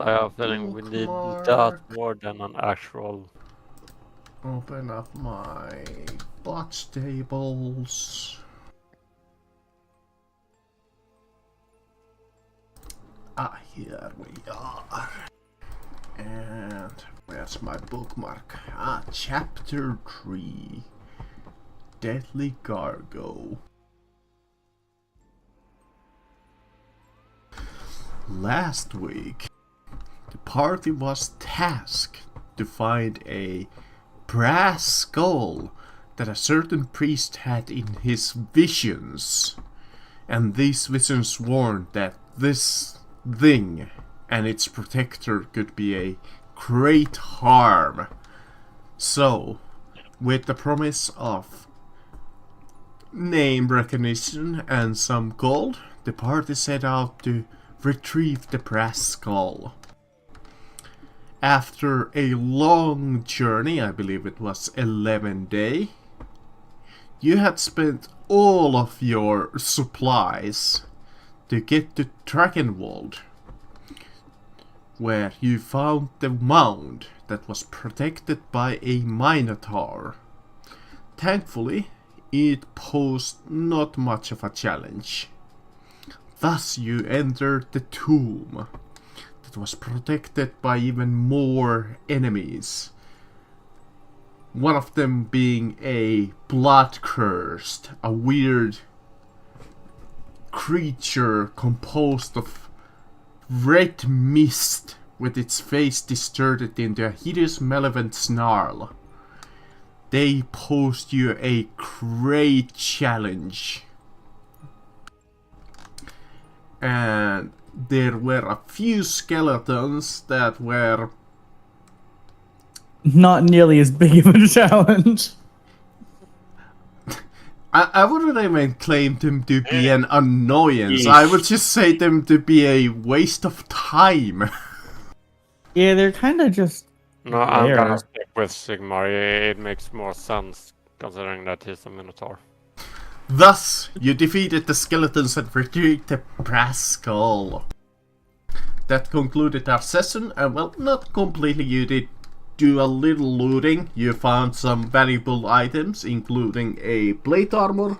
I have a feeling we need that more than an actual. Open up my bot tables. Here we are. And where's my bookmark? Chapter 3. Deadly Cargo. Last week, the party was tasked to find a brass skull that a certain priest had in his visions. And these visions warned that this thing and its protector could be a great harm. So, with the promise of name recognition and some gold, the party set out to retrieve the brass skull. After a long journey, I believe it was 11 days, you had spent all of your supplies to get to Dragonwald, where you found the mound that was protected by a minotaur. Thankfully, it posed not much of a challenge. Thus you entered the tomb that was protected by even more enemies. One of them being a blood-cursed, a weird creature composed of red mist with its face distorted into a hideous malevolent snarl. They posed you a great challenge. And there were a few skeletons that were not nearly as big of a challenge. I wouldn't even claim them to be an annoyance. I would just say them to be a waste of time. Yeah, they're kind of just. No, I'm gonna stick with Sigmar. It makes more sense considering that he's a minotaur. Thus, you defeated the skeletons and retrieved the brass skull. That concluded our session, and well, not completely. You did do a little looting. You found some valuable items, including a plate armor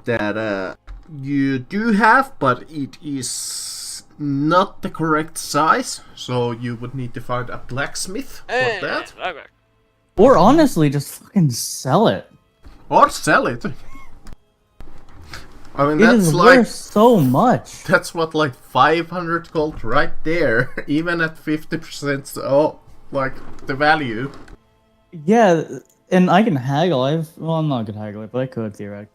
that you do have, but it is not the correct size, so you would need to find a blacksmith for that. Or honestly, just fucking sell it. Or sell it. I mean, It that's is like worth so much. that's what, like 500 gold right there, even at 50%. Oh, like the value. Yeah, and I can haggle. I'm not gonna haggle it, but I could theoretically.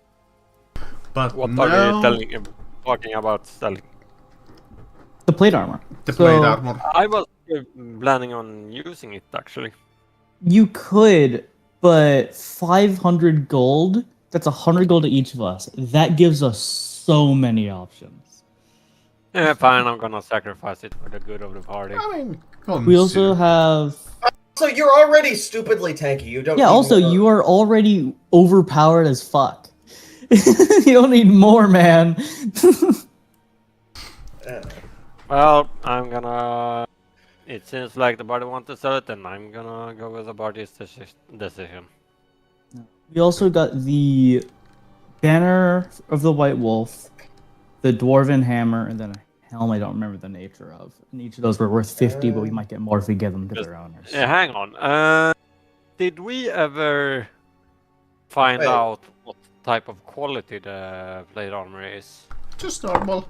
But What now, are you talking about selling? The plate armor. the plate armor. I was planning on using it actually. You could, but 500 gold. That's 100 gold to each of us. That gives us so many options. Yeah, fine, I'm gonna sacrifice it for the good of the party. I mean, We also have. So you're already stupidly tanky. You don't. Yeah. need Also, more. you are already overpowered as fuck. You don't need more, man. Well, I'm gonna. It seems like the party wants to sell it, and I'm gonna go with the party's decision. We also got the banner of the White Wolf, the dwarven hammer, and then a helm I don't remember the nature of. And each of those were worth 50, but we might get more if we give them to their owners. Yeah, hang on. Did we ever find out what type of quality the plate armor is? just normal.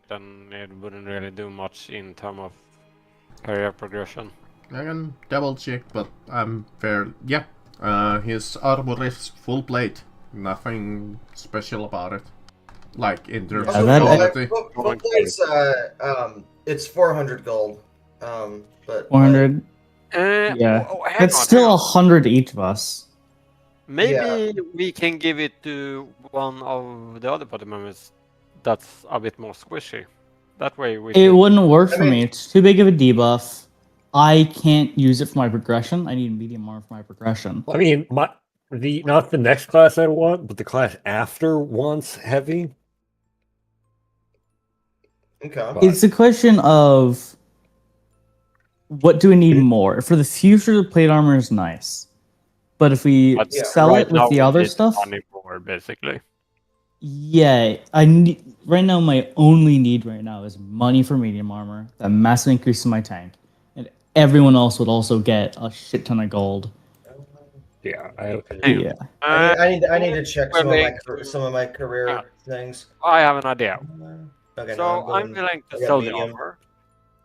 Then it wouldn't really do much in terms of career progression. I can double check, but I'm fair. Yeah, his armor is full plate. Nothing special about it. Like in terms of quality. Full plate's, it's 400 gold. But 400. Yeah, It's still 100 to each of us. Maybe we can give it to one of the other party members that's a bit more squishy. That way we It wouldn't work for me. It's too big of a debuff. I can't use it for my progression. I need medium armor for my progression. I mean, not the next class I want, but the class after wants heavy. Okay. It's a question of what do we need more? For the future, the plate armor is nice, but if we But sell right it with now the we other need stuff, money more, basically. yeah, I need right now. My only need right now is money for medium armor, a massive increase in my tank, and everyone else would also get a shit ton of gold. Yeah, Yeah. I need to check some of my Yeah. career things. I have an idea. Okay, So I'm willing to I got sell the medium. armor.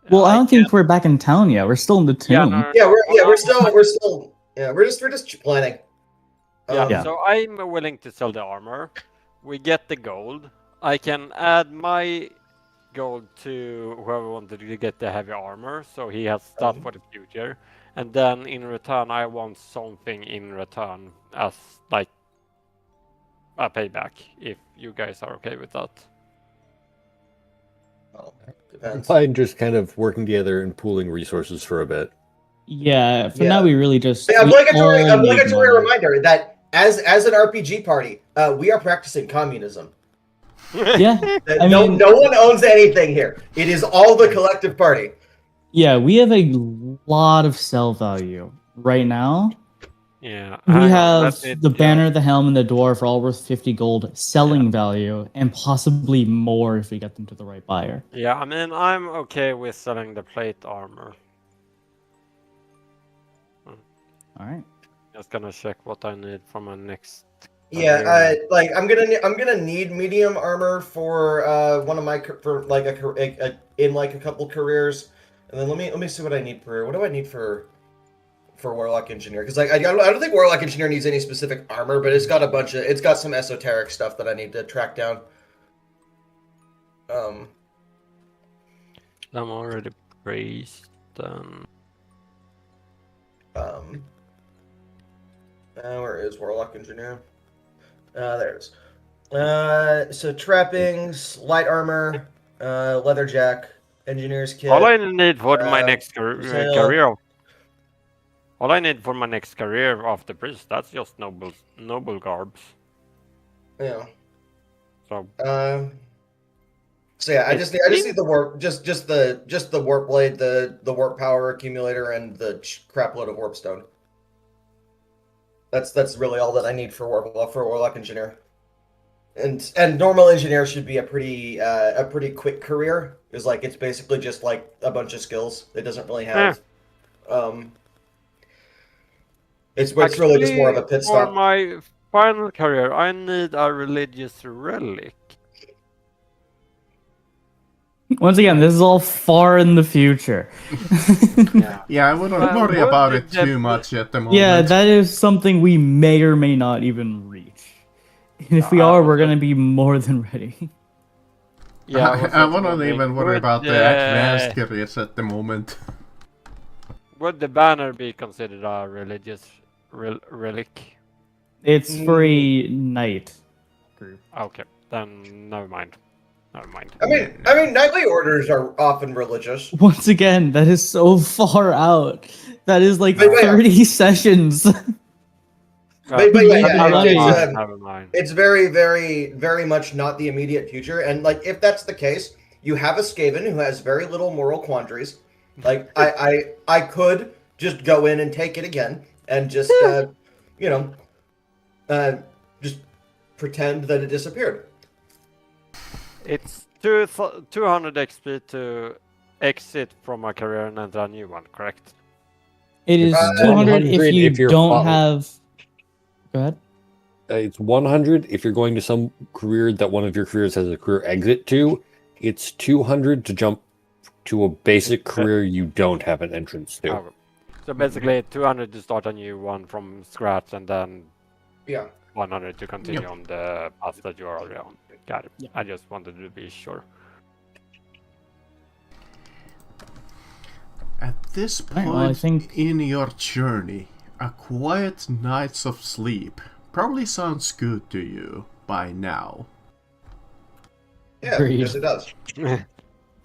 Well, I don't can- think we're back in town yet. We're still in the Yeah, tomb. no, Yeah, no, we're still we're just planning. Yeah, Yeah. so I'm willing to sell the armor. We get the gold. I can add my gold to whoever wanted to get the heavy armor, so he has stuff for the future. And then in return, I want something in return as like a payback, if you guys are okay with that. Well, I'm depends. fine just kind of working together and pooling resources for a bit. Yeah, for Yeah. now we really just Obligatory we all need money. reminder that as an RPG party, we are practicing communism. Yeah, That I no mean, one owns anything here. It is all the collective party. yeah, we have a lot of sell value right now. Yeah, We hang on, have let me the just- banner, the helm, and the dwarf are all worth 50 gold selling value, and possibly more if we get them to the right buyer. Yeah, I mean, I'm okay with selling the plate armor. All right. Just gonna check what I need for my next. Yeah, like I'm gonna need medium armor for one of my for like in like a couple careers, and then let me see what I need for what do I need for Warlock Engineer, because like I don't think Warlock Engineer needs any specific armor, but it's got some esoteric stuff that I need to track down. I'm already praised. Where is Warlock Engineer? There it is. So trappings, light armor, leather jack, engineer's kit. All I need for my next sail. career. All I need for my next career after priest, that's just noble garbs. Yeah. So. So yeah, I just need the warp, just the warp blade, the warp power accumulator, and the crap load of warp stone. That's really all that I need for Warlock Engineer. And normal engineer should be a pretty quick career, because like it's basically just like a bunch of skills. It doesn't really have it's really just more of a pit stop. For my final career, I need a religious relic. Once again, this is all far in the future. Yeah, I wouldn't worry about it too much at the moment. Yeah, that is something we may or may not even reach. And if we are, we're gonna be more than ready. Yeah, I wouldn't even worry about the advanced careers at the moment. Would the banner be considered a religious relic? It's for a knight group. Okay, then never mind. Never mind. I mean, knightly orders are often religious. Once again, that is so far out. That is like But wait, 30 sessions. But yeah, never mind. It's very, very, very much not the immediate future. And like, if that's the case, you have a Skaven who has very little moral quandaries. Like, I could just go in and take it again and just, just pretend that it disappeared. It's 200 XP to exit from a career and enter a new one, correct? It is 200 if you don't have. Go ahead. It's 100 if you're going to some career that one of your careers has a career exit to. It's 200 to jump to a basic career you don't have an entrance to. Okay. So basically 200 to start a new one from scratch, and then 100 to continue on the path that you are already on. Got it. Yeah. I just wanted to be sure. At this point in your journey, a quiet nights of sleep probably sounds good to you by now. Yeah, yes it does.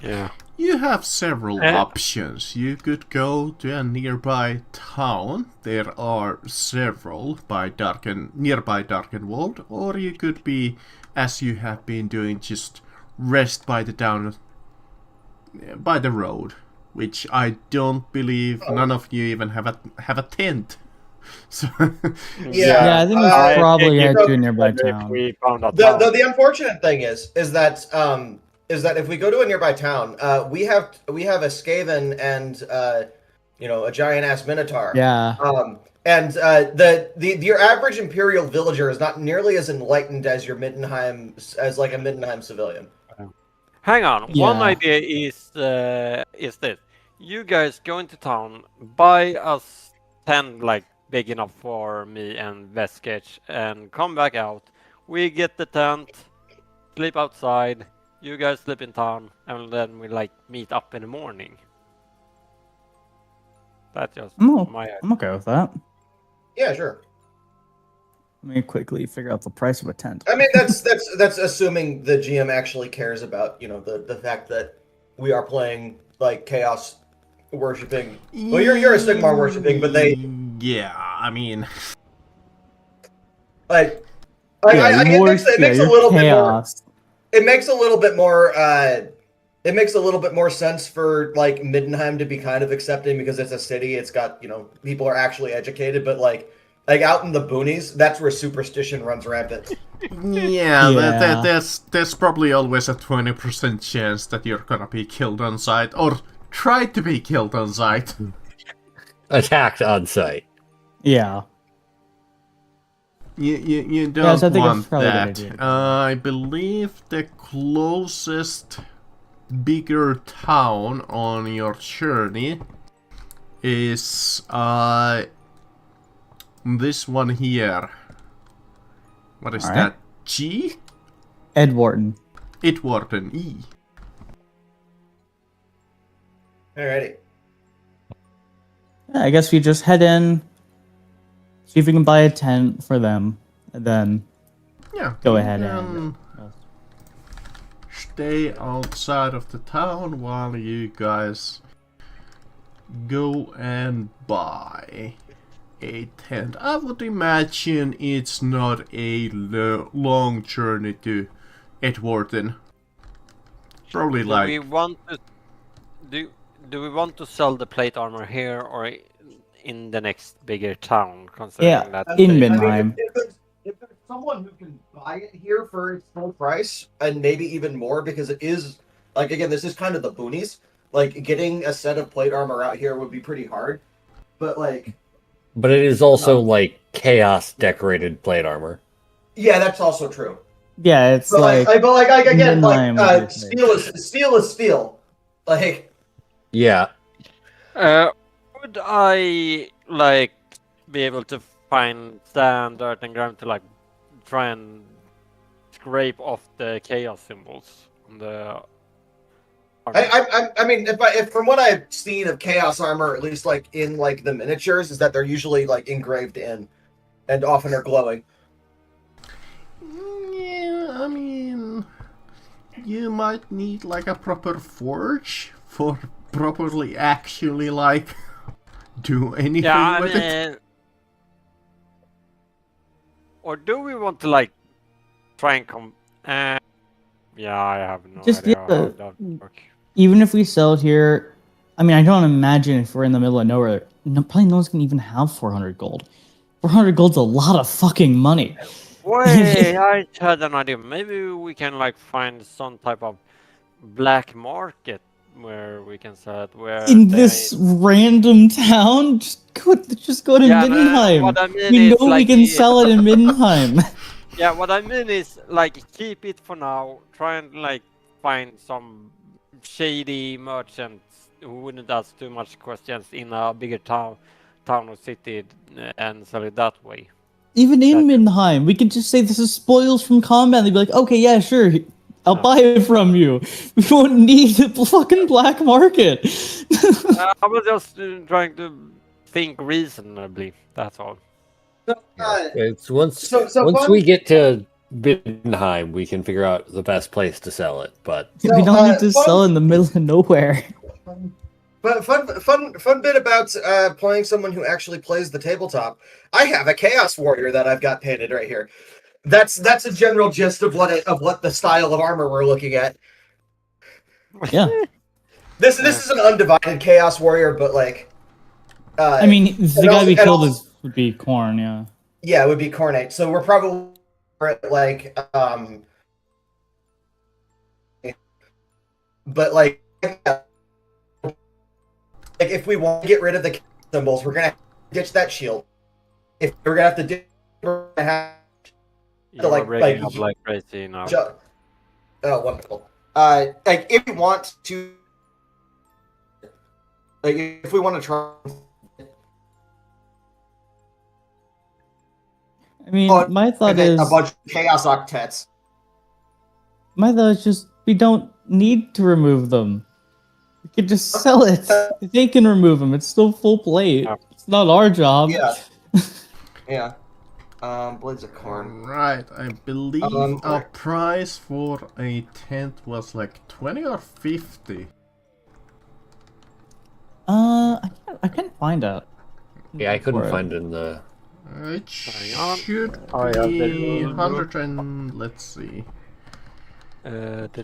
Yeah. You have several options. You could go to a nearby town. There are several nearby Darkened World, or you could be, as you have been doing, just rest by the by the road, which I don't believe none of you even have a tent. So Yeah, I think we I probably think head if- to a nearby if town. We found a The, town. the unfortunate thing is that if we go to a nearby town, we have a Skaven and a giant ass Minotaur. Yeah. And your average Imperial villager is not nearly as enlightened as your Middenheim like a Middenheim civilian. Hang on. One Yeah. idea is this: you guys go into town, buy us 10 like big enough for me and Veskich, and come back out. We get the tent, sleep outside. You guys sleep in town, and then we like meet up in the morning. That's just my idea. I'm okay with that. Yeah, sure. Let me quickly figure out the price of a tent. I mean, that's assuming the GM actually cares about the fact that we are playing like chaos worshipping. Well, you're a Sigmar worshipping, but they yeah, I mean, like Yeah, it makes a you're little bit more. chaos. It makes a little bit more. It makes a little bit more sense for like Middenheim to be kind of accepting because it's a city. It's got people are actually educated, but like out in the boonies, that's where superstition runs rampant. yeah, Yeah. there's probably always a 20% chance that you're gonna be killed on sight or try to be killed on sight. Attacked on site. Yeah. You don't Yes, I think want it's probably a good that. idea. I believe the closest bigger town on your journey is this one here. What is Alright. that? G? Edwarden. Itwarden E. Alrighty. Yeah, I guess we just head in, see if we can buy a tent for them, and then Yeah. go you ahead can and stay outside of the town while you guys go and buy a tent. I would imagine it's not a long journey to Edwarden. Probably Do like we want to do we want to sell the plate armor here or in the next bigger town? Considering Yeah, that in they- Middenheim. If there's someone who can buy it here for its full price, and maybe even more, because it is like again, this is kind of the boonies. Like getting a set of plate armor out here would be pretty hard, but like, But it is also like chaos decorated plate armor. yeah, that's also true. Yeah, it's But like again, Middenheim like would be steel is steel. Like Yeah. Would I like be able to find sand, dirt, and ground to like try and scrape off the chaos symbols on the armor? I mean, if from what I've seen of chaos armor, at least like in like the miniatures, is that they're usually like engraved in, and often are glowing. yeah, I mean you might need like a proper forge for properly actually like do anything Yeah, I with it. mean, or do we want to like try and come? Yeah, I have no Just, idea yeah, how that would work. even if we sell it here, I mean, I don't imagine if we're in the middle of nowhere, probably no one's gonna even have 400 gold. 400 gold's a lot of fucking money. Wait, I had an idea. Maybe we can like find some type of black market where we can sell it. Where In they- this random town, just go to Yeah, no, Middenheim. what I mean We is, know we like, can sell it in Middenheim. Yeah, what I mean is like keep it for now. Try and like find some shady merchants who wouldn't ask too much questions in a bigger town or city, and sell it that way. Even in Gotcha. Middenheim, we could just say this is spoils from combat. They'd be like, okay, yeah, sure, I'll buy it from you. We won't need the fucking black market. I was just trying to think reasonably. That's all. So, It's once So once fun- we get to Bittenheim, we can figure out the best place to sell it. But we don't need to fun- sell in the middle of nowhere. But fun bit about playing someone who actually plays the tabletop. I have a Chaos Warrior that I've got painted right here. That's a general gist of what the style of armor we're looking at. Yeah. This is an undivided Chaos Warrior, but like. I mean, the guy we killed would be Corn, yeah. Yeah, it would be Cornate. So we're probably at like but like if we want to get rid of the symbols, we're gonna have to ditch that shield. If we're gonna have to ditch, we're gonna have to You're breaking up like crazy now. Oh, wonderful. Like if we want to, like if we want to try. I mean, my thought is a bunch of Chaos Octets. My thought is just we don't need to remove them. We could just sell it. They can remove them. It's still full plate. It's not our job. Yeah. Yeah. Blades of Corn. Right, I believe our price for a tent was like 20 or 50. I can't find out. Yeah, I couldn't find it in the. It should be 100 and let's see. Tent.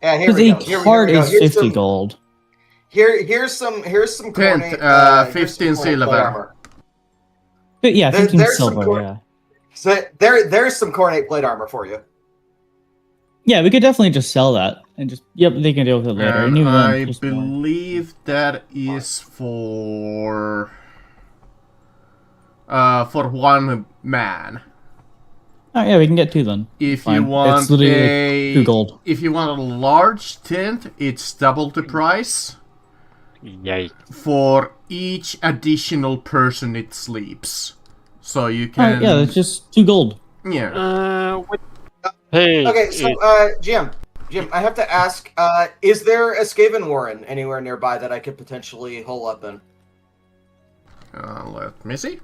Yeah, here we go. Because a card is 50 gold. Here's some Tent, Cornate, 15 silver. But yeah, 15 there's silver, yeah. So there's some Cornate plate armor for you. Yeah, we could definitely just sell that and just they can deal with it later. And I believe that is for one man. Oh yeah, we can get two then. If Fine. you want it's literally 2 gold. If you want a large tent, it's double the price. Yay. For each additional person it sleeps. So you can yeah, that's just 2 gold. Yeah. Hey. Okay, so Jim, I have to ask, is there a Skaven Warren anywhere nearby that I could potentially hole up in? Let me see.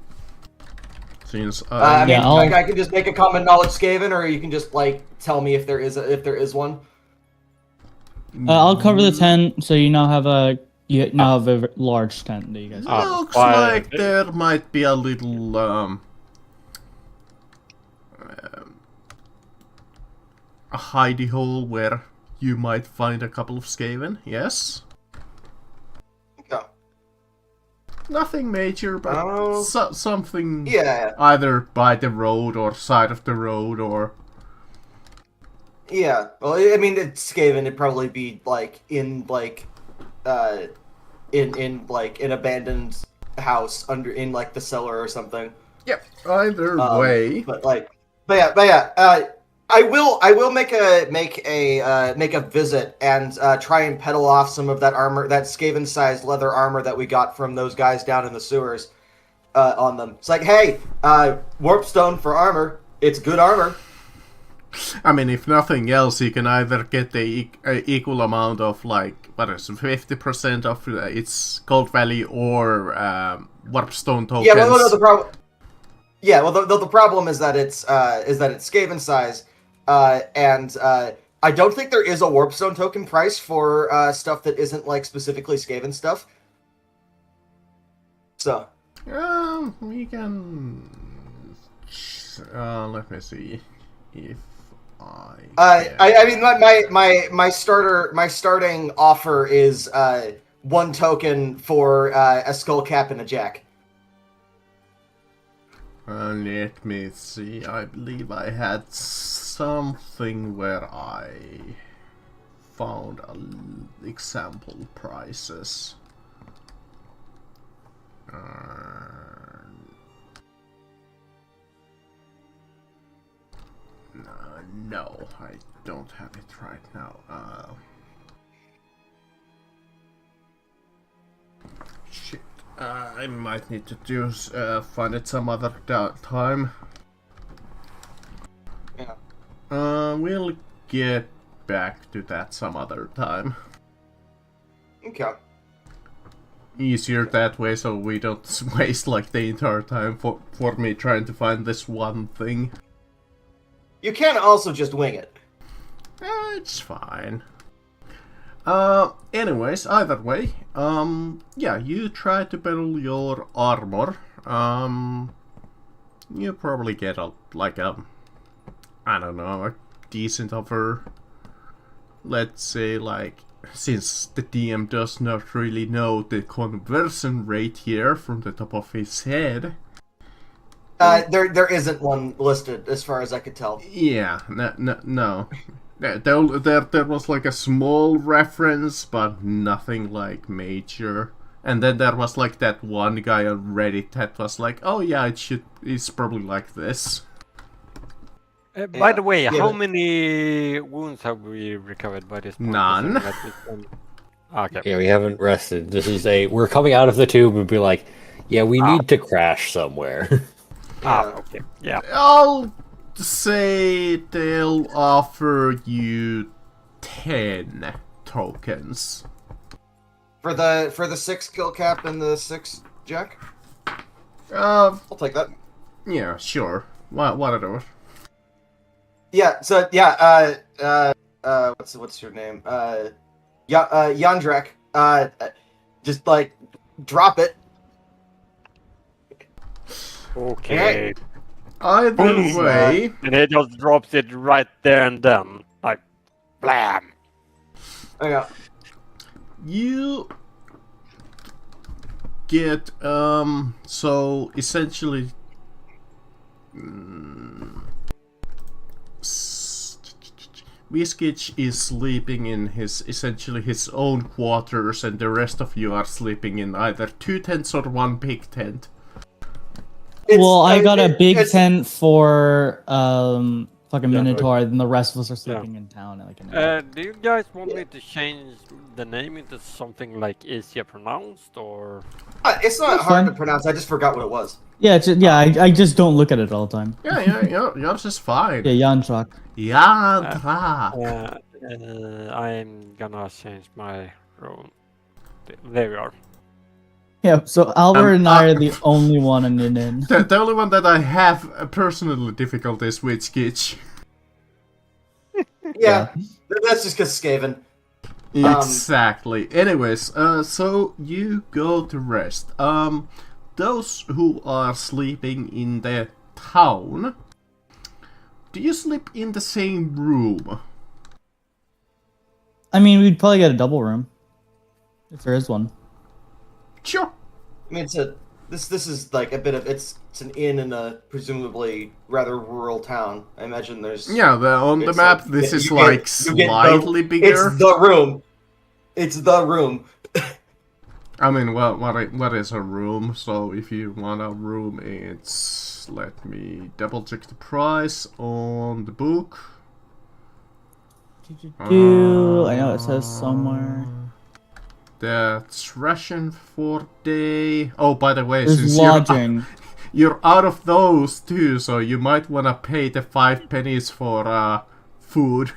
Since I mean, like I can just make a common knowledge Skaven, or you can just like tell me if there is one. I'll cover the tent, so you now have a large tent that you guys. Looks like there might be a little a hidey hole where you might find a couple of Skaven. Yes. Okay. Nothing major, but something. Yeah. Either by the road or side of the road or. Yeah. Well, I mean, it's Skaven. It'd probably be like in an abandoned house in like the cellar or something. Yep. Either way. But yeah. I will make a visit and try and peddle off some of that armor, that Skaven-sized leather armor that we got from those guys down in the sewers, on them. It's like, hey, warpstone for armor. It's good armor. I mean, if nothing else, you can either get the equal amount of, like, 50% of its gold value or warpstone tokens. Yeah, well, no, the problem. Yeah, well, the problem is that it's Skaven size, and I don't think there is a warpstone token price for stuff that isn't like specifically Skaven stuff. So. We can. Let me see if. I mean, my starting offer is 1 token for a skull cap and a jack. Let me see. I believe I had something where I found example prices. No, I don't have it right now. Shit. I might need to find it some other time. Yeah. We'll get back to that some other time. Okay. Easier that way, so we don't waste like the entire time for me trying to find this one thing. You can also just wing it. It's fine. Anyways, either way, yeah, you try to build your armor. You probably get I don't know, decent offer. Let's say, like, since the DM does not really know the conversion rate here from the top of his head. There isn't one listed as far as I could tell. Yeah, no. There was like a small reference, but nothing like major. And then there was like that one guy on Reddit that was like, "Oh yeah, it's probably like this." By the way, Yeah, how but- many wounds have we recovered by this point? None. Okay. Yeah, we haven't rested. This is we're coming out of the tube and be like, yeah, we need to crash somewhere. Okay. Yeah. I'll say they'll offer you 10 tokens. For the 6 skill cap and the 6 jack, Uh, I'll take that. yeah, sure. Whatever. Yeah. So what's your name? Yandrek. Just like drop it. Okay. Either way, And he just drops it right there and then. Like, blam. Okay. you get so essentially Whiskich is sleeping in essentially his own quarters, and the rest of you are sleeping in either 2 tents or 1 big tent. Well, I got a big it's- tent for fucking Yeah, Minotaur, and the rest of us are sleeping in town. Like Do you guys want me to change the name into something like easier pronounced, or? It's not That's hard fine. to pronounce. I just forgot what it was. yeah, I just don't look at it all the time. Yeah, yours is fine. Yeah, Yanchak. Yantra. I'm gonna change my role. There we are. Yeah, so Albert and I are the only one in an inn. The only one that I have personal difficulties with Skitch. Yeah, that's just because Skaven. Exactly. Anyways, so you go to rest. Those who are sleeping in the town, do you sleep in the same room? I mean, we'd probably get a double room. If there is one. Sure. I mean, this is like a bit of it's an inn in a presumably rather rural town. I imagine there's Yeah, on the It's map like- this you is get- like you get slightly bigger. It's the room. It's the room. I mean, what is a room? So if you want a room, it's, let me double check the price on the book. I know it says somewhere. That's ration for day. Oh, by the way, There's since lodging. you're out of those too, so you might wanna pay the 5 pennies for food.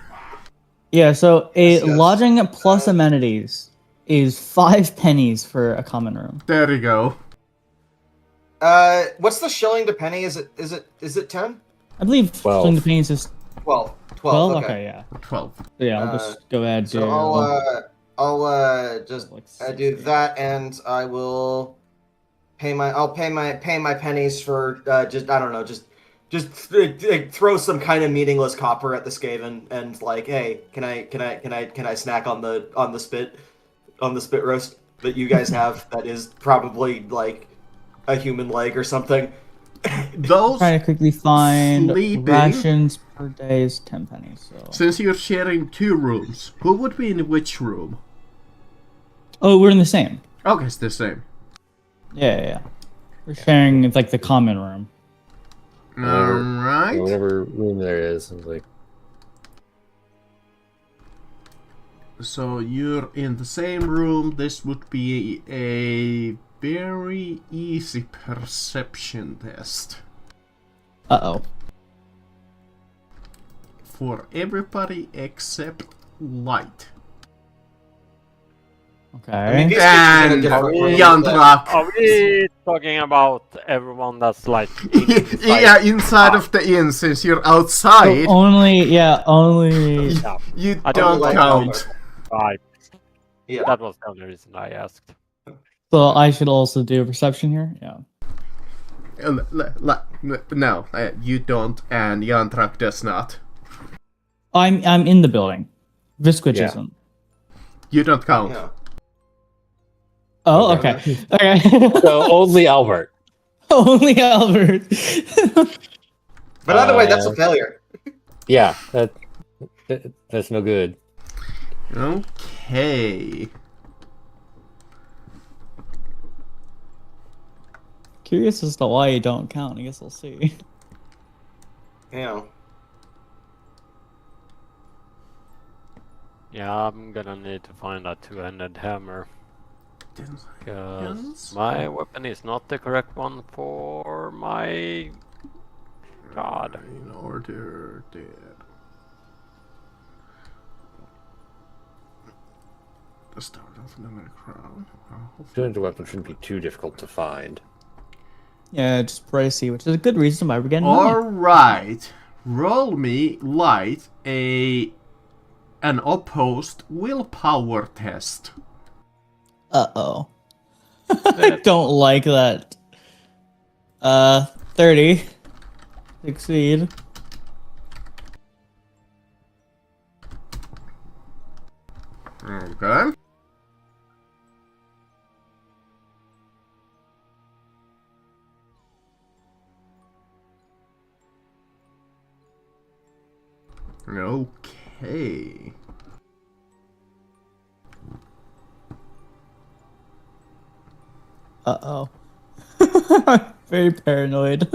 Yeah, so a Yes, yes. lodging plus amenities is 5 pennies for a common room. There you go. What's the shilling to penny? Is it 10? I believe 12. shilling the pennies is 12. 12. 12. Okay, yeah. 12. So yeah, I'll just go ahead. So do, I'll just like do 60. that, and I will pay my pennies for just I don't know, just throw some kind of meaningless copper at the Skaven and like, hey, can I snack on the spit roast that you guys have that is probably like a human leg or something. Those, Trying to quickly find Sleeping. rations per day is 10 pennies. So. since you're sharing 2 rooms, who would be in which room? Oh, we're in the same. Okay, it's the same. Yeah. We're sharing it's like the common room. Alright. Whatever room there is, it's like, So you're in the same room. This would be a very easy perception test Uh-oh. for everybody except Light. Okay. I mean, these And kids are in a different room, Yandrak. Are we talking about everyone that's like inside? Yeah, inside of the inn, since you're So outside, only. Yeah, you I don't like count. right. Yeah. That was the only reason I asked. So I should also do a perception here? Yeah. No, you don't, and Yandrak does not. I'm in the building. Visquich Yeah. isn't. You don't count. No. Oh, Okay. okay. Okay. So only Albert. Only Albert. But either way, that's a failure. Yeah, that's no good. Okay. Curious as to why you don't count. I guess we'll see. Yeah. Yeah, I'm gonna need to find that two-handed hammer. Because my weapon is not the correct one for my god. In order there. The start of the crown. Two-handed weapon shouldn't be too difficult to find. Yeah, just pricey, which is a good reason why we're getting money. Alright. Roll me light an opposed willpower test. Uh-oh. I don't like that. 30. Succeed. Okay. Okay. Uh-oh. Very paranoid.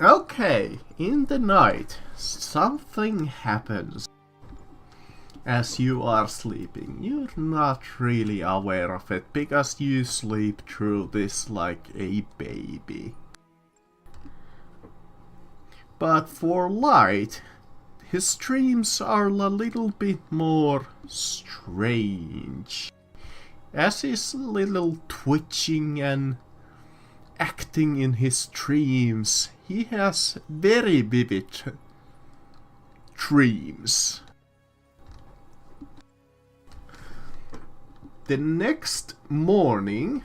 Okay, in the night, something happens. As you are sleeping, you're not really aware of it because you sleep through this like a baby. But for Light, his dreams are a little bit more strange. As he's a little twitching and acting in his dreams, he has very vivid dreams. The next morning,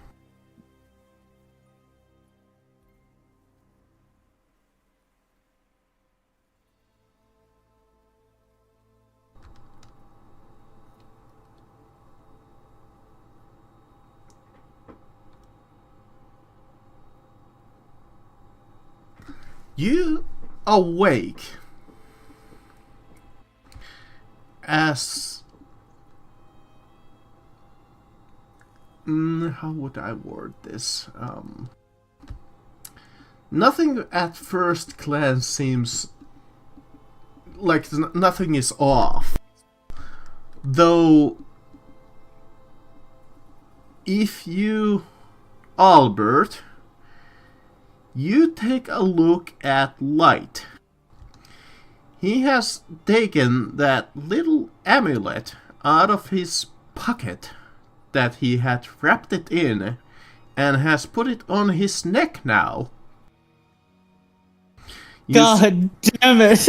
you awake as how would I word this? Nothing at first glance seems like nothing is off. Though, if you, Albert, you take a look at Light. He has taken that little amulet out of his pocket that he had wrapped it in and has put it on his neck now. God damn it!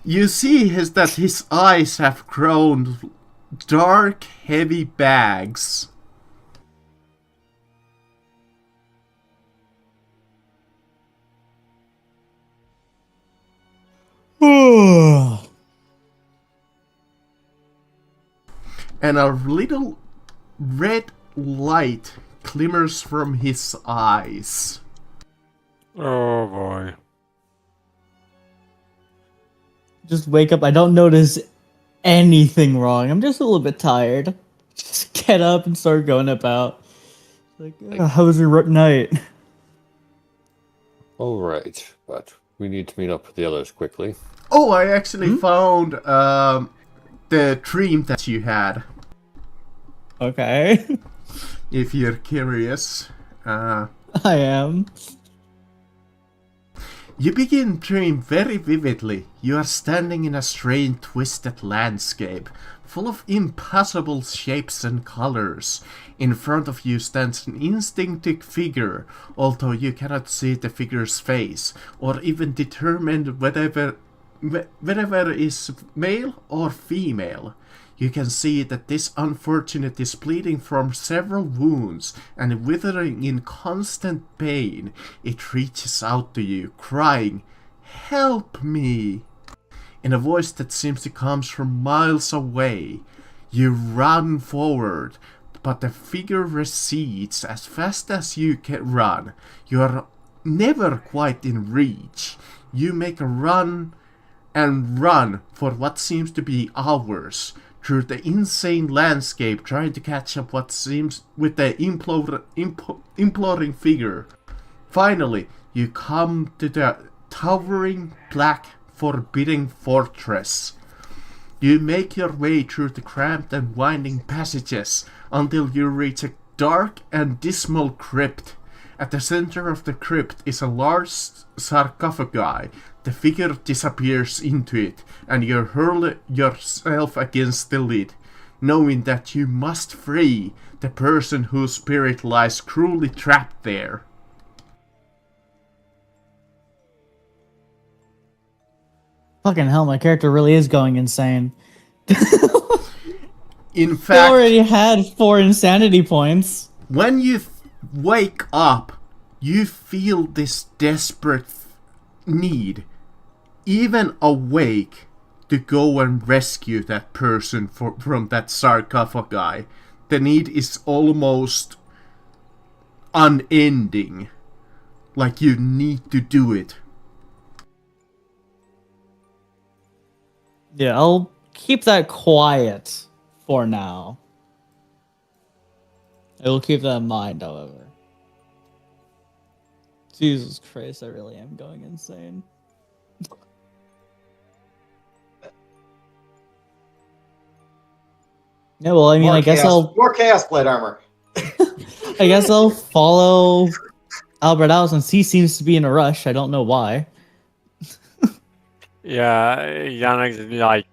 You see that his eyes have grown dark, heavy bags. And a little red light glimmers from his eyes. Oh boy. Just wake up. I don't notice anything wrong. I'm just a little bit tired. Just get up and start going about. Like, how was your night? All right, but we need to meet up with the others quickly. Oh, I actually found the dream that you had. Okay. If you're curious. I am. You begin dream very vividly. You are standing in a strange, twisted landscape, full of impossible shapes and colors. In front of you stands an instinctive figure, although you cannot see the figure's face, or even determine whether is male or female. You can see that this unfortunate is bleeding from several wounds and withering in constant pain. It reaches out to you, crying, "Help me!" in a voice that seems to come from miles away. You run forward, but the figure recedes as fast as you can run. You are never quite in reach. You make a run and run for what seems to be hours through the insane landscape, trying to catch up what seems with the imploring figure. Finally, you come to the towering black forbidding fortress. You make your way through the cramped and winding passages until you reach a dark and dismal crypt. At the center of the crypt is a large sarcophagi. The figure disappears into it, and you hurl yourself against the lid, knowing that you must free the person whose spirit lies cruelly trapped there. Fucking hell, my character really is going insane. In I fact, already had 4 insanity points. when you wake up, you feel this desperate need, even awake, to go and rescue that person from that sarcophagi. The need is almost unending. Like you need to do it. Yeah, I'll keep that quiet for now. I will keep that in mind, however. Jesus Christ, I really am going insane. Yeah, well, I mean, I guess I'll more chaos blade armor. I guess I'll follow Albert out since he seems to be in a rush. I don't know why. Yeah, Yannick's like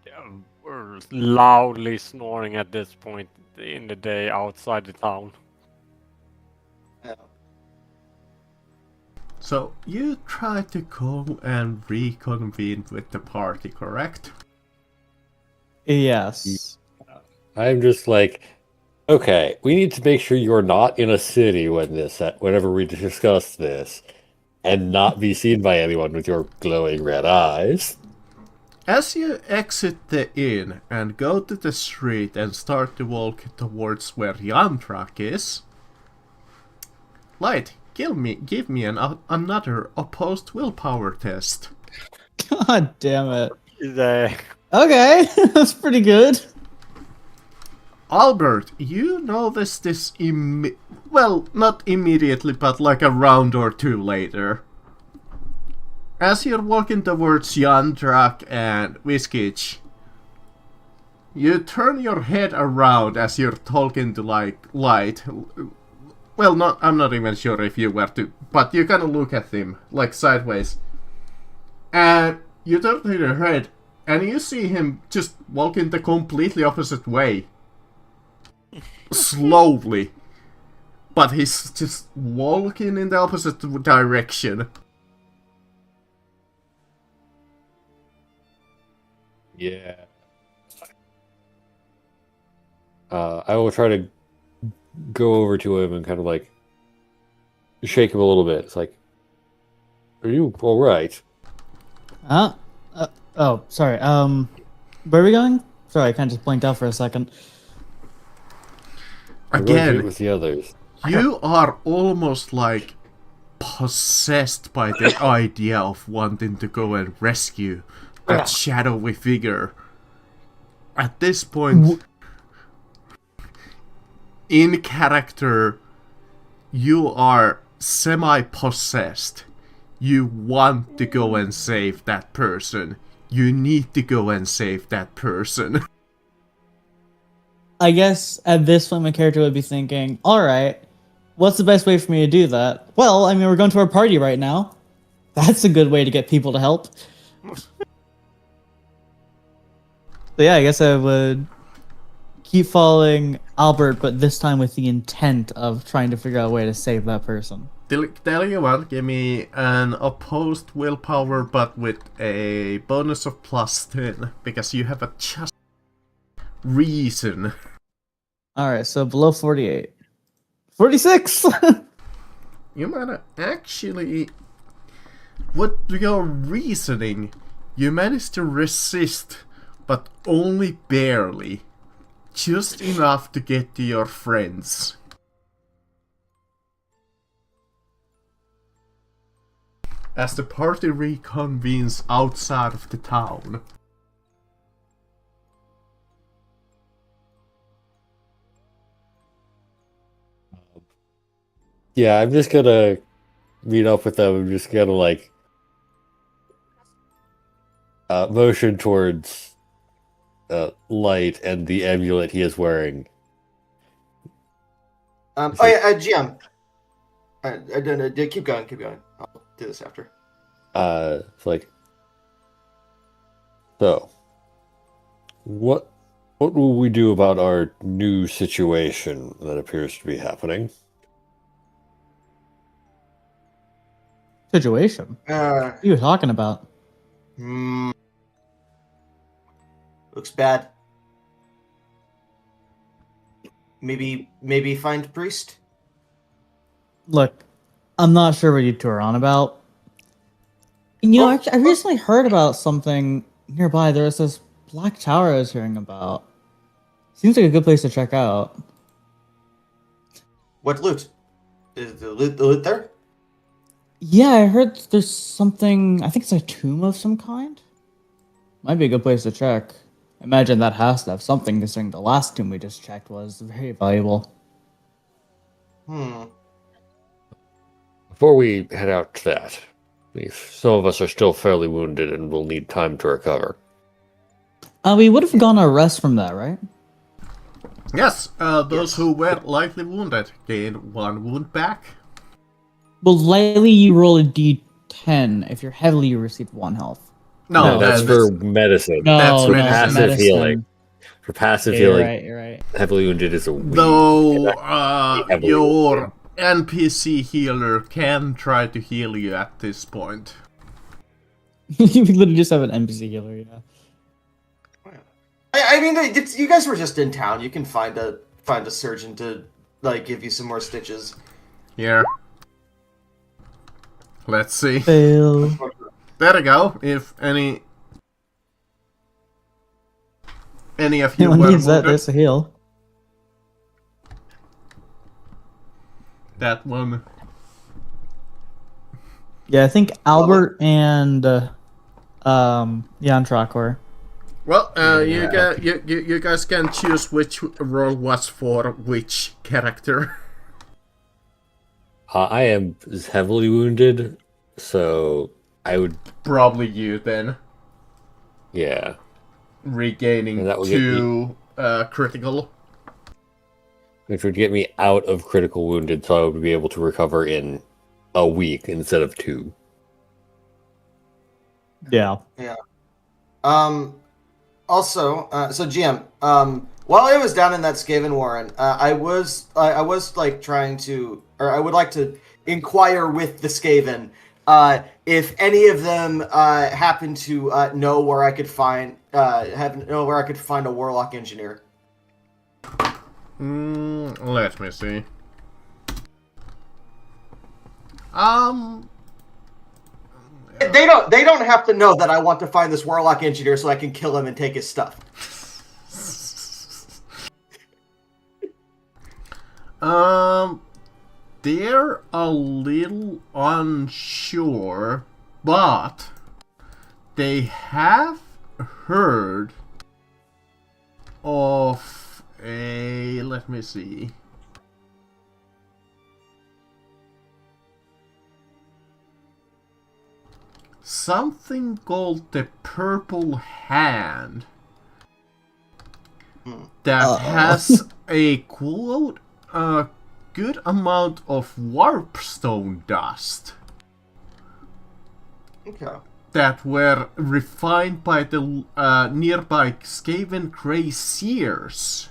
loudly snoring at this point in the day outside the town. So you try to go and reconvene with the party, correct? Yes. I'm just like, okay, we need to make sure you're not in a city whenever we discuss this, and not be seen by anyone with your glowing red eyes. As you exit the inn and go to the street and start to walk towards where Yandrak is, Light, give me another opposed willpower test. God damn it. The Okay, that's pretty good. Albert, you notice this well, not immediately, but like a round or two later. As you're walking towards Yandrak and Whiskich, you turn your head around as you're talking to like Light. Well, I'm not even sure if you were to, but you kind of look at him like sideways, and you turn your head, and you see him just walking the completely opposite way. Slowly. But he's just walking in the opposite direction. Yeah. I will try to go over to him and kind of like shake him a little bit. It's like, are you all right? Oh, sorry. Where are we going? Sorry, I kind of just blanked out for a second. I'm going to do it Again, with the others. you are almost like possessed by the idea of wanting to go and rescue that shadowy figure. At this point, in character, you are semi-possessed. You want to go and save that person. You need to go and save that person. I guess at this point my character would be thinking, alright, what's the best way for me to do that? Well, I mean, we're going to our party right now. That's a good way to get people to help. So yeah, I guess I would keep following Albert, but this time with the intent of trying to figure out a way to save that person. tell you what, give me an opposed willpower, but with a bonus of +10, because you have a just reason. Alright, so below 48. 46! You might actually, with your reasoning, you managed to resist, but only barely. Just enough to get to your friends. As the party reconvenes outside of the town. Yeah, I'm just gonna meet up with them. I'm just gonna like motion towards Light and the amulet he is wearing. GM. Keep going. I'll do this after. It's like, so, what will we do about our new situation that appears to be happening? Situation? What are you talking about? Looks bad. Maybe find priest? Look, I'm not sure what you two are on about. You know, actually, I recently heard about something nearby. There's this black tower I was hearing about. Seems like a good place to check out. What loot? Is the loot there? Yeah, I heard there's something. I think it's a tomb of some kind. Might be a good place to check. Imagine that has to have something, considering the last tomb we just checked was very valuable. Before we head out to that, some of us are still fairly wounded and will need time to recover. We would have gone a rest from that, right? Yes, those who were lightly wounded gain 1 wound back. Well, lightly you roll a d10. If you're heavily, you receive 1 health. No, that's for medicine. No, That's passive healing. For passive healing, you're right. heavily wounded is a weak. Though heavily your wounded. NPC healer can try to heal you at this point. You literally just have an NPC healer, yeah. I mean, you guys were just in town. You can find a surgeon to like give you some more stitches. Here. Let's see. Fail. There we go. If any of you Anyone were needs that, wounded, there's a heal. that one. Yeah, I think Albert and Jan Trakor. Well, you guys can choose which role was for which character. I am heavily wounded, so I would Probably you then, yeah. regaining And that will get 2 critical. Which would get me out of critical wounded, so I would be able to recover in a week instead of 2. Yeah. Also, so GM, while I was down in that Skaven Warren, I was like trying to, or I would like to inquire with the Skaven, if any of them happen to know where I could find a warlock engineer. Let me see. They don't have to know that I want to find this warlock engineer so I can kill him and take his stuff. They're a little unsure, but they have heard of a, let me see. Something called the Purple Hand that has a quote good amount of warpstone dust that were refined by the nearby Skaven Graziers.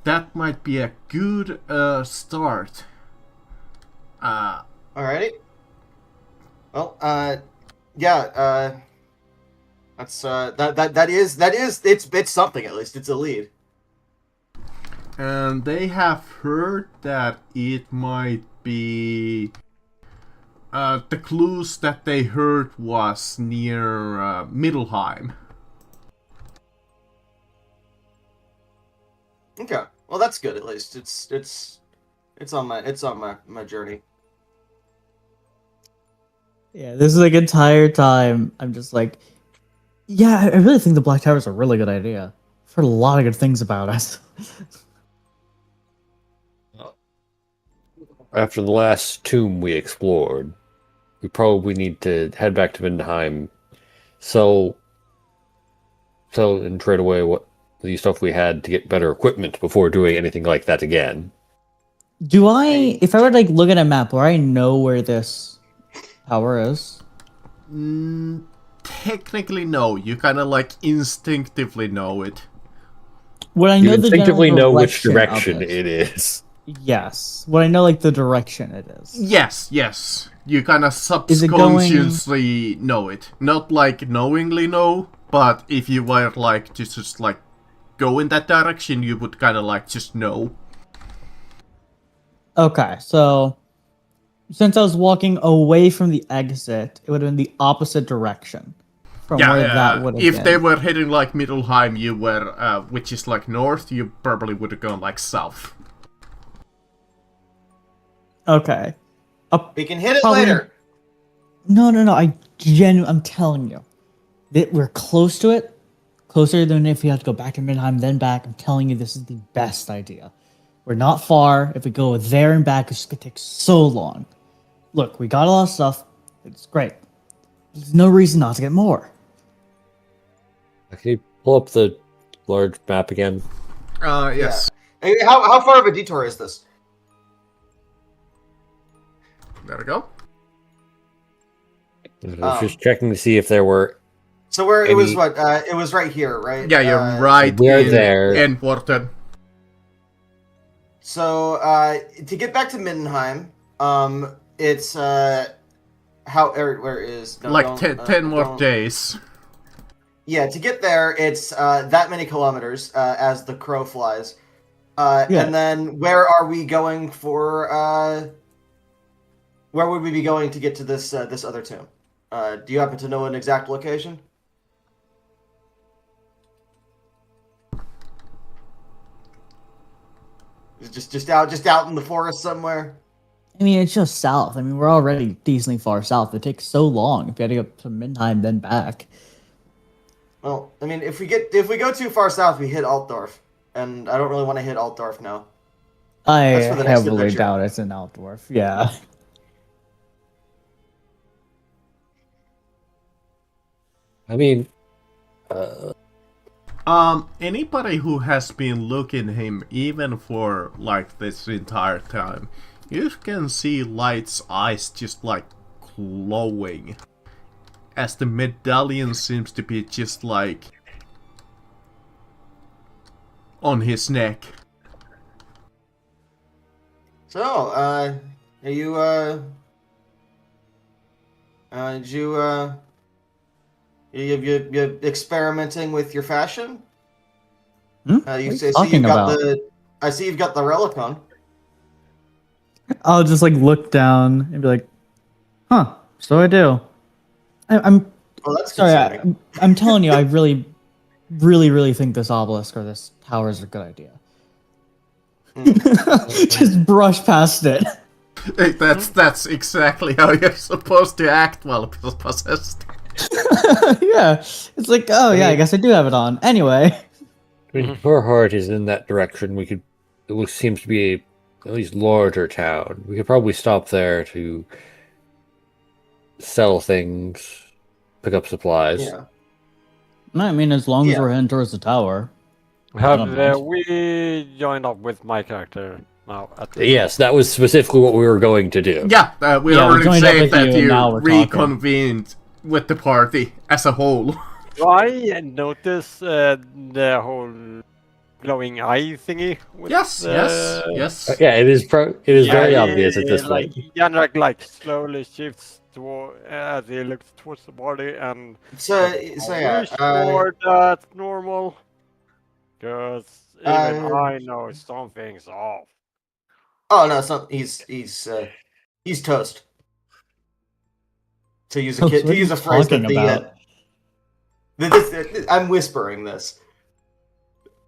That might be a good start. Alrighty. Well, yeah. That's that is it's something at least. It's a lead. And they have heard that it might be. The clues that they heard was near Middelheim. Okay. Well, that's good at least. It's on my journey. Yeah, this is like entire time. I'm just like, yeah, I really think the Black Tower is a really good idea. I've heard a lot of good things about it. After the last tomb we explored, we probably need to head back to Mindenheim, sell and trade away what the stuff we had to get better equipment before doing anything like that again. Do I, if I were to like look at a map, where I know where this tower is? Technically, no. You kind of like instinctively know it. Would I You know the instinctively general know which direction direction of it is. Yes. Would I know like the direction it is? Yes. You kind of Is it going- subconsciously know it. Not like knowingly know, but if you were like to just like go in that direction, you would kind of like just know. Okay, so since I was walking away from the exit, it would have been the opposite direction from where that would have if been. they were heading like Middelheim, you were, which is like north, you probably would have gone like south. Okay. We can hit it Probably- later. No. I'm telling you, that we're close to it. Closer than if we had to go back to Midheim, then back. I'm telling you, this is the best idea. We're not far. If we go there and back, it's gonna take so long. Look, we got a lot of stuff. It's great. There's no reason not to get more. Can you pull up the large map again? Yes. Hey, how far of a detour is this? There we go. I was just checking to see if there were. So where it was Maybe- what? It was right here, right? Yeah, you're right. we're in there. Enporten. So to get back to Middenheim, it's where is no, Like don't, 10 more don't- days. Yeah, to get there, it's that many kilometers as the crow flies. Yeah. And then where are we going for? Where would we be going to get to this this other tomb? Do you happen to know an exact location? Just out in the forest somewhere. I mean, it's just south. I mean, we're already decently far south. It takes so long if you had to go to Midheim, then back. Well, I mean, if we go too far south, we hit Altdorf, and I don't really want to hit Altdorf now. I That's for the next heavily adventure. doubt it's in Altdorf. Yeah. I mean, Anybody who has been looking him even for like this entire time, you can see Light's eyes just like glowing. As the medallion seems to be just like on his neck. So, are you you experimenting with your fashion? Hmm? I What are you see talking you've got about? I see you've got the relic on. I'll just like look down and be like, "Huh? So I do." I'm Oh, that's sorry. concerning. I'm telling you, I really think this obelisk or this tower is a good idea. Just brush past it. Hey, that's exactly how you're supposed to act while possessed. Yeah, it's like, oh yeah, I guess I do have it on. Anyway, I mean, if our heart is in that direction, we could. It seems to be at least larger town. We could probably stop there to sell things, pick up supplies. Yeah. I mean, as long as Yeah. we're heading towards the tower. Have don't mind. we joined up with my character now? At this Yes, that was specifically what we were going to do. Yeah, we Yeah, we already joined up said with that you, and you now we're talking. reconvened with the party as a whole. Do I notice the whole glowing eye thingy. With, Yes, yes. Yeah, it is. It is very he- obvious at this like, point. Yanrak like slowly shifts toward as he looks towards the body and. So Are yeah. you sure that's normal? Because even Uh, I know something's off. Oh no, it's not. He's toast. To use a What are phrase you that talking about? I'm whispering this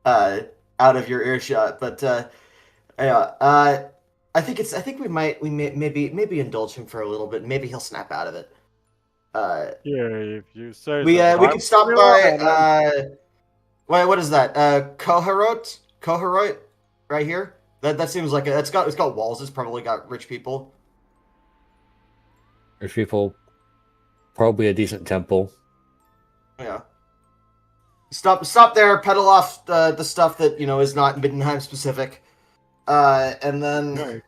out of your earshot, but yeah, I think we may maybe indulge him for a little bit. Maybe he'll snap out of it. Yeah, if you say We so. we can stop by. What is that? Koharot, right here. That seems like it's got walls. It's probably got rich people. Rich people, probably a decent temple. Yeah. Stop there. Pedal off the stuff that is not Middenheim specific, and then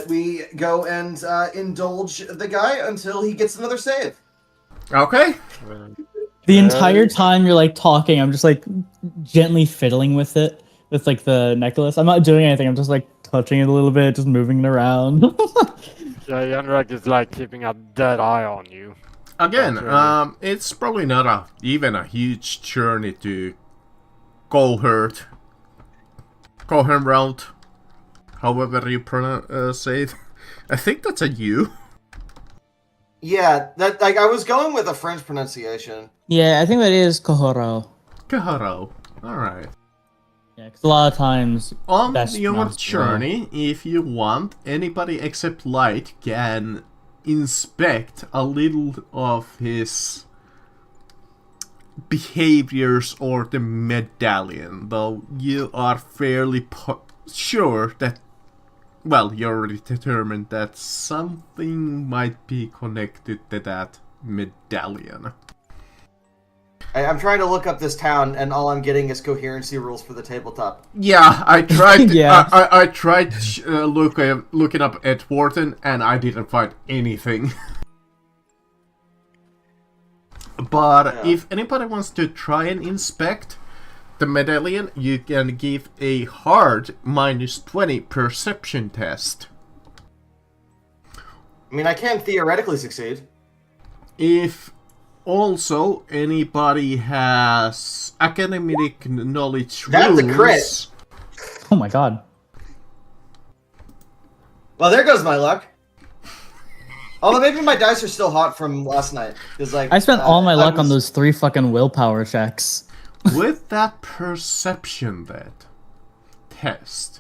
we go and indulge the guy until he gets another save. Okay. The entire time you're like talking, I'm just like gently fiddling with it, with like the necklace. I'm not doing anything. I'm just like touching it a little bit, just moving it around. Yeah, Yanrak is like keeping a dead eye on you. Again, That's it's probably not even a huge journey to Cohort route, however you say it. I think that's a U. Yeah, that I was going with a French pronunciation. Yeah, I think that is Kohoro. Kaharo. Alright. Yeah, because a lot of times On that's your pronounced journey, if you want, anybody except Light can inspect a little of his behaviors or the medallion, though you are fairly sure that, well, you already determined that something might be connected to that medallion. I'm trying to look up this town, and all I'm getting is coherency rules for the tabletop. Yeah, I tried. Yeah. I tried looking up at Wharton, and I didn't find anything. But Yeah. if anybody wants to try and inspect the medallion, you can give a hard -20 perception test. I mean, I can theoretically succeed. If also anybody has academic knowledge That's a rules, crit. Oh my god. Well, there goes my luck. Although maybe my dice are still hot from last night. Cause like I spent all my luck on was- those 3 fucking willpower checks. with that perception test,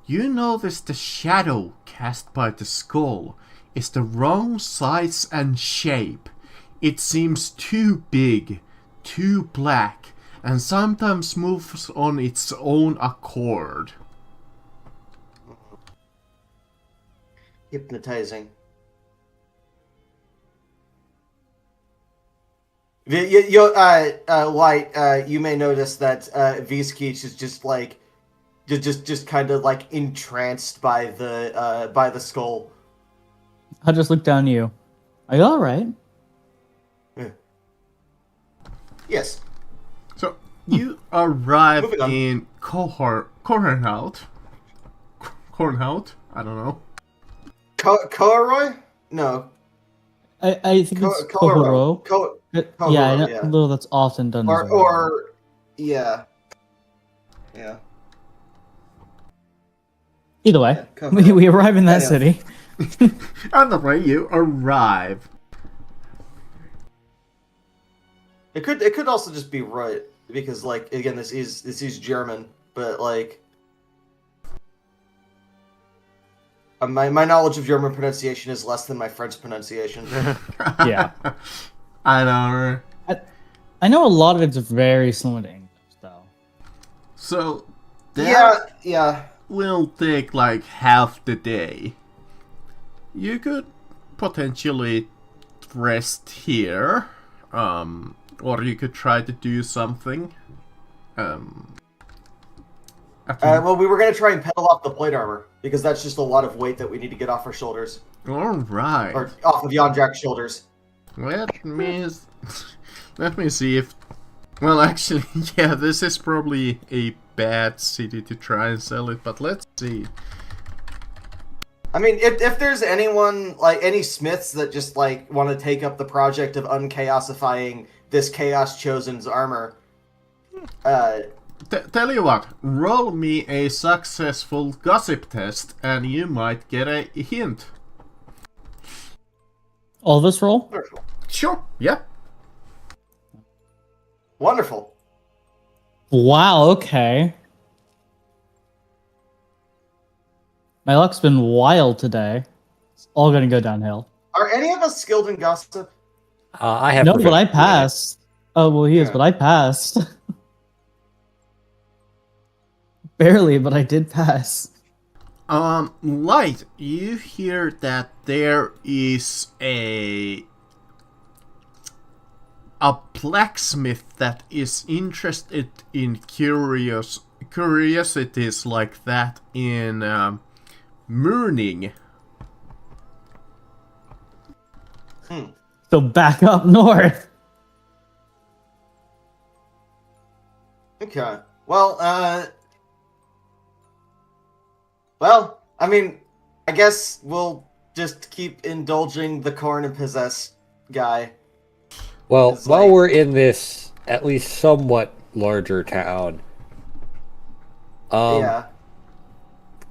you notice the shadow cast by the skull is the wrong size and shape. It seems too big, too black, and sometimes moves on its own accord. Hypnotizing. Light, you may notice that Vizkich is just like, just kind of like entranced by the skull. I'll just look down at you. Are you alright? Yes. So you arrive Moving on. in Cornhout. I don't know. Kooroy? No. I think it's Kohoro. Kohoro. Yeah, I Kohoro, know, yeah. though that's often done as well. Or yeah. Yeah. Either way, Yeah, Kohoro. we arrive in that Yeah. city. Either way, you arrive. It could also just be right because like again this is German, but like my knowledge of German pronunciation is less than my French pronunciation. Yeah. I know. I know a lot of it's very similar to English, though. So that yeah. will take like half the day. You could potentially rest here, or you could try to do something. Well, we were gonna try and pedal off the plate armor because that's just a lot of weight that we need to get off our shoulders All right. or off of Jan Jack's shoulders. Let me see if Well, actually, yeah, this is probably a bad city to try and sell it, but let's see. I mean, if there's anyone, like, any smiths that just, like, want to take up the project of unchaosifying this Chaos Chosen's armor, Tell you what, roll me a successful gossip test, and you might get a hint. All of us roll? wonderful. Sure, yeah. Wonderful. Wow, okay. My luck's been wild today. It's all gonna go downhill. Are any of us skilled in gossip? I have No, but I perfect- passed. Oh, well, he is, Yeah. but I passed. Barely, but I did pass. Light, you hear that there is a blacksmith that is interested in curiosities like that in Mourning. So back up north. Okay. Well, I mean, I guess we'll just keep indulging the corn and possess guy. Well, It's while like- we're in this at least somewhat larger town, Yeah.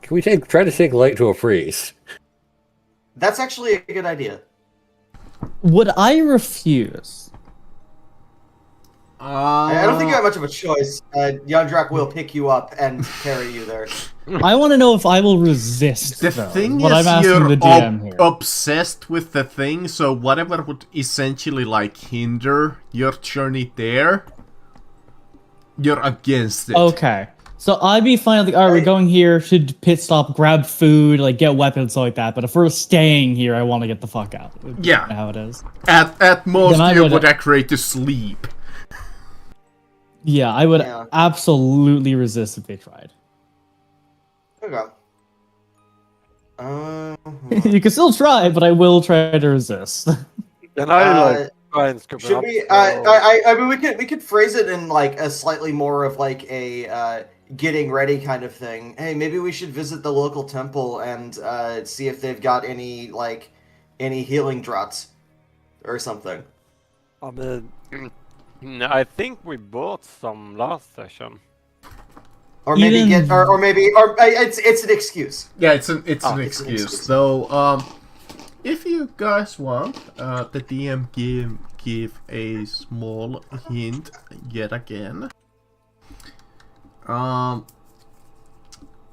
can we try to take Light to a freeze? That's actually a good idea. Would I refuse? I don't think you have much of a choice. Yandrak will pick you up and carry you there. I want to know if I will resist. The though, thing what is, I'm asking you're the DM here. obsessed with the thing, so whatever would essentially like hinder your journey there, you're against it. Okay. So I'd be fine with alright, we're going here, should pit stop, grab food, like get weapons, stuff like that. But if we're staying here, I want to get the fuck out. Yeah. How it is. At most, Then I you would- would agree to sleep. Yeah, I would Yeah. absolutely resist if they tried. Okay. You can still try, but I will try to resist. Can I like try and scoop it Should up? we? So- I mean, we could phrase it in like a slightly more of like a getting ready kind of thing. Hey, maybe we should visit the local temple and see if they've got any healing draughts or something. I mean, no, I think we bought some last session. Or maybe Even- it's an excuse. Yeah, it's an it's an excuse. excuse. So, if you guys want, the DM give a small hint yet again.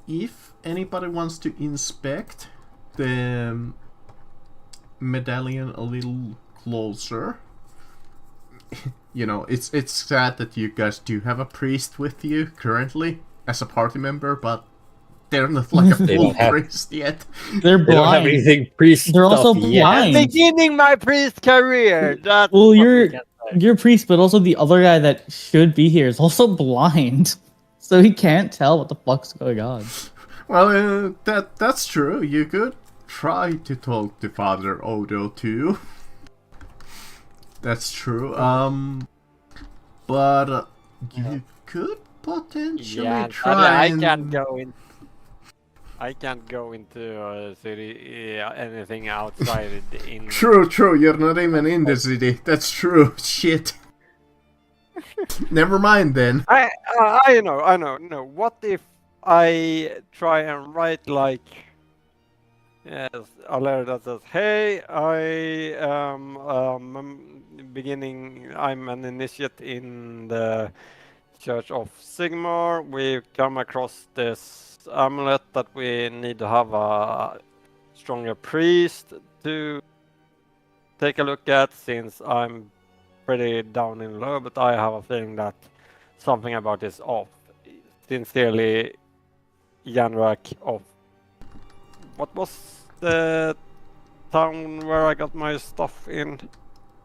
If anybody wants to inspect the medallion a little closer, you know, it's sad that you guys do have a priest with you currently as a party member, but they're not like a They full don't have- priest yet. They're They don't have blind. anything priest They're also stuff yet. blind. Beginning my priest career. That's Well, what we you're can say. you're a priest, but also the other guy that should be here is also blind, so he can't tell what the fuck's going on. Well, that's true. You could try to talk to Father Odo too. That's true. But you could potentially Yeah, try. I and- can't go in. I can't go into city anything outside in. True. You're not even in the city. That's true. Shit. Never mind then. I know. No, what if I try and write like a letter that says, "Hey, I am beginning. I'm an initiate in the Church of Sigmar. We've come across this amulet that we need to have a stronger priest to take a look at, since I'm pretty down in low, but I have a feeling that something about this off. Sincerely, Yanrak of... What was the town where I got my stuff in?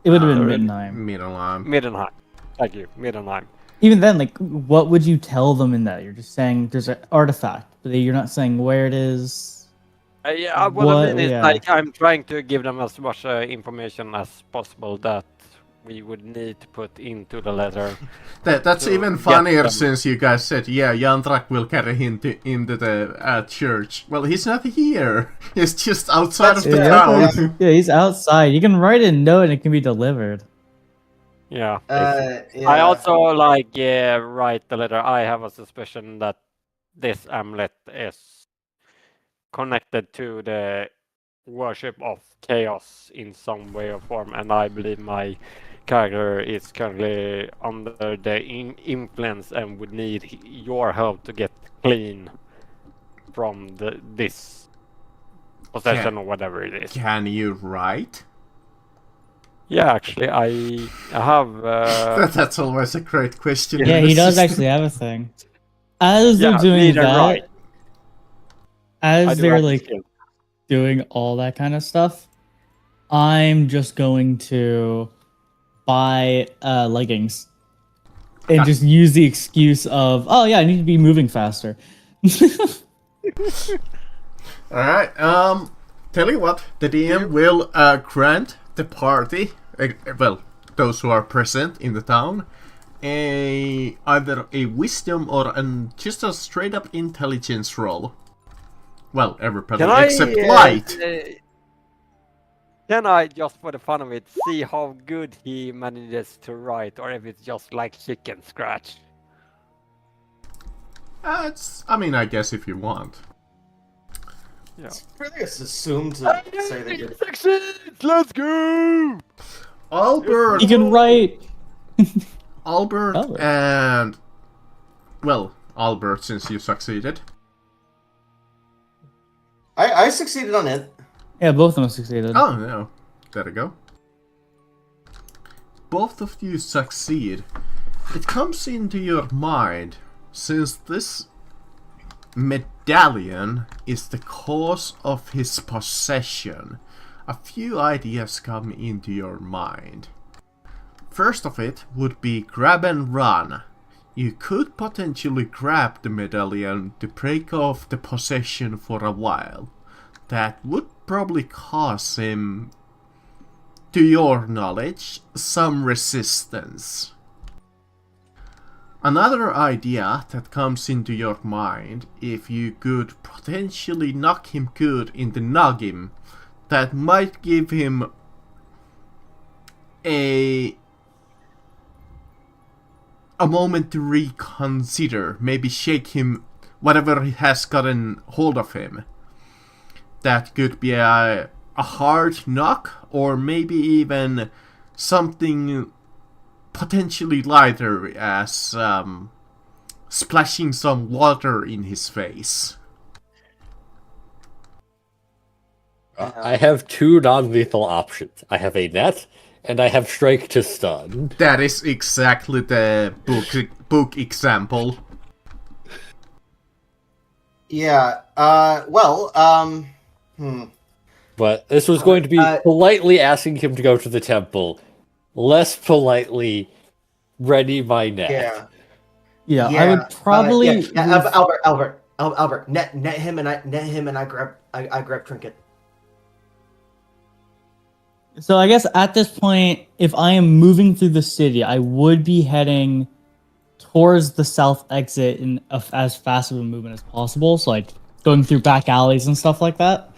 It would have been Alright. Midnight. Middenheim. Thank you, Middenheim. Even then, like, what would you tell them in that? You're just saying there's an artifact, but you're not saying where it is. Yeah, what I What- mean is yeah. like I'm trying to give them as much information as possible that we would need to put into the letter. That's to even get funnier them. since you guys said, yeah, Yandrak will carry him into the church. Well, he's not here. He's just outside That's of the fair. town. Yeah, he's outside. You can write a note and it can be delivered. Yeah. Yeah. I also write the letter. I have a suspicion that this amulet is connected to the worship of chaos in some way or form, and I believe my character is currently under the influence and would need your help to get clean from this possession or whatever it is. Can you write? Yeah, actually, I have. That's always a great question. Yeah, in he the does system. actually have a thing. As Yeah, they're doing read and that, write. I as do they're have the like skill. doing all that kind of stuff, I'm just going to buy leggings and just use the excuse of, oh yeah, I need to be moving faster. Alright, tell you what, the DM will grant the party, well, those who are present in the town, either a wisdom or just a straight up intelligence roll. Well, everybody except Light. Can I, just for the fun of it, see how good he manages to write, or if it's just like chicken scratch? I mean, I guess if you want. Yeah. It's really assumed to say that you're. Succeeds! Let's go! Albert, You can write. Albert, Albert. and well, Albert, since you succeeded. I succeeded on it. Yeah, both of them succeeded. Oh no, there we go. Both of you succeed. It comes into your mind, since this medallion is the cause of his possession, a few ideas come into your mind. First of it would be grab and run. You could potentially grab the medallion to break off the possession for a while. That would probably cause him, to your knowledge, some resistance. Another idea that comes into your mind, if you could potentially knock him good in the noggin, that might give him a moment to reconsider, maybe shake him, whatever has gotten hold of him. That could be a hard knock, or maybe even something potentially lighter as splashing some water in his face. I have two non-lethal options. I have a net, and I have strike to stun. That is exactly the book example. Yeah. But this was going to be politely asking him to go to the temple, less politely ready my net. Yeah, I would probably. Albert, net him and I grab trinket. So I guess at this point, if I am moving through the city, I would be heading towards the south exit in as fast of a movement as possible. So like going through back alleys and stuff like that.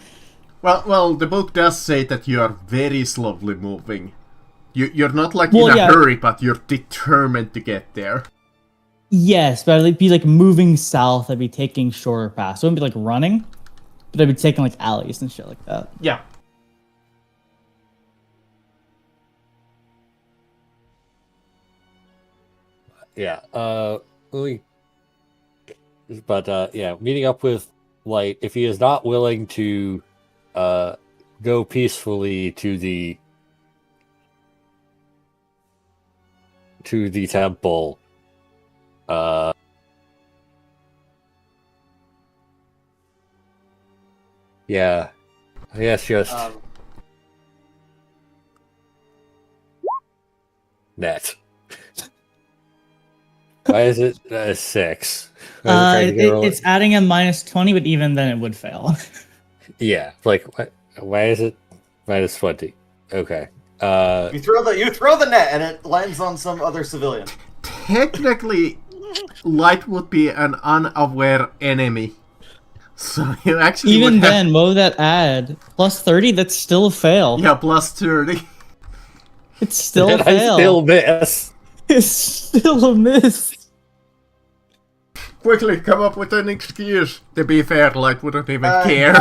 Well, the book does say that you are very slowly moving. You're not like Well, in a yeah. hurry, but you're determined to get there. Yes, but I'd be like moving south. I'd be taking shorter paths. So I wouldn't be like running, but I'd be taking like alleys and shit like that. Yeah. Yeah. Meeting up with Light, if he is not willing to go peacefully to the temple, yeah, I guess just net. Why is it 6? It's adding a -20, but even then it would fail. Yeah, like why is it -20? Okay. You throw the net and it lands on some other civilian. Technically, light would be an unaware enemy. So you actually Even would have, then, what would that add? Plus 30, that's still a fail. yeah, plus 30. It's still a And I fail. still miss. It's still a miss. Quickly, come up with an excuse. To be fair, light wouldn't even care.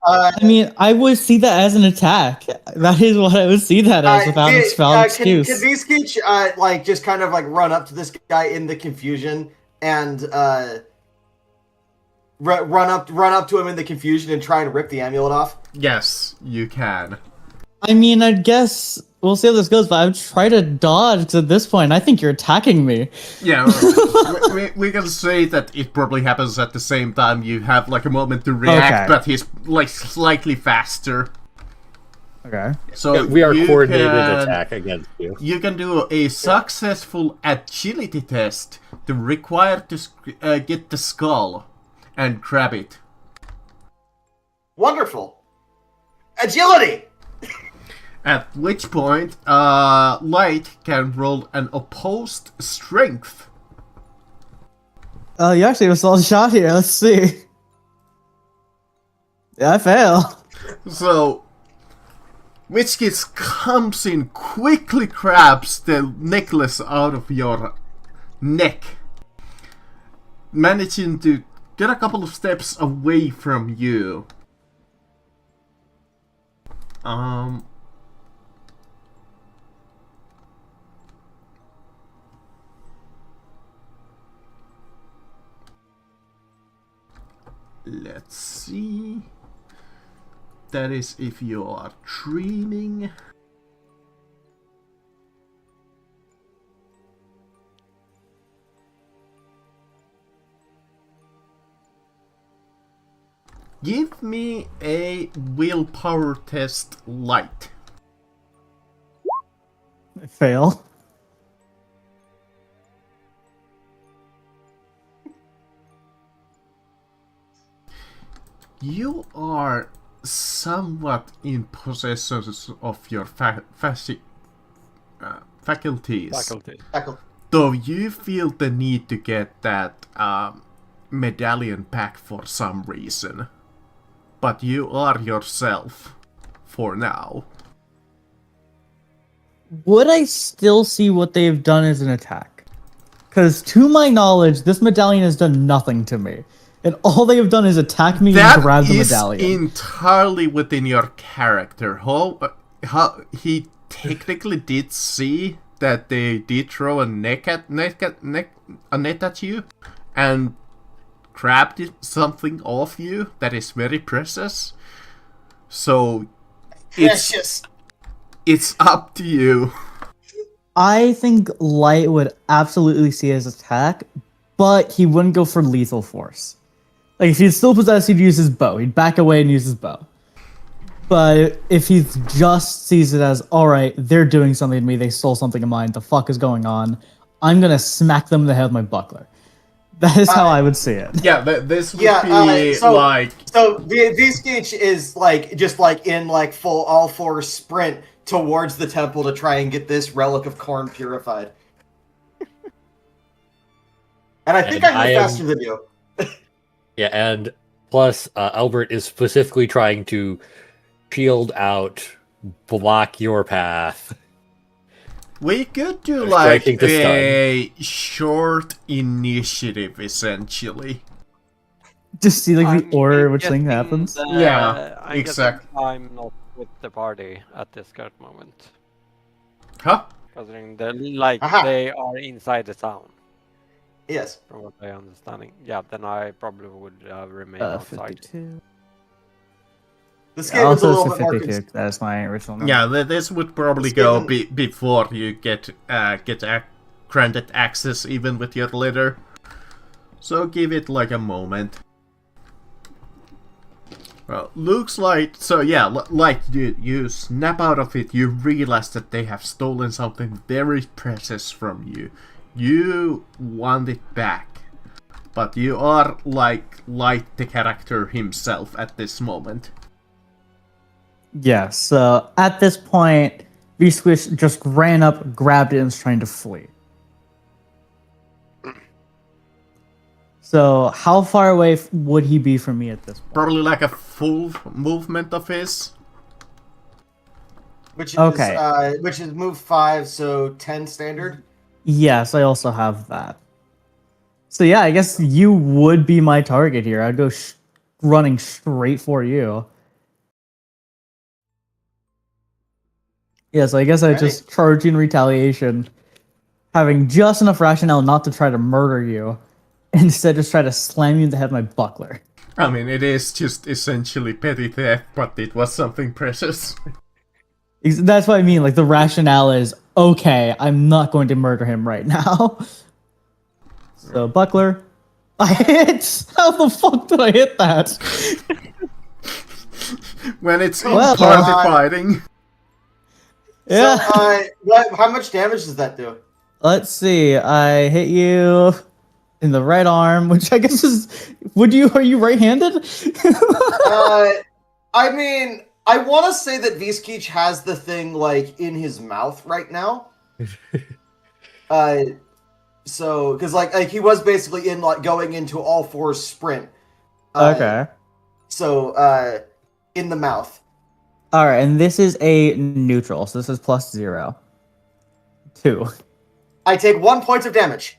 I mean, I would see that as an attack. That is what I would see that as without a valid excuse. Can Vizkich, like, just kind of, like, run up to this guy in the confusion and, run up to him in the confusion and try and rip the amulet off? Yes, you can. I mean, I guess we'll see how this goes, but I would try to dodge, because at this point, I think you're attacking me. Yeah, we can say that it probably happens at the same time. You have like a moment to react, Okay. but he's like slightly faster. Okay. So We are you coordinated can- attack against you. You can do a successful agility test to require to get the skull and grab it. Wonderful. Agility! At which point, Light can roll an opposed strength. You actually have a solid shot here. Let's see. Yeah, I fail. So, Witchkiss comes in, quickly grabs the necklace out of your neck, managing to get a couple of steps away from you. Let's see. That is if you are dreaming. Give me a willpower test, Light. I fail. You are somewhat in possession of your faculties. Faculty. Though you feel the need to get that medallion back for some reason. But you are yourself for now. Would I still see what they've done as an attack? Because to my knowledge, this medallion has done nothing to me. And all they have done is attack me and grab the medallion. That is entirely within your character. How he technically did see that they did throw a net at you, and grabbed something off you that is very precious. So it's up to you. I think Light would absolutely see his attack, but he wouldn't go for lethal force. Like, if he's still possessed, he'd use his bow. He'd back away and use his bow. But if he just sees it as, alright, they're doing something to me, they stole something of mine, the fuck is going on, I'm gonna smack them in the head with my buckler. That is how I would see it. Yeah, this would be like... So, V-Sketch is, like, just, like, in, like, full all-four sprint towards the temple to try and get this relic of corn purified. And I think I move faster than you. Yeah, and plus, Albert is specifically trying to shield out, block your path. We could do Like like a short initiative, essentially. Just see, like, I'm the order in which guessing thing happens. that- Yeah, I'm guessing exact. I'm not with the party at this current moment. Huh? Considering they are inside the town, Yes. from what I'm understanding. Yeah, then I probably would remain outside. 52. This game is a Also, little it's bit more... 52. That's my original number. Yeah, this would probably It's go given- before you get granted access, even with your letter. So give it like a moment. Well, looks like so. Yeah, like you snap out of it. You realize that they have stolen something very precious from you. You want it back, but you are like the character himself at this moment. Yeah, so at this point, V-Squish just ran up, grabbed it, and was trying to flee. So, how far away would he be from me at this point? Probably like a full movement of his. Which is Okay. which is move 5, so 10 standard. Yes, I also have that. So yeah, I guess you would be my target here. I'd go running straight for you. Yeah, so I guess I just charge in retaliation, having just enough rationale not to try to murder you, instead just try to slam you in the head with my buckler. I mean, it is just essentially petty theft, but it was something precious. That's what I mean. Like the rationale is okay. I'm not going to murder him right now. So buckler, I hit. How the fuck did I hit that? When it's Well, party fighting. Yeah. So, how much damage does that do? Let's see. I hit you in the right arm, which I guess is. Are you right-handed? I mean, I want to say that Viskeech has the thing like in his mouth right now. So because like he was basically in like going into all fours sprint. Okay. So in the mouth. All right, and this is a neutral, so this is +0. 2. I take 1 point of damage.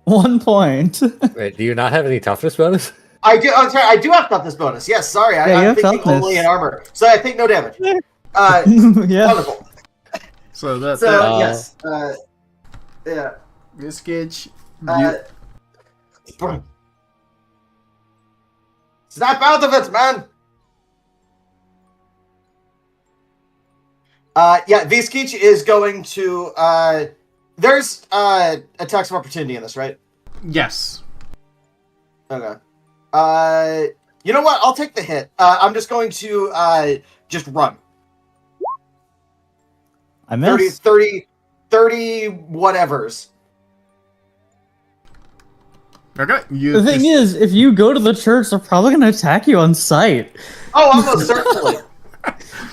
1 point. Wait, do you not have any toughness bonus? I do. Oh, sorry, I do have toughness bonus. Yes, sorry, Yeah, I'm you have thinking toughness. only in armor, so I take no damage. Yeah. Wonderful. So that's So yes, yeah. this gauge. Snap out of it, man. Yeah, Viskeech is going to. There's attacks of opportunity in this, right? Yes. Okay. You know what? I'll take the hit. I'm just going to just run. I missed. 30 whatevers. Okay. The thing is, if you go to the church, they're probably going to attack you on sight. Oh, almost certainly.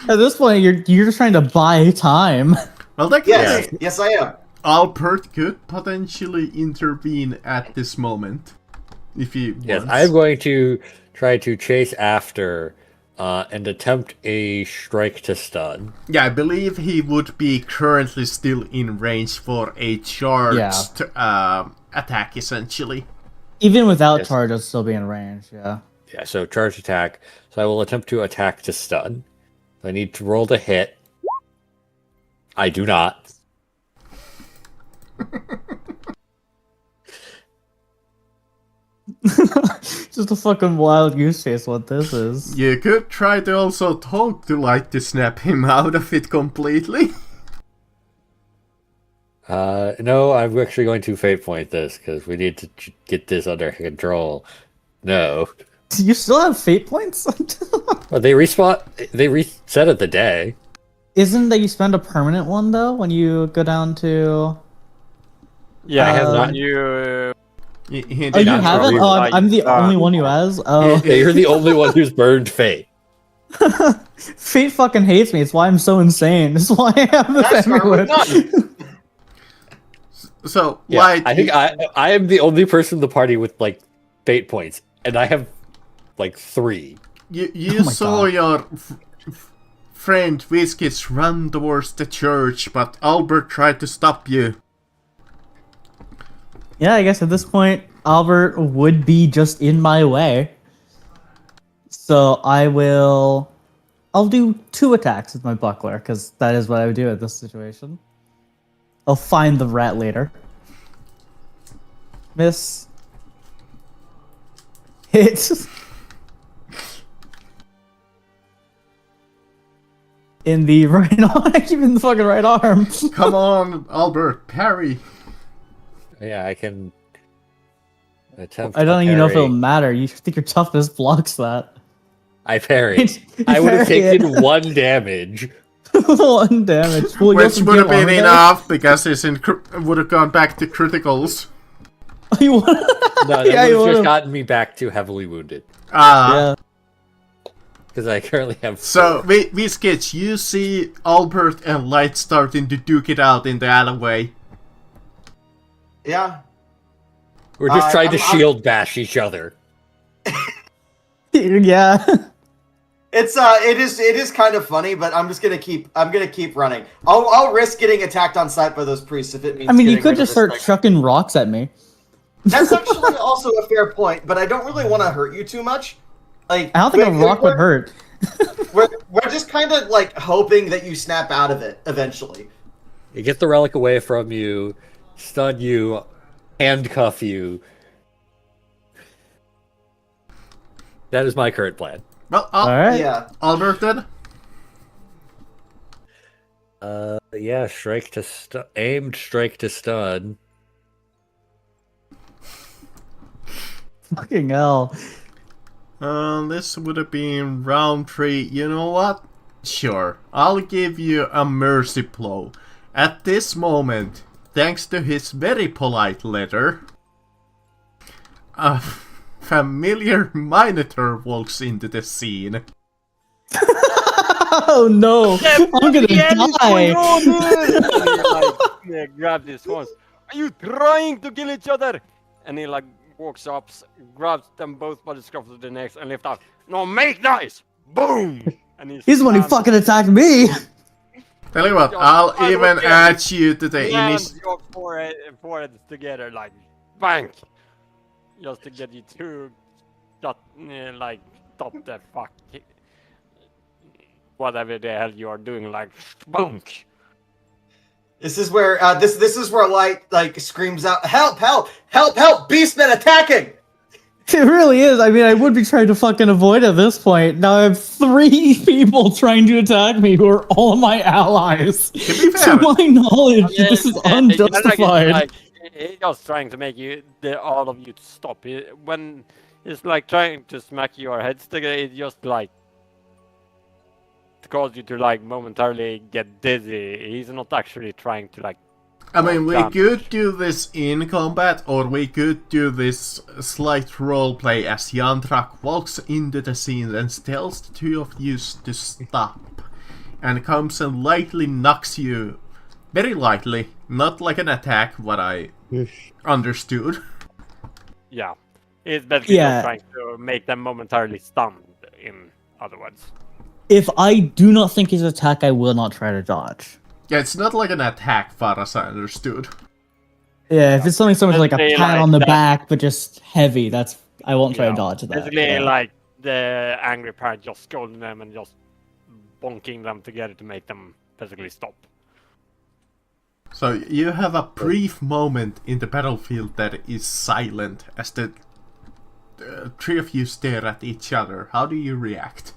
At this point, you're just trying to buy time. Well, that Yes, yes, I am. Albert could potentially intervene at this moment. If he Yes, wants. I'm going to try to chase after and attempt a strike to stun. Yeah, I believe he would be currently still in range for a charged attack, essentially. Even without Yes. charge, I'd still be in range, yeah. Yeah, so charge attack. So I will attempt to attack to stun. I need to roll to hit. I do not. Just a fucking wild goose chase, what this is. You could try to also talk to Light to snap him out of it completely. No, I'm actually going to fate point this because we need to get this under control. No. Do you still have fate points? Well, they reset at the day. Isn't that you spend a permanent one, though, when you go down to... Yeah, I have not. you. Oh, you That's haven't? right. Oh, I'm the only one who has? Oh. Yeah, you're the only one who's burned fate. Fate fucking hates me. It's why I'm so insane. It's why I have this That's everywhere. So, Yeah, Light, I think I am the only person in the party with like fate points, and I have like 3. you Oh my saw God. your friend Whiskits run towards the church, but Albert tried to stop you. Yeah, I guess at this point, Albert would be just in my way. So I'll do 2 attacks with my buckler, because that is what I would do at this situation. I'll find the rat later. Miss. Hit. In the right arm. I keep in the fucking right arm. Come on, Albert, parry. Yeah, I can attempt. I don't to even know if parry. it'll matter. You think your toughness blocks that. I parried. You I would have parry it. taken 1 damage. 1 damage. Well, you Which also would have get been armor enough because it's would have gone back to criticals. there. You wanna- No, that Yeah, you would have just would've. gotten me back to heavily wounded. Ah, Yeah. because I currently have. So, Sketch, you see Albert and Light starting to duke it out in the alleyway. Yeah. We're just trying to I'm- shield bash each other. Yeah. It is kind of funny, but I'm gonna keep running. I'll risk getting attacked on sight by those priests if it means. I mean, you getting could rid of just this start thing. chucking rocks at me. That's actually also a fair point, but I don't really want to hurt you too much. Like, I don't think a rock would hurt. We're just kind of like hoping that you snap out of it eventually. You get the relic away from you, stun you, handcuff you. That is my current plan. Well, Alright. Yeah. Albert then? Yeah, aimed strike to stun. Fucking hell. This would have been round 3. You know what? Sure, I'll give you a mercy blow. At this moment, thanks to his very polite letter, a familiar Minotaur walks into the scene. Oh no! I'm gonna die! He like grabs his horns. Are you trying to kill each other? And he like walks up, grabs them both by the scruff of the necks and lift up. No, make noise! Boom! And He's the one who fucking attacked me! Tell you what, I'll even add you to the initiative. your foreheads together like bang, just to get you to stop the fuck, whatever the hell you are doing, like bonk. This is where this is where Light like screams out, "Help! Help! Help! Help! Beastmen attacking!" It really is. I mean, I would be trying to fucking avoid at this point. Now I have 3 people trying to attack me who are all my allies. To be fair, To my knowledge, this is unjustified. He's just trying to make all of you to stop. When it's like trying to smack your heads together, it's just like to cause you to like momentarily get dizzy. He's not actually trying to like. I mean, we could do this in combat, or we could do this slight roleplay as Yandrak walks into the scene and tells the 2 of you to stop, and comes and lightly knocks you, very lightly, not like an attack, what I understood. Yeah, he's basically Yeah. just trying to make them momentarily stunned. In other words. If I do not think his attack, I will not try to dodge. Yeah, it's not like an attack, far as I understood. Yeah, if it's something so much like a Basically, pat like on the that. back, but just heavy, I won't try to dodge that. Basically, Yeah. like the angry parent just scolding them and just bonking them together to make them basically stop. So you have a brief moment in the battlefield that is silent as the 3 of you stare at each other. How do you react?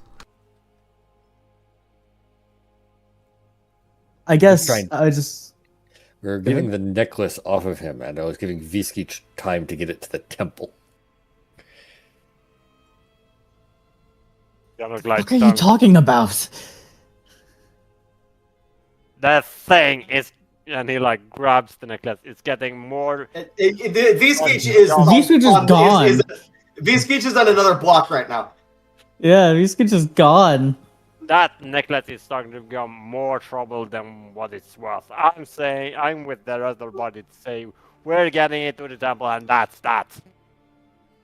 I guess trying- I just. We were getting the necklace off of him, and I was giving Visky time to get it to the temple. What are you talking about? That thing is, and he like grabs the necklace. It's getting more. V-Skeech is V-Skeech is gone. V-Skeech is on another block right now. Yeah, he's just gone. That necklace is starting to become more trouble than what it's worth. I'm with the rest of the body to say we're getting it to the temple, and that's that.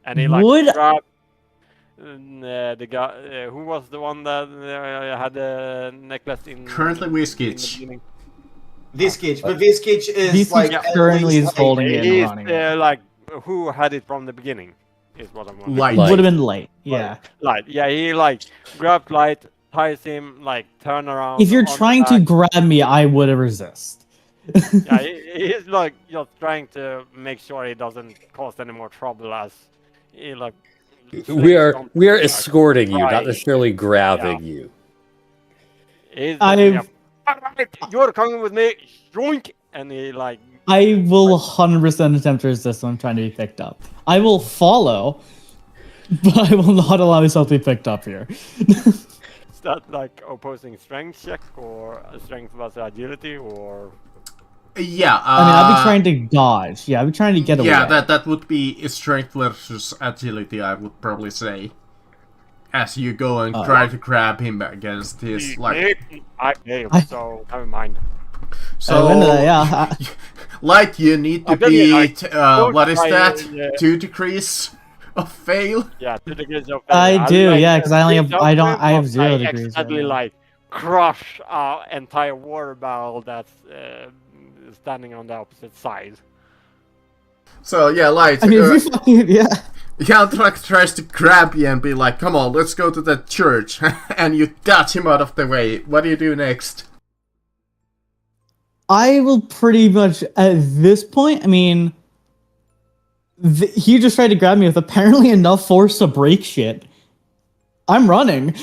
And he like Would- grabbed the guy who was the one that had the necklace in. Currently, in the Whiskitch. beginning. V-Skeech, but V-Skeech is V-Skeech like at currently least, is holding it and He's running it. like who had it from the beginning is what I'm wondering. Light. Would have been late. Yeah. Light. Yeah, he like grabbed Light, ties him, like turn around. If you're on the trying to back. grab me, I would resist. Yeah, he's like just trying to make sure he doesn't cause any more trouble as he like. We are like, escorting you, not right. necessarily grabbing you. He's, I've- yeah, "Alright, you're coming with me, yoink, and he like. I will 100% attempt to resist when I'm trying to be picked up. I will follow, but I will not allow myself to be picked up here. Is that like opposing strength check or a strength versus agility or? Yeah, I mean, I'd be trying to dodge. Yeah, I'd be trying to get away. yeah, that would be strength versus agility, I would probably say. as you go and try to grab him against his like. I failed, so never mind. So, Light, you need to beat. What is that? 2 degrees of fail. Yeah, 2 degrees of fail. I do, yeah, because I only have. I have 0 degrees. Exactly, like crush our entire water barrel that's standing on the opposite side. So yeah, Light. I mean, yeah. Counteract tries to grab you and be like, "Come on, let's go to the church," and you dodge him out of the way. What do you do next? I will pretty much at this point. I mean, he just tried to grab me with apparently enough force to break shit. I'm running.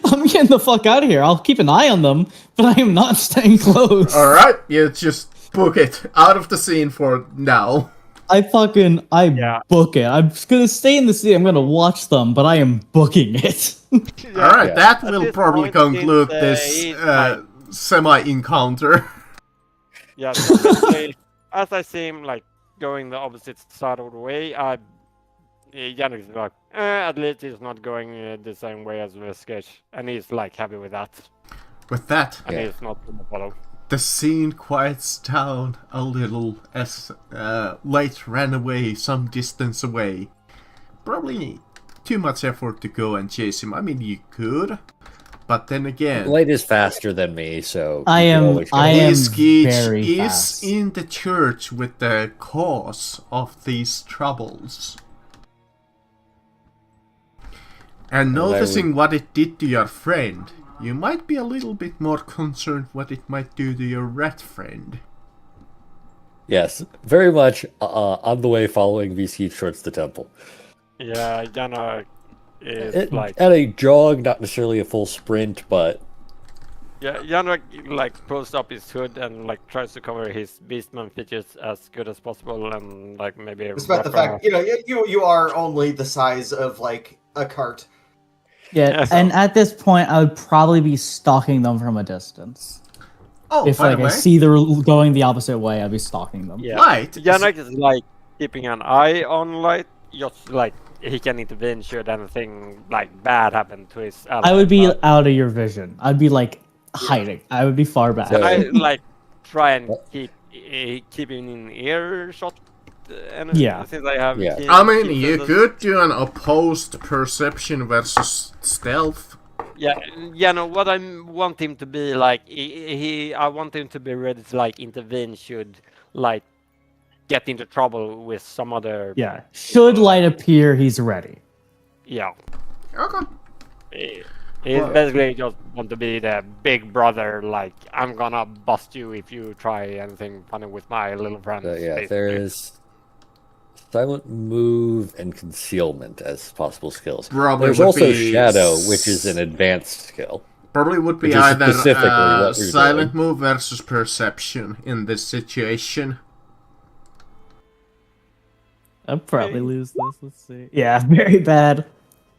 I'm getting the fuck out of here. I'll keep an eye on them, but I am not staying close. All right, you just book it out of the scene for now. I book it. I'm just gonna stay in the city. I'm gonna watch them, but I am booking it. All right, that will probably conclude this semi-encounter. Yeah, so as I see him like going the opposite side of the way, Yannick is like, at least he's not going the same way as the sketch, and he's like happy with that. With that, and he's not gonna follow. The scene quiets down a little as Light ran away some distance away. Probably too much effort to go and chase him. I mean, you could, but then again, Light is faster than me, so I am Skeech very fast. is in the church with the cause of these troubles. And noticing what it did to your friend, you might be a little bit more concerned what it might do to your rat friend. Yes, very much on the way following VC towards the temple. Yeah, Yana is like... At a jog, not necessarily a full sprint, but... Yeah, Yana like pulls up his hood and like tries to cover his beastman features as good as possible, and like maybe... Despite the fact, you are only the size of like a cart. Yeah, and at this point, I would probably be stalking them from a distance. Oh, if by like the way, I see they're going the opposite way, I'd be stalking them. Yeah, Light Yannick is like keeping an eye on Light, just like he can intervene should anything like bad happen to his ally. I would be out of your vision. I'd be like hiding. I would be far back. So- I like try and keep him in earshot. Since I have I mean, you could do an opposed perception versus stealth. Yeah, no, what I want him to be like, I want him to be ready to like intervene should like get into trouble with some other. Yeah, should Light appear, he's ready. Yeah. Okay. He's basically just want to be the big brother, like, I'm gonna bust you if you try anything funny with my little friends. There is silent move and concealment as possible skills. There's also shadow, which is an advanced skill. Probably would be either silent move versus perception in this situation. I'll probably lose this. Let's see. Yeah, very bad.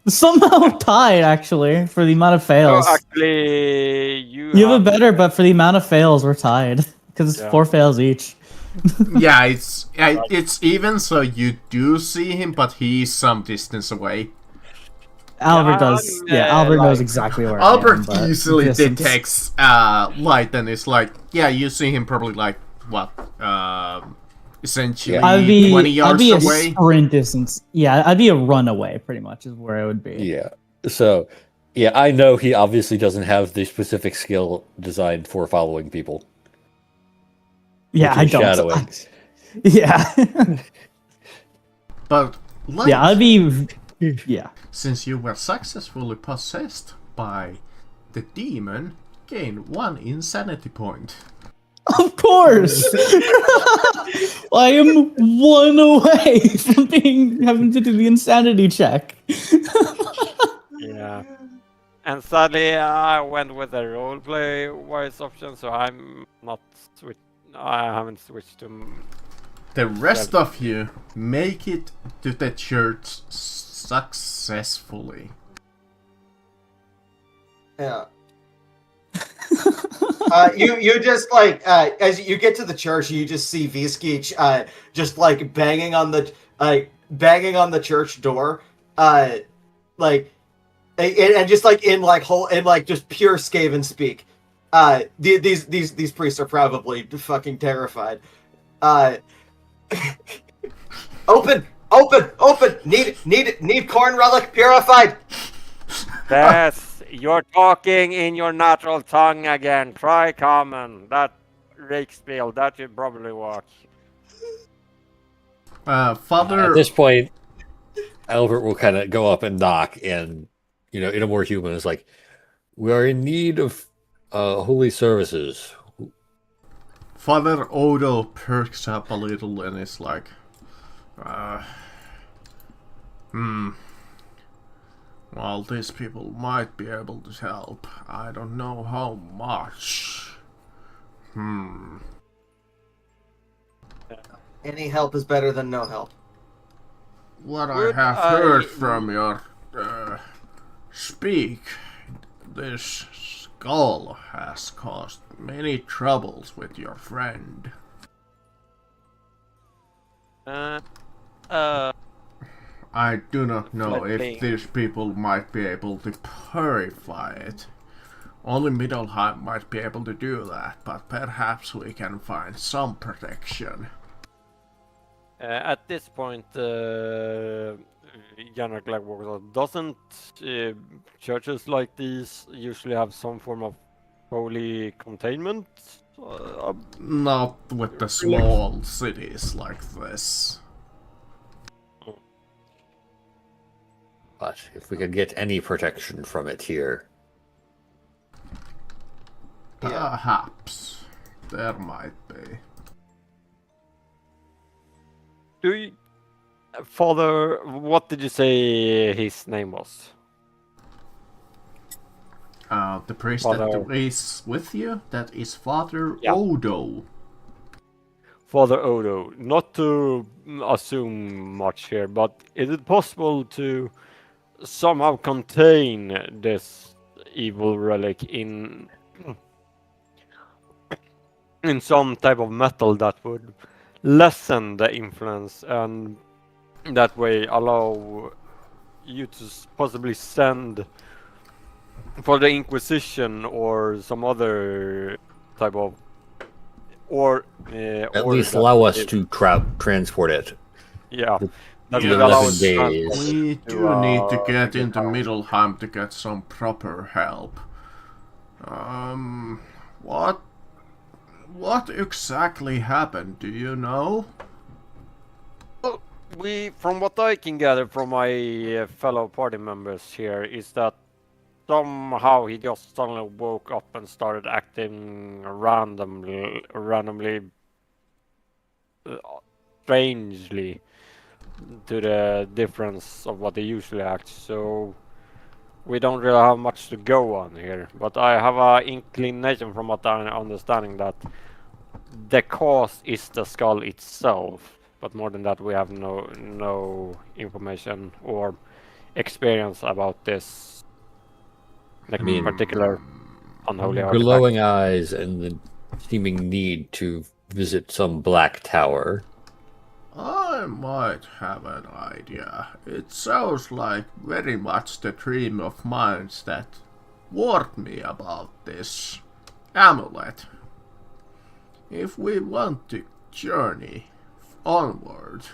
Somehow tied, actually, for the amount of fails. Oh, actually, you have a better, but for the amount of fails, we're tied. Because it's 4 fails each. Yeah, it's even, so you do see him, but he's some distance away. Albert does. Albert knows exactly where Albert I am, easily detects Light and is like, yeah, you see him probably like, what, essentially 20 yards away? A sprint distance. Yeah, I'd be a runaway, pretty much, is where I would be. Yeah, so, yeah, I know he obviously doesn't have the specific skill designed for following people. Yeah, I don't. Shadowing. Yeah. But Light, yeah, I'd be. Yeah. Since you were successfully possessed by the demon, gain 1 insanity point. Of course. I am 1 away from having to do the insanity check. Yeah. And sadly, I went with the roleplay wise option, so I'm not I haven't switched to. The rest of you make it to the church successfully. Yeah. You just like as you get to the church, you just see Viskeech just like banging on the church door, like, and just like in like whole in like just pure Skaven speak. These priests are probably fucking terrified. Open! Need corn relic purified. Yes, you're talking in your natural tongue again. Try common. That Riksspiel, that should probably work. Father. At this point, Albert will kind of go up and knock, and in a more human, is like, "We are in need of holy services." Father Odo perks up a little and is like, well, these people might be able to help. I don't know how much. Any help is better than no help. What I have heard from your speak, this skull has caused many troubles with your friend. I do not know if these people might be able to purify it. Only Middelheim might be able to do that, but perhaps we can find some protection. At this point, Janak Glackwater, doesn't churches like these usually have some form of holy containment? Not with the small cities like this. But if we could get any protection from it here. Perhaps. There might be. Father, what did you say his name was? The priest Father... that is with you, that is Father Odo. Father Odo. Not to assume much here, but is it possible to somehow contain this evil relic in some type of metal that would lessen the influence and that way allow you to possibly send for the Inquisition or some other type of at least allow us to transport it. Yeah. That in would allow 11 us days. We do need to get into Middelheim to get some proper help. What exactly happened? Do you know? From what I can gather from my fellow party members here, is that somehow he just suddenly woke up and started acting randomly, strangely, to the difference of what he usually acts. So we don't really have much to go on here. But I have an inclination from what I'm understanding that the cause is the skull itself. But more than that, we have no information or experience about this particular unholy artifact. Glowing eyes and the seeming need to visit some black tower. I might have an idea. It sounds like very much the dream of minds that warned me about this amulet. If we want to journey onward,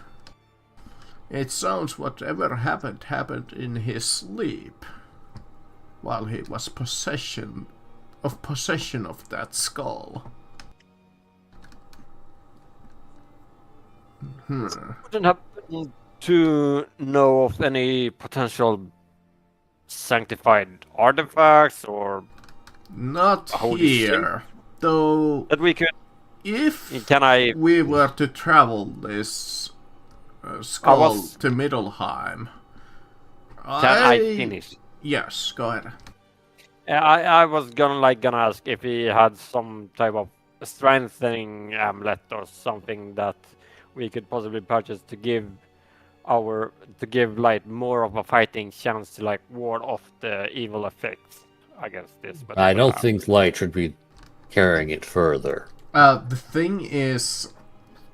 it sounds whatever happened in his sleep while he was possession of that skull. Wouldn't happen to know of any potential sanctified artifacts or not holy here, though. That we could. If we were to travel this skull to Middelheim, Can I finish? Yes, go ahead. I was gonna ask if he had some type of strengthening amulet or something that we could possibly purchase to give like more of a fighting chance to like ward off the evil effects against this. But I don't think Light should be carrying it further. The thing is,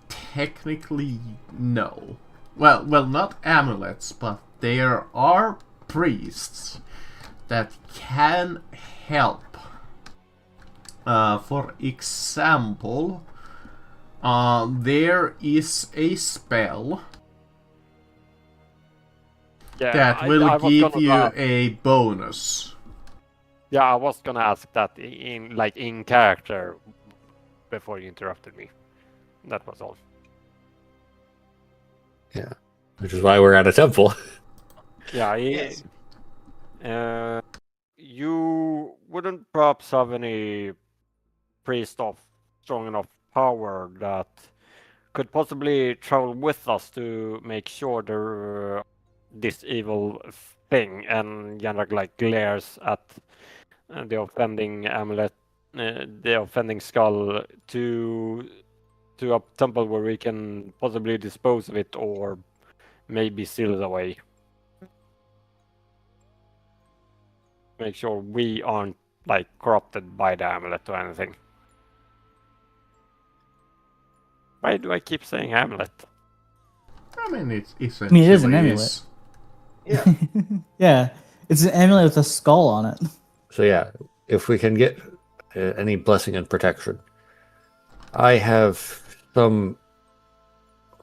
technically, no. Well, not amulets, but there are priests that can help. For example, there is a spell that will give you a bonus. Yeah, I was gonna ask that in character before you interrupted me. That was all. Yeah, which is why we're at a temple. Yeah, Yes. You wouldn't perhaps have any priest of strong enough power that could possibly travel with us to make sure this evil thing, and Yanrak like glares at the offending amulet, the offending skull, to a temple where we can possibly dispose of it or maybe seal it away. Make sure we aren't like corrupted by the amulet or anything. Why do I keep saying amulet? I mean, it I mean, it is an amulet. Yeah. Yeah, it's an amulet with a skull on it. So yeah, if we can get any blessing and protection. I have some...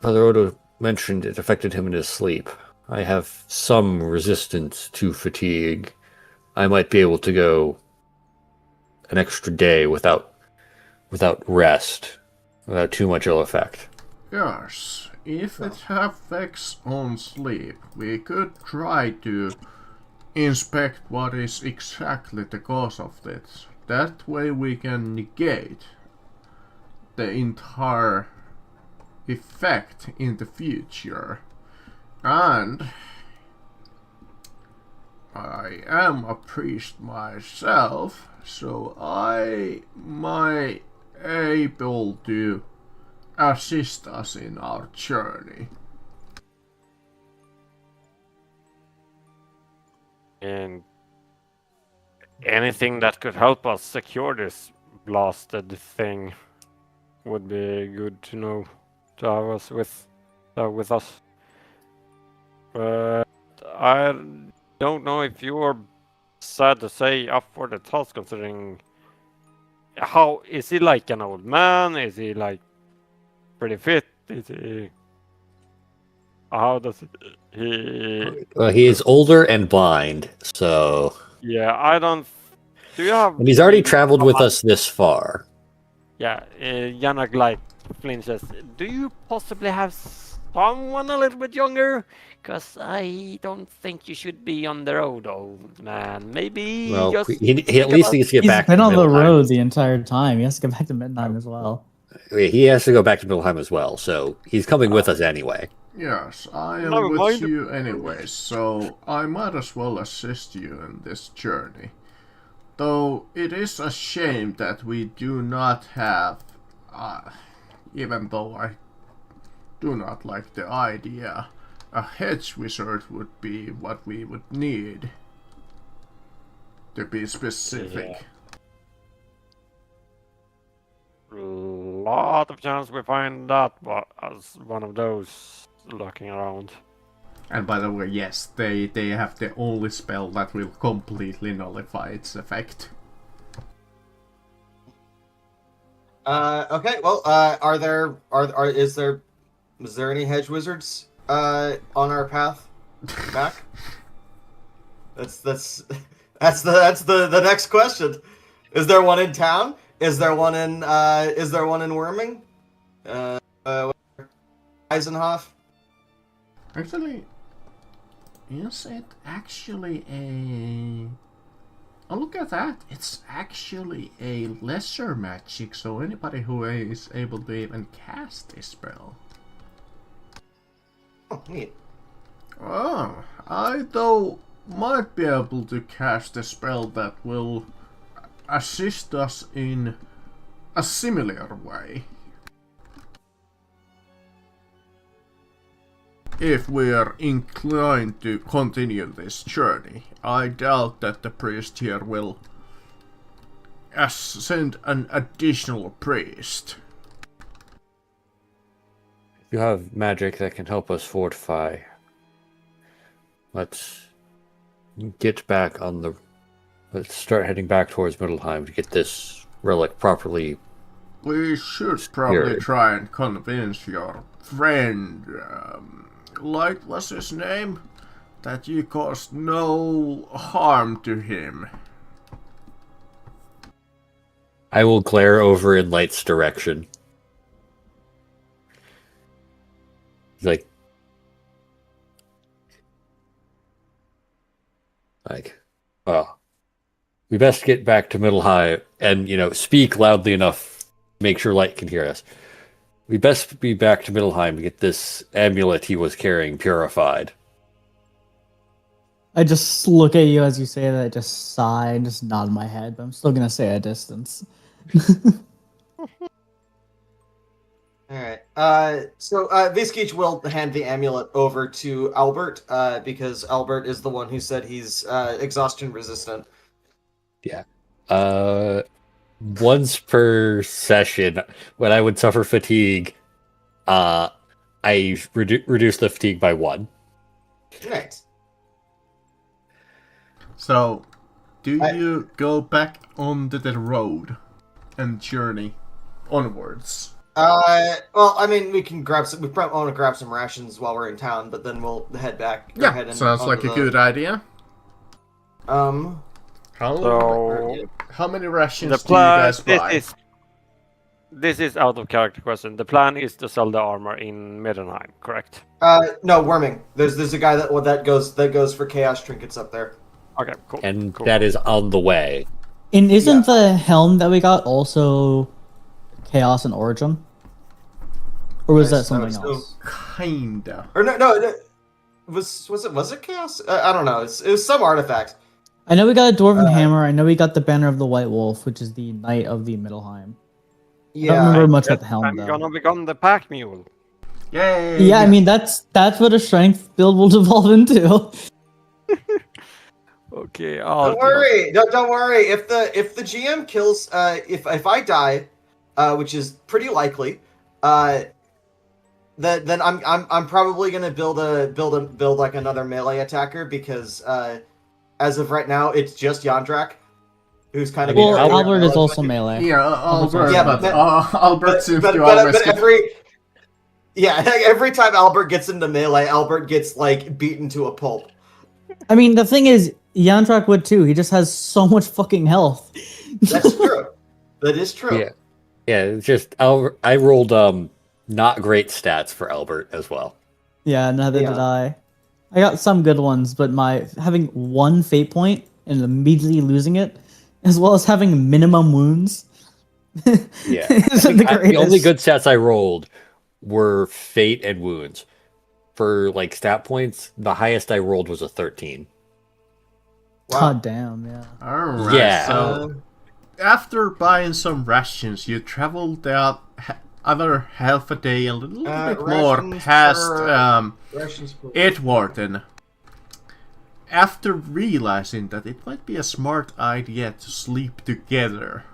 Father Odo mentioned it affected him in his sleep. I have some resistance to fatigue. I might be able to go an extra day without rest, without too much ill effect. Yes, if it affects on sleep, we could try to inspect what is exactly the cause of this. That way we can negate the entire effect in the future. And I am a priest myself, so I might able to assist us in our journey. And anything that could help us secure this blasted thing would be good to know, to have us with us. But I don't know if you're, sad to say, up for the task, considering how is he like an old man? Is he like pretty fit? Is he? How does he? Well, he is older and blind, so... Yeah, I don't. Do you have? And he's already traveled with us this far. Yeah, Yanag like flinches. Do you possibly have someone a little bit younger? Because I don't think you should be on the road, old man. Maybe Well, just he at least needs to get He's back been to on the Middelheim. road the entire time. He has to go back to Midnight as well. He has to go back to Middelheim as well, so he's coming with us anyway. Yes, I am Never with mind. you anyway, so I might as well assist you in this journey. Though it is a shame that we do not have, even though I do not like the idea, a hedge wizard would be what we would need. To be specific. Lot of chance we find that as one of those looking around. And by the way, yes, they have the only spell that will completely nullify its effect. Okay. Well, is there any hedge wizards on our path back? That's the next question. Is there one in town? Is there one in Worming? Eisenhoff? Actually, is it actually a... Oh, look at that. It's actually a lesser magic, so anybody who is able to even cast a spell. Oh, neat. Oh, I though might be able to cast a spell that will assist us in a similar way. If we are inclined to continue this journey, I doubt that the priest here will send an additional priest. You have magic that can help us fortify. Let's get back on the. Let's start heading back towards Middleheim to get this relic properly. We should probably Secured. try and convince your friend, like what's his name, that you caused no harm to him. I will glare over in Light's direction. He's well, we best get back to Middle High and, speak loudly enough, make sure Light can hear us. We best be back to Middleheim to get this amulet he was carrying purified. I just look at you as you say that, I just sigh and just nod my head, but I'm still gonna say at a distance. Alright. So Viskich will hand the amulet over to Albert, because Albert is the one who said he's exhaustion resistant. Yeah. Once per session, when I would suffer fatigue, I reduce the fatigue by 1. Nice. So, do you go back onto the road and journey onwards? Well, I mean, we can grab some. We probably want to grab some rations while we're in town, but then we'll head back. Yeah, head sounds like a good idea. Um. How many rations The do you plan. guys buy? This is out of character question. The plan is to sell the armor in Middenheim, correct? No, Worming. There's a guy that goes for chaos trinkets up there. Okay, cool. And cool. that is on the way. And isn't the helm that we got also Chaos and Origin? Or was that something else? Kinda. Or no. Was it chaos? I don't know. It was some artifact. I know we got a Dwarven Hammer. I know we got the Banner of the White Wolf, which is the Knight of the Middleheim. I don't remember much about the helm, I'm though. gonna become the pack mule. Yay! Yeah, I mean that's what a strength build will devolve into. Okay, Don't worry. Don't worry. If the GM kills, if I die, which is pretty likely, then I'm probably gonna build like another melee attacker because as of right now it's just Yandrak, who's kind of Well, Albert is also melee. Yeah, Albert, Yeah, but, but- Albert seems to always but get... every time Albert gets into melee, Albert gets like beaten to a pulp. I mean, the thing is, Yandrak would too. He just has so much fucking health. That's true. That is true. Yeah, it's just Albert. I rolled not great stats for Albert as well. Yeah, neither did I. I got some good ones, but my having 1 fate point and immediately losing it, as well as having minimum wounds. Yeah, isn't the only good stats I rolled were fate and wounds. For like stat points, the highest I rolled was a 13. Wow. God damn, yeah. Alright, Yeah. so after buying some rations, you traveled out other half a day, a little bit more past Edwarden. After realizing that it might be a smart idea to sleep together,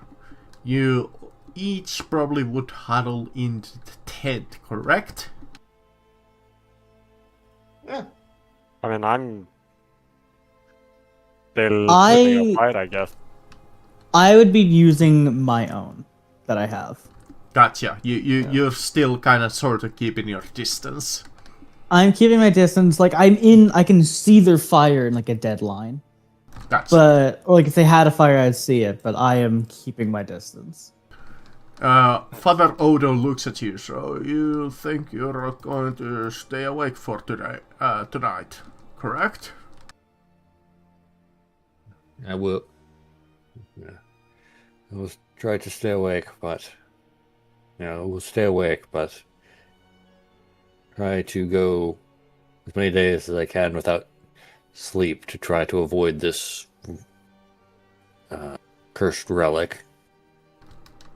you each probably would huddle into the tent, correct? Yeah. I mean, I'm still I- putting a fight, I guess. I would be using my own that I have. Gotcha. You're still kind of sort of keeping your distance. I'm keeping my distance. Like I can see their fire in like a dead line. Gotcha. But like if they had a fire, I'd see it. But I am keeping my distance. Father Odo looks at you. So you think you're going to stay awake for tonight, correct? I will. Yeah, I will try to stay awake, but we'll stay awake, but try to go as many days as I can without sleep to try to avoid this cursed relic.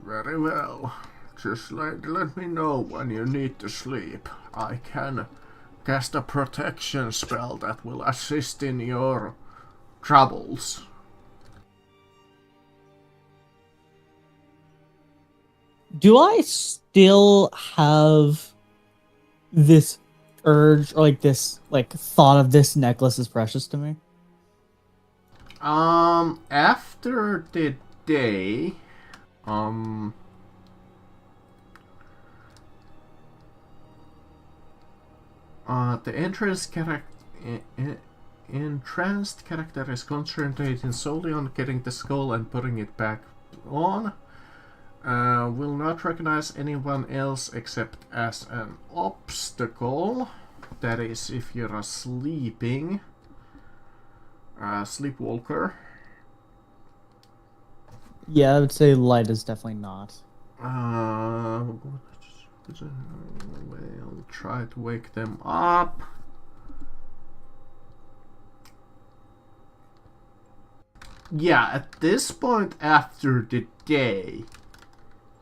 Very well. Just let me know when you need to sleep. I can cast a protection spell that will assist in your troubles. Do I still have this urge or like this like thought of this necklace is precious to me? After the day, the entranced character is concentrating solely on getting the skull and putting it back on. Will not recognize anyone else except as an obstacle. That is if you're a sleeping sleepwalker. Yeah, I would say light is definitely not. I'll try to wake them up. Yeah, at this point after the day,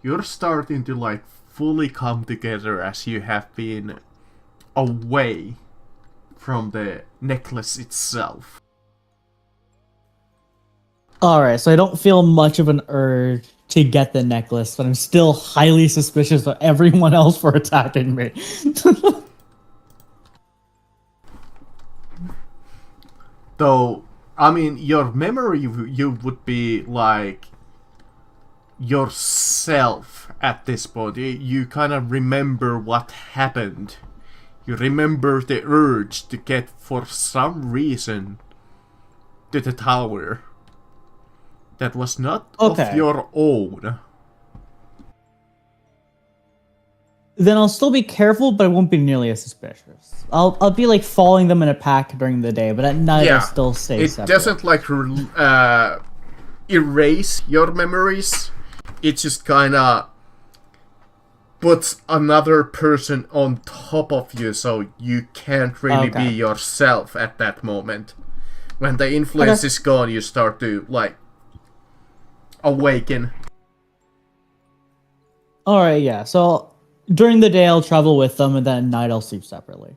you're starting to like fully come together as you have been away from the necklace itself. Alright, so I don't feel much of an urge to get the necklace, but I'm still highly suspicious of everyone else for attacking me. Though, I mean, your memory, you would be like yourself at this point. You kind of remember what happened. You remember the urge to get, for some reason, to the tower. That was not of your own. Then I'll still be careful, but I won't be nearly as suspicious. I'll be like following them in a pack during the day, but at night I'll still stay separate. It doesn't like erase your memories. It just kind of puts another person on top of you, so you can't really be yourself at that moment. When the influence is gone, you start to like awaken. Alright, yeah. So during the day I'll travel with them, and then at night I'll sleep separately.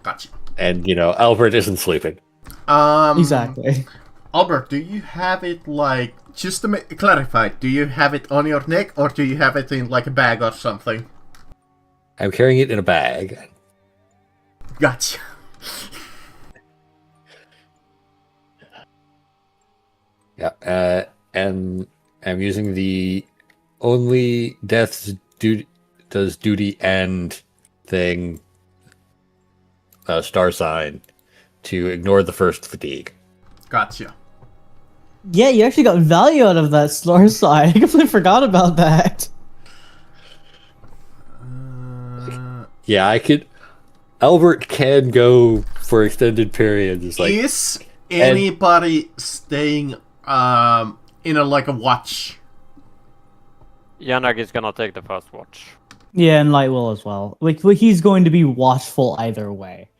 Gotcha. And, Albert isn't sleeping. Exactly. Albert, do you have it like, just to clarify, do you have it on your neck or do you have it in like a bag or something? I'm carrying it in a bag. Gotcha. Yeah, and I'm using the only death's does duty end thing, star sign, to ignore the first fatigue. Gotcha. Yeah, you actually got value out of that star sign. I completely forgot about that. Yeah, I could. Albert can go for extended periods. It's like, is anybody staying in a like a watch? Yanag is gonna take the first watch. Yeah, and Light will as well. Like he's going to be watchful either way.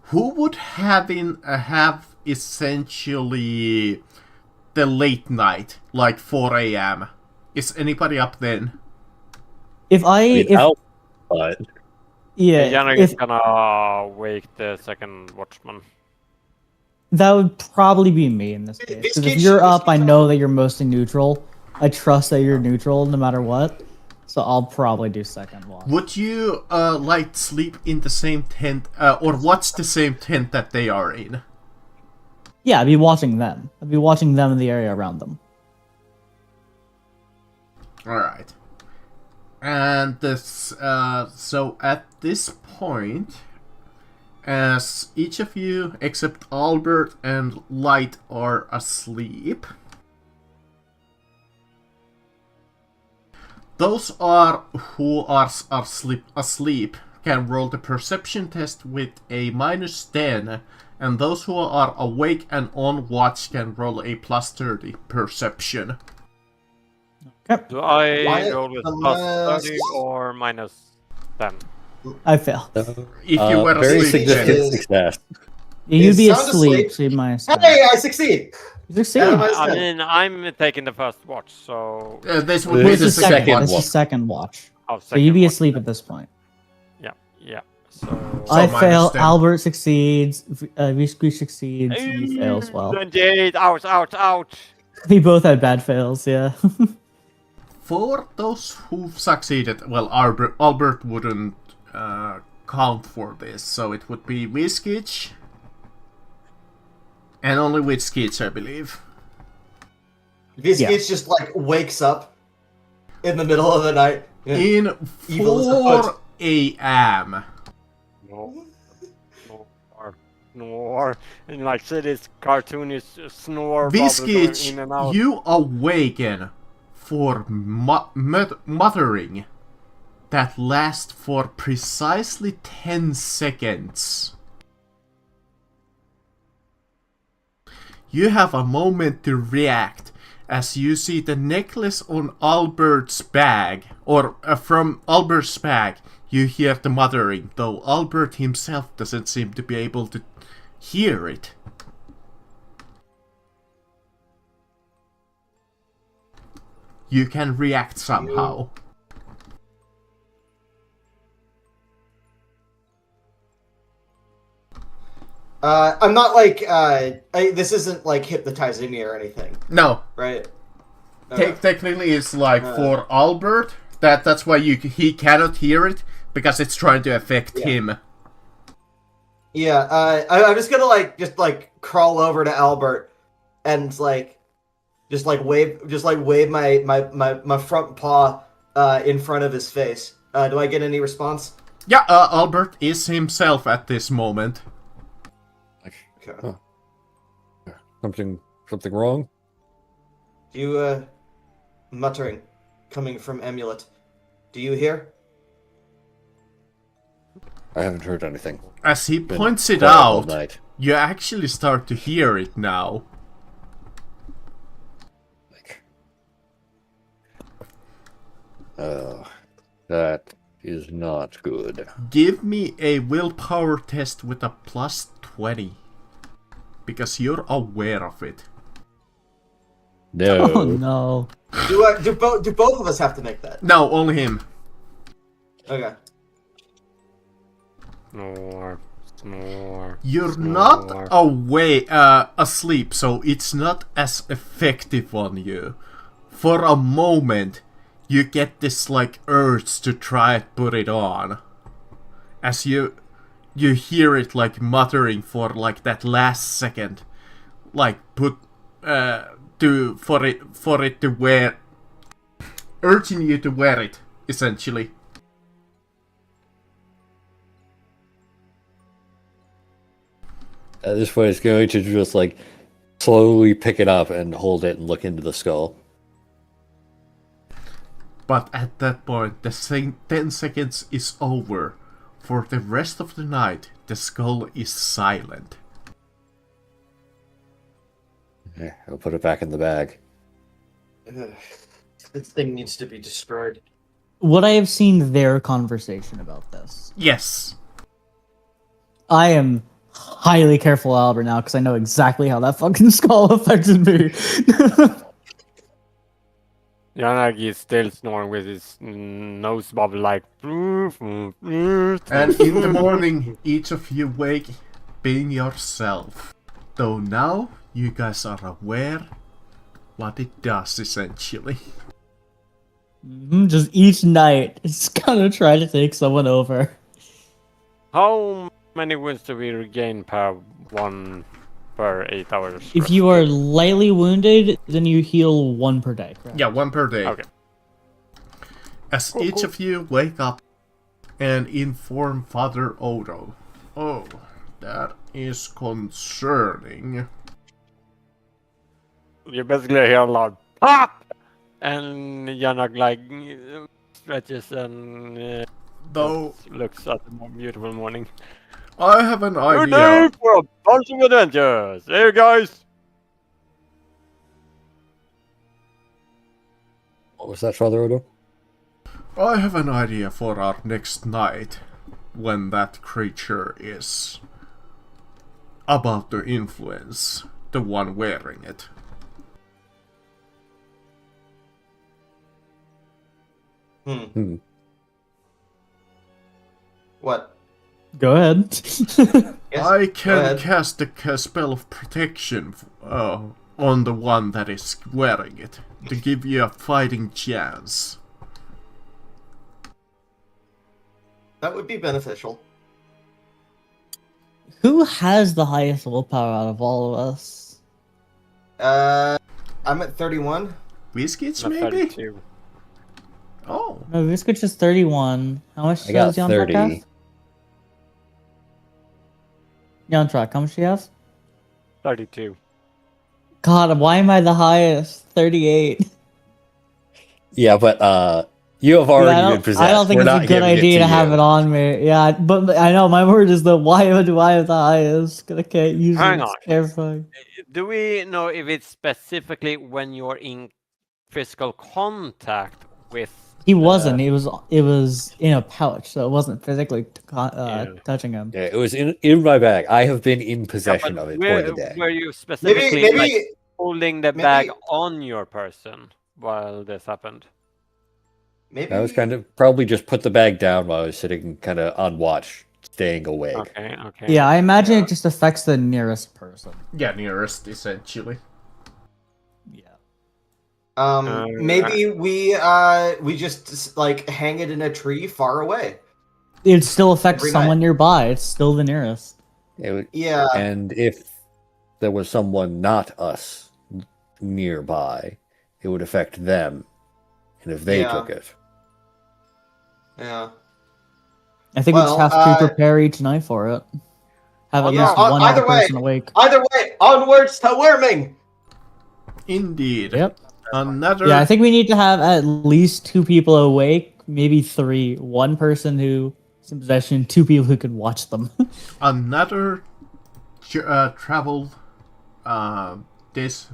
Who would have essentially the late night, like 4 a.m.? Is anybody up then? Yanag is gonna wake the second watchman. That would probably be me in this case. Because if you're up, I know that you're mostly neutral. I trust that you're neutral no matter what. So I'll probably do second watch. Would you like sleep in the same tent, or watch the same tent that they are in? Yeah, I'd be watching them. I'd be watching them in the area around them. Alright. And this, so at this point, as each of you, except Albert and Light, are asleep, those who are asleep can roll the perception test with a -10, and those who are awake and on watch can roll a +30 perception. Okay. Do I roll with +30 or -10? I fail. If you were very asleep, significant success. You'd be sound asleep, asleep. so you might. Hey, I succeed! You succeed. I mean, I'm taking the first watch, so... this would be This the is second second. one. This is second watch. Oh, So you'd be second asleep at this point. watch. Yeah. So... I minus fail. 10. Albert succeeds. Vishku succeeds. You fail as well. 28! Ouch! We both had bad fails. Yeah. For those who've succeeded, well, Albert wouldn't count for this, so it would be Whiskich, And only with Skeets, I believe. Viskeets just like wakes up in the middle of the night. In Evil is 4 afoot. a.m. No. Snore. And like say this cartoonish snore bubble going in and Viskeets, out. you awaken for muttering that lasts for precisely 10 seconds. You have a moment to react as you see the necklace on Albert's bag, or from Albert's bag, you hear the muttering, though Albert himself doesn't seem to be able to hear it. You can react somehow. I'm not like this isn't like hypnotizing me or anything, No, right? technically it's like for Albert, that's why he cannot hear it, because it's trying to affect him. Yeah, I'm just gonna like crawl over to Albert and just wave my front paw in front of his face. Do I get any response? Yeah, Albert is himself at this moment. Like, huh. Something wrong? You muttering coming from Amulet. Do you hear? I haven't heard anything. As he Been points it quiet all out, night. you actually start to hear it now. Like, oh, that is not good. Give me a willpower test with a plus 20. Because you're aware of it. No. Oh no. Do both of us have to make that? No, only him. Okay. Snore. You're Snore. not asleep, so it's not as effective on you. For a moment, you get this like urge to try to put it on. As you hear it like muttering for like that last second, like for it to wear, urging you to wear it essentially. At this point, it's going to just like slowly pick it up and hold it and look into the skull. But at that point, the same 10 seconds is over. For the rest of the night, the skull is silent. Yeah, I'll put it back in the bag. This thing needs to be destroyed. Would I have seen their conversation about this? Yes. I am highly careful, Albert, now because I know exactly how that fucking skull affected me. Yanagi is still snoring with his nose bubble like. And in the morning, each of you wake being yourself. Though now, you guys are aware what it does, essentially. Just each night, it's gonna try to take someone over. How many wounds do we regain per 8 hours? If you are lightly wounded, then you heal 1 per day, correct? Yeah, 1 per day. Okay. As each of you wake up and inform Father Odo. Oh, that is concerning. You basically hear a loud pop! And Yanag like stretches and Though, looks at the beautiful morning. I have an Good idea. day for a bunch of adventures! Hey guys! What was that, Father Odo? I have an idea for our next night, when that creature is about to influence the one wearing it. What? Go ahead. Yes, I go can ahead. cast a spell of protection on the one that is wearing it, to give you a fighting chance. That would be beneficial. Who has the highest willpower out of all of us? I'm at 31. Biscuits, Not maybe? 32. Oh. No, Viscich is 31. How much I got does Yon Track 30. have? Yon Track, how much do you have? 32. God, why am I the highest? 38. Yeah, but you have Yeah, already been possessed. I don't think We're it's a not good giving idea to have you. it on me. Yeah, but I know my word is that why do I have the highest? I can't use Hang it. on. It's terrifying. Do we know if it's specifically when you're in physical contact with? He wasn't. It was in a pouch, so it wasn't physically Yeah. touching him. Yeah, it was in my bag. I have been in Yeah, possession but of it for the day. were you specifically Maybe, like holding the maybe- bag on your person while this happened? maybe. I was kind of probably just put the bag down while I was sitting kind of on watch, staying awake. Okay, okay. Yeah, I imagine it just affects the nearest person. Yeah, nearest, essentially. Yeah. Maybe we just like hang it in a tree far away. It still affects Every someone night. nearby. It's still the nearest. Yeah. And if there was someone not us nearby, it would affect them. And if they Yeah. took it. Yeah. I think we just Well, have to prepare each night for it. Have at Yeah, least one either other way. person awake. Either way, onwards to worming. Indeed. Yep. Another. Yeah, I think we need to have at least 2 people awake, maybe 3. 1 person who is in possession, 2 people who can watch them. Another travel days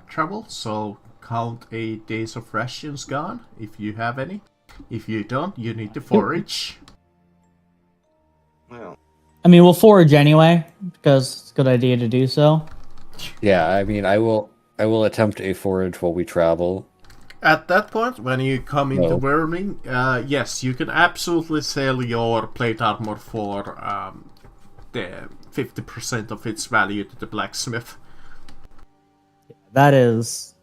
travel, so count a days of rations gone if you have any. If you don't, you need to forage. Well, I mean, we'll forage anyway because it's a good idea to do so. Yeah, I mean, I will attempt a forage while we travel. At that point, when you come into No. worming, yes, you can absolutely sell your plate armor for the 50% of its value to the blacksmith. That is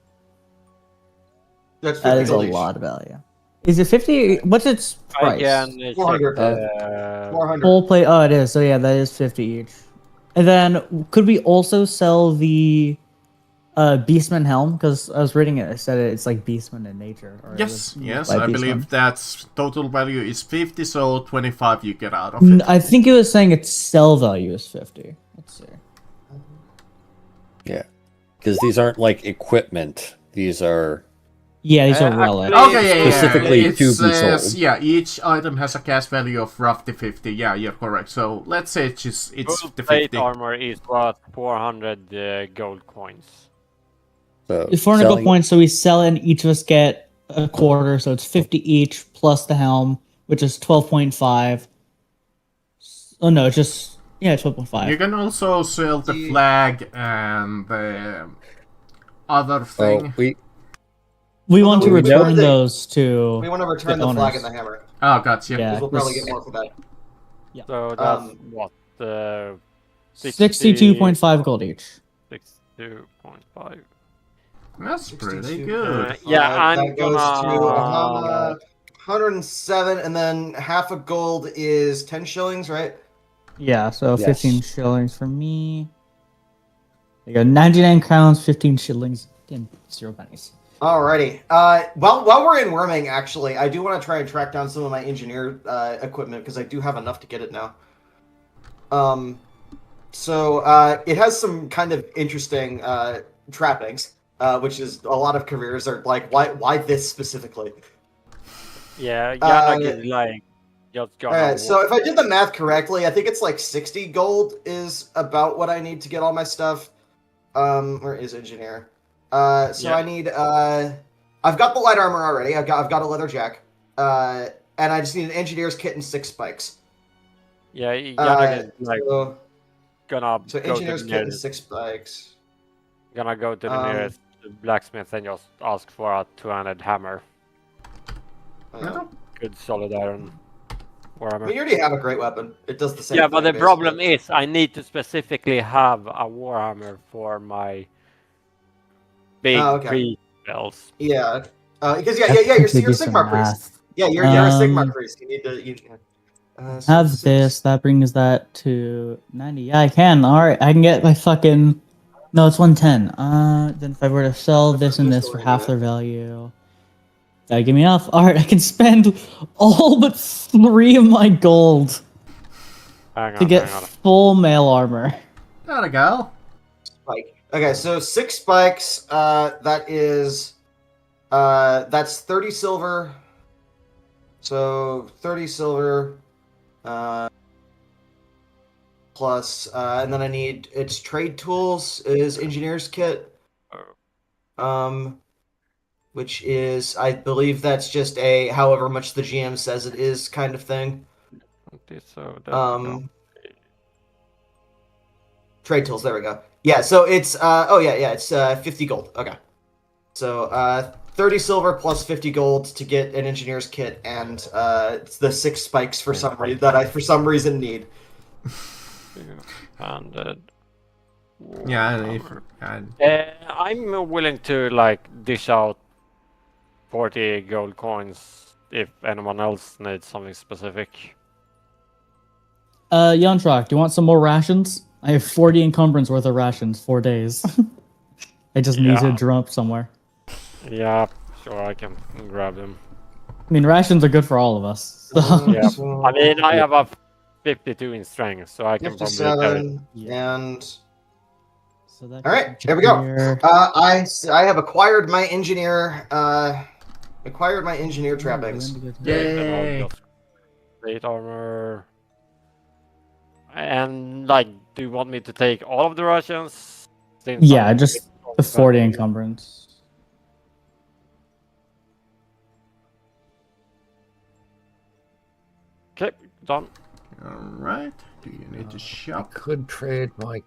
that's a 50 gold each. lot of value. Is it 50? What's its price? Again, 400. 400. Full plate. Oh, it is. So yeah, that is 50 each. And then could we also sell the Beastman helm? Because I was reading it. I said it's like Beastman in nature. Or it Yes, was yes, by I Beastman. believe that's total value is 50, so 25 you get out of it. I think it was saying its sell value is 50. Let's see. Yeah. Because these aren't like equipment. These are Yeah, these are Actually- relics. Okay, yeah, Specifically it to be says, sold. yeah, each item has a cash value of roughly 50. Yeah, you're correct. So let's say it's Full the plate 50. armor is worth 400 gold coins. so It's 400 gold selling- points, so we sell it and each of us get a quarter, so it's 50 each plus the helm, which is 12.5. Oh no, it's just, yeah, 12.5. You can also sell the flag and the other thing. Oh, We want to we know return that- those to. We want to return The the flag owners. and the hammer. Oh, gotcha. Yeah. Because we'll probably this- get more for that. So that's what 62.5 gold each. 62.5. That's pretty 62. good. Yeah, I'm that goes to gonna. 107, and then half a gold is 10 shillings, right? Yeah, so Yes. 15 shillings for me. You got 99 crowns, 15 shillings, and 0 pennies. Alrighty. While we're in worming, actually, I do want to try and track down some of my engineer equipment because I do have enough to get it now. So it has some kind of interesting trappings, which is a lot of careers are like, why this specifically? Yeah, Yannick is like just gonna. Alright, so if I did the math correctly, I think it's like 60 gold is about what I need to get all my stuff. Where is engineer? So Yeah. I need I've got the light armor already. I've got a leather jack. And I just need an engineer's kit and 6 spikes. Yeah, Yannick is like so gonna so go to engineer's the kit and nearest, 6 spikes. gonna go to the Um, nearest blacksmith and just ask for a 200 hammer. Yeah. Good solid iron. I Warhammer. mean, you already have a great weapon. It does the same Yeah, thing, but the basically. problem is I need to specifically have a Warhammer for my big okay. pre-spells. Yeah. Because you're Have to Sigmar do some priest. math. Yeah, you're a Sigmar Um, priest. You need to So Have 6. this. That brings that to 90. Yeah, I can. All right, I can get my fucking. No, it's 110. Then if I were to sell this and this for half their value, that'd give me enough. All right, I can spend all but 3 of my gold Hang to on, get hang on. full mail armor. There we go. Spike. Okay, so 6 spikes. That's 30 silver. So 30 silver. Plus, and then I need it's trade tools is engineer's kit. Which is I believe that's just a however much the GM says it is kind of thing. So that's Trade tools, there we go. Yeah, so it's it's 50 gold. Okay. So 30 silver plus 50 gold to get an engineer's kit, and it's the 6 spikes for some reason that I for some reason need. Yeah, I'm willing to like dish out 40 gold coins if anyone else needs something specific. Yantrak, do you want some more rations? I have 40 encumbrance worth of rations, 4 days. I just need to Yeah. drum up somewhere. Yeah, sure, I can grab them. I mean, rations are good for all of us. So. Yeah, So, I mean, I have a 52 in strength, so I can probably get it. 57 and So that all right, here we go. here. I have acquired my engineer trappings. Yay. Plate armor. And like, do you want me to take all of the rations? Since Yeah, I'm- just the 40 encumbrance. Okay, done. Alright. Do you need to I shop? could trade my.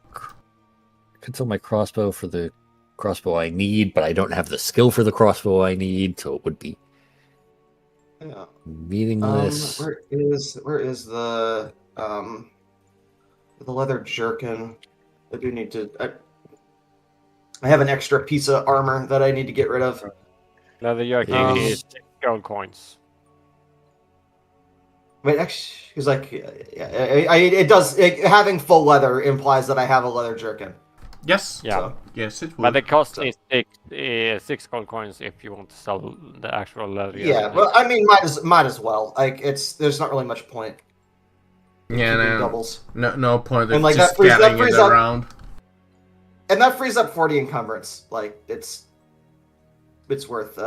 Could sell my crossbow for the crossbow I need, but I don't have the skill for the crossbow I need, so it would be Yeah. meaningless. Where is the leather jerkin? I do need to. I have an extra piece of armor that I need to get rid of. Leather jerkin is 6 gold coins. Wait, actually, because it does. Having full leather implies that I have a leather jerkin. Yes. Yeah. So, Yes, it But would. the cost is 6 gold coins if you want to sell the actual leather jerkin. yeah, but I mean, might as well. Like, there's not really much point. Yeah, Keeping no, doubles, no point of And, like, just that frees getting it up- around. and that frees up 40 encumbrance. Like, it's worth.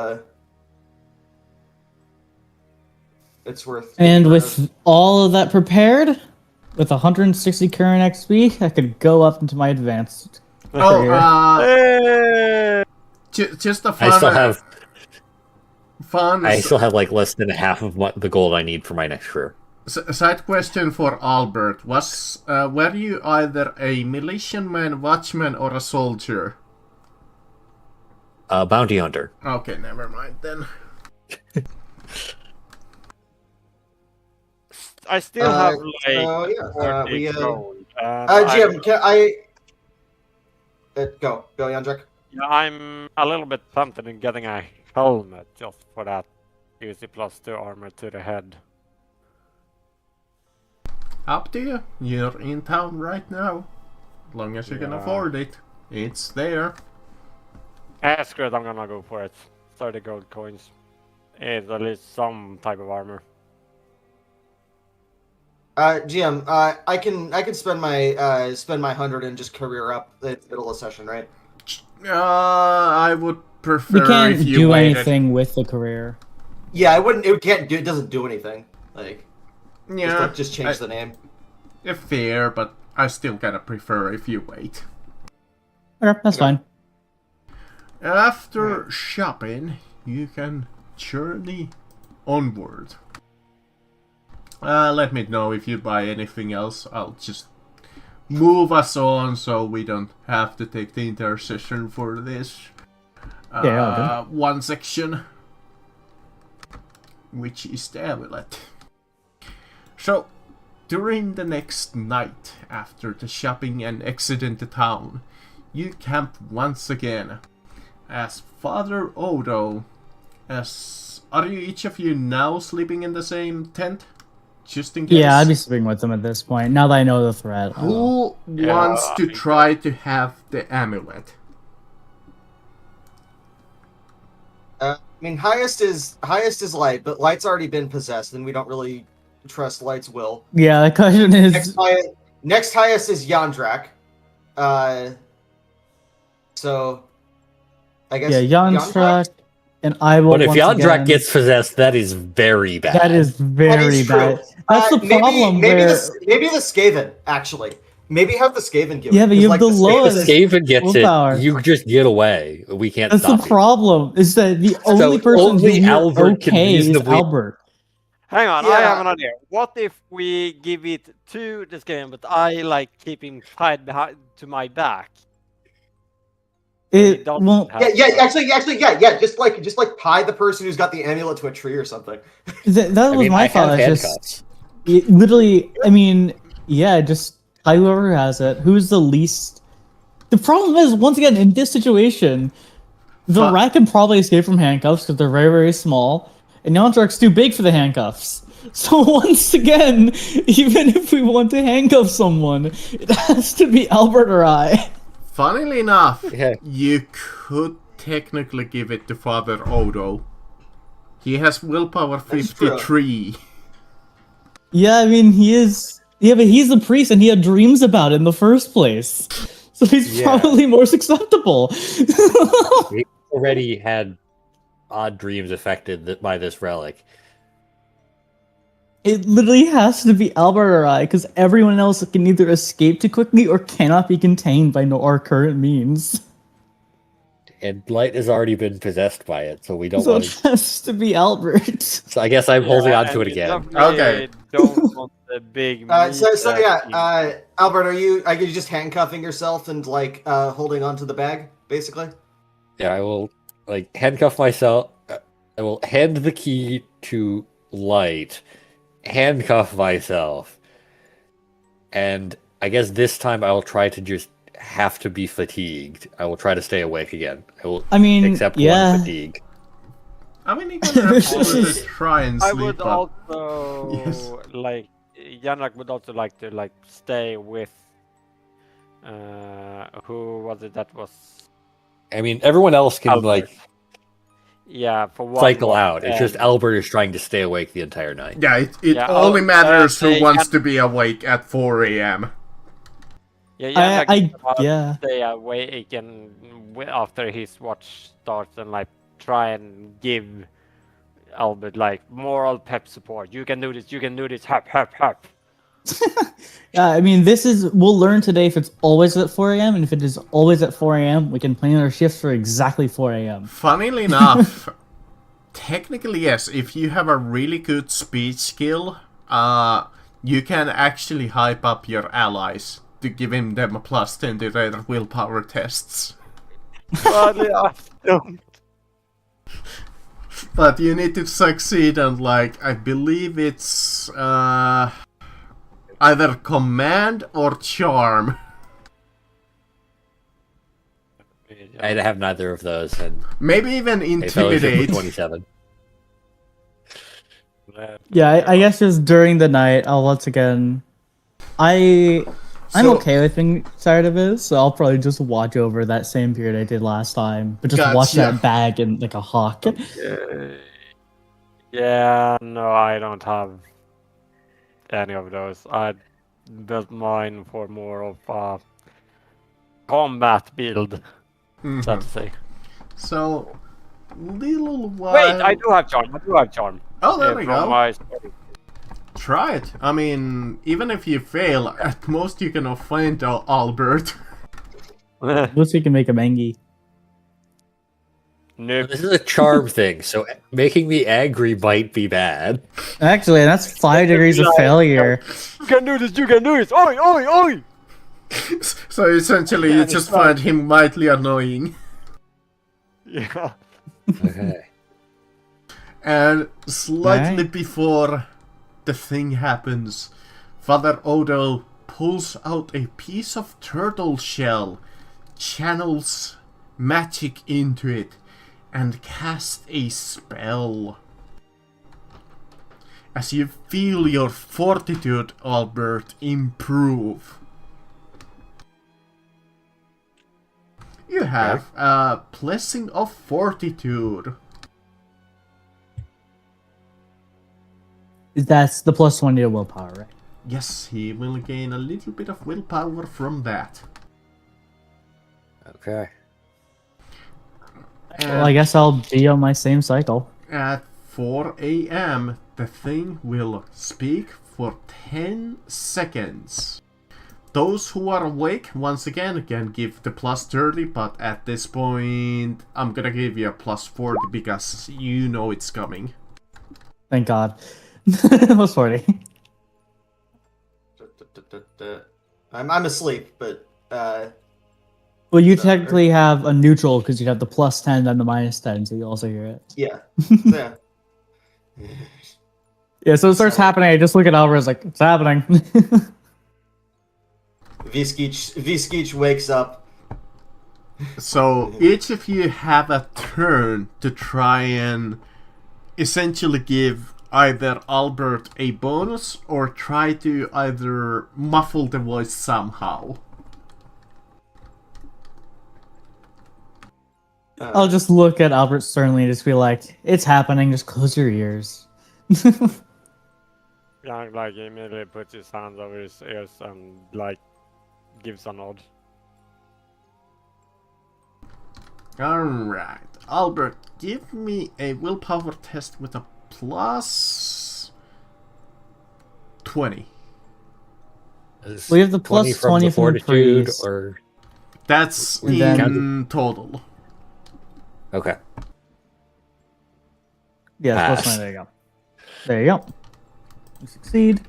It's worth. And with all of that prepared, with 160 current XP, I could go up into my advanced. Oh, Hey! just a I still fun have like less than half of the gold I need for my next career. side question for Albert. Were you either a militiaman, watchman, or a soldier? Bounty hunter. Okay, never mind then. I still have like So, yeah, 40 we. gold. GM, can I? Go, Yandrik. I'm a little bit tempted in getting a helmet just for that UC plus 2 armor to the head. Up to you. You're in town right now. As long as you can Yeah. afford it. It's there. Screw it, I'm gonna go for it. 30 gold coins. It's at least some type of armor. GM, I can spend my 100 and just career up in the middle of session, right? I would prefer We can't if you do waited. anything with the career. Yeah, I wouldn't. It can't do. It doesn't do anything. Like, Yeah, just change the name. fair, but I still kind of prefer if you wait. Okay, that's fine. After shopping, you can journey onward. Let me know if you buy anything else. I'll just move us on so we don't have to take the entire session for this. Yeah, one section, which is the amulet. So, during the next night after the shopping and exiting the town, you camp once again. As Father Odo, are you each of you now sleeping in the same tent? just in case. Yeah, I'd be sleeping with them at this point. Now that I know the threat. Who wants to try to have the amulet? I mean, highest is light, but light's already been possessed, and we don't really trust light's will. Yeah, the question is. Next highest is Yandrak. So I guess Yandrak, and I will. But if once Yandrak again- gets possessed, that is very bad. that is very bad. That's the problem. Maybe where... the Skaven actually. Maybe have the Skaven give it. Yeah, but you have the If lowest. Skaven gets willpower. it, you just get away. We can't That's stop the problem. Is that the only person only who Albert can okay is reasonably- Albert. Hang on, I Yeah. have an idea. What if we give it to this game, but I like keep him tied behind to my back? It don't won't. have- Actually, yeah. Just like tie the person who's got the amulet to a tree or something. That I was mean, my I thought. have It's handcuffs. just literally. I mean, yeah, just tie whoever has it. Who's the least? The problem is, once again, in this situation, the But- rat can probably escape from handcuffs because they're very, very small, and Yandrak's too big for the handcuffs. So once again, even if we want to handcuff someone, it has to be Albert or I. Funnily enough, Yeah. you could technically give it to Father Odo. He has willpower That's true. 53. Yeah, I mean, he is. Yeah, but he's a priest and he had dreams about it in the first place. So he's Yeah. probably more acceptable. We already had odd dreams affected by this relic. It literally has to be Albert or I, because everyone else can either escape too quickly or cannot be contained by our current means. And Light has already been possessed by it, so we don't So want it to. has to be Albert. So I guess I'm holding on to and it you again. definitely Okay. Don't want the big. Albert, are you just handcuffing yourself and like holding onto the bag, basically? Yeah, I will handcuff myself. I will hand the key to Light, handcuff myself, and I guess this time I will try to just have to be fatigued. I will try to stay awake again. I will accept one fatigue. I mean, you can absolutely try and I sleep, would but also Yes. like Yannick would also like to stay with who was it that was I mean, everyone else can Albert. For one cycle more out. It's just day. Albert is trying to stay awake the entire night. yeah, it Yeah, only matters who they wants can- to be awake at 4 a.m. Yeah, I- Yannick yeah. stay awake and after his watch starts and try and give Albert moral pep support. You can do this. You can do this. Hap hap hap. Yeah, I mean, we'll learn today if it's always at 4 a.m. and if it is always at 4 a.m., we can plan our shifts for exactly 4 a.m. Funnily enough, technically yes, if you have a really good speech skill, you can actually hype up your allies to give them a plus 10 to their willpower tests. But I don't. But you need to succeed and I believe it's either command or charm. I have neither of those, and Maybe even a fellowship of intimidate. 27. Yeah, I guess just during the night, I'll once again. I'm So- okay with being tired of it, so I'll probably just watch over that same period I did last time, but just watch Gotcha. that bag and like a hawk. Yeah, no, I don't have any of those. I built mine for more of a combat build, Mhm. so to say. So, little while. Wait, I do have charm. I do have charm. Oh, there we from go. my story. Try it. I mean, even if you fail, at most you can offend Albert. Looks like you can make a mangy. Nope. This is a charm thing, so making me angry might be bad. Actually, that's 5 degrees of failure. You can do this. You can do this. Oi, oi, oi. So essentially, you just find him mightily annoying. Yeah. Okay. And slightly Alright. before the thing happens, Father Odo pulls out a piece of turtle shell, channels magic into it, and casts a spell. as you feel your fortitude, Albert, improve. You have a blessing of fortitude. That's the +1 to your willpower, right? Yes, he will gain a little bit of willpower from that. Okay. Well, I guess I'll be on my same cycle. At 4 a.m., the thing will speak for 10 seconds. Those who are awake, once again, can give the +30, but at this point, I'm gonna give you a +40 because you know it's coming. Thank God. +40. I'm asleep, but Well, you technically have a neutral because you have the +10 and the -10, so you also hear it. yeah, yeah. Yeah, so it starts happening. I just look at Albert, it's like, it's happening. Viskeech wakes up. So each of you have a turn to try and essentially give either Albert a bonus or try to either muffle the voice somehow. I'll just look at Albert sternly and just be like, it's happening, just close your ears. Young like immediately puts his hands over his ears and like gives a nod. Alright, Albert, give me a willpower test with a +20. We have the 20 +20 from the fortitude, priest. or That's And in total. okay. Yeah, Pass. +20, there you go. There you go. You succeed.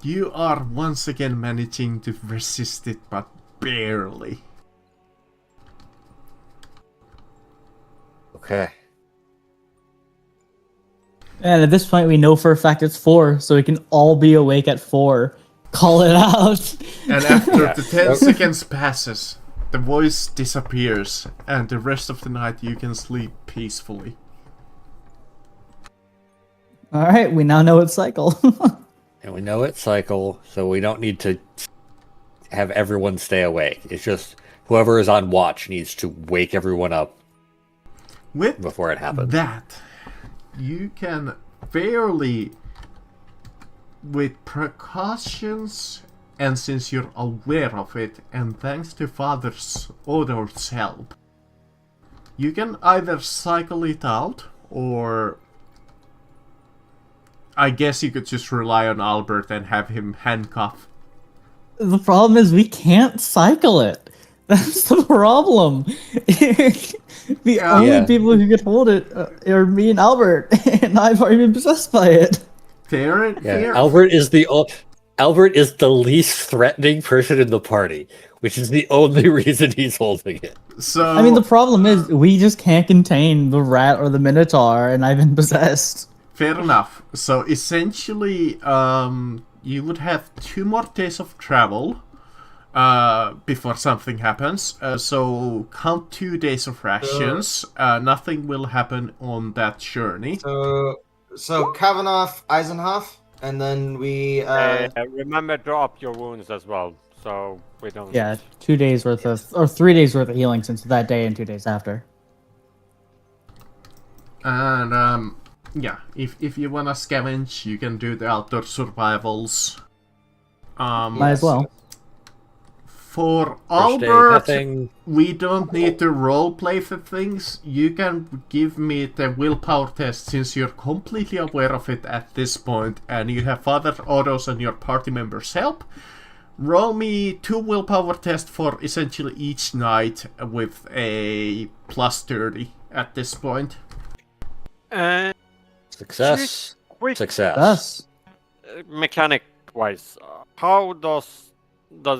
You are once again managing to resist it, but barely. Okay. And at this point, we know for a fact it's 4, so we can all be awake at 4. Call it out. And after Yeah. the 10 seconds passes, the voice disappears, and the rest of the night you can sleep peacefully. All right, we now know it's cycle. And we know it's cycle, so we don't need to have everyone stay awake. It's just whoever is on watch needs to wake everyone up With before it happens. that, you can fairly, with precautions, and since you're aware of it, and thanks to Father Odor's help, you can either cycle it out, or I guess you could just rely on Albert and have him handcuff. The problem is we can't cycle it. That's the problem. The only Yeah. people who can hold it are me and Albert, and I've already been possessed by it. Fair, Yeah, fair. Albert is the least threatening person in the party, which is the only reason he's holding it. So I mean, the problem is we just can't contain the rat or the minotaur, and I've been possessed. fair enough. So essentially, you would have 2 more days of travel before something happens. So count 2 days of rations. Nothing will happen on that journey. So Kavanoff, Eisenhoff, and then we. Remember to up your wounds as well, so we don't. Yeah, 2 days worth of, or 3 days worth of healing since that day and 2 days after. And yeah, if you wanna scavenge, you can do the outdoor survivals. Might as well. For First day, Albert, nothing. we don't need to roleplay for things. You can give me the willpower test since you're completely aware of it at this point, and you have Father Otto's and your party members' help. Roll me 2 willpower tests for essentially each night with a +30 at this point. Success. Quick Success. Us. mechanic-wise, how does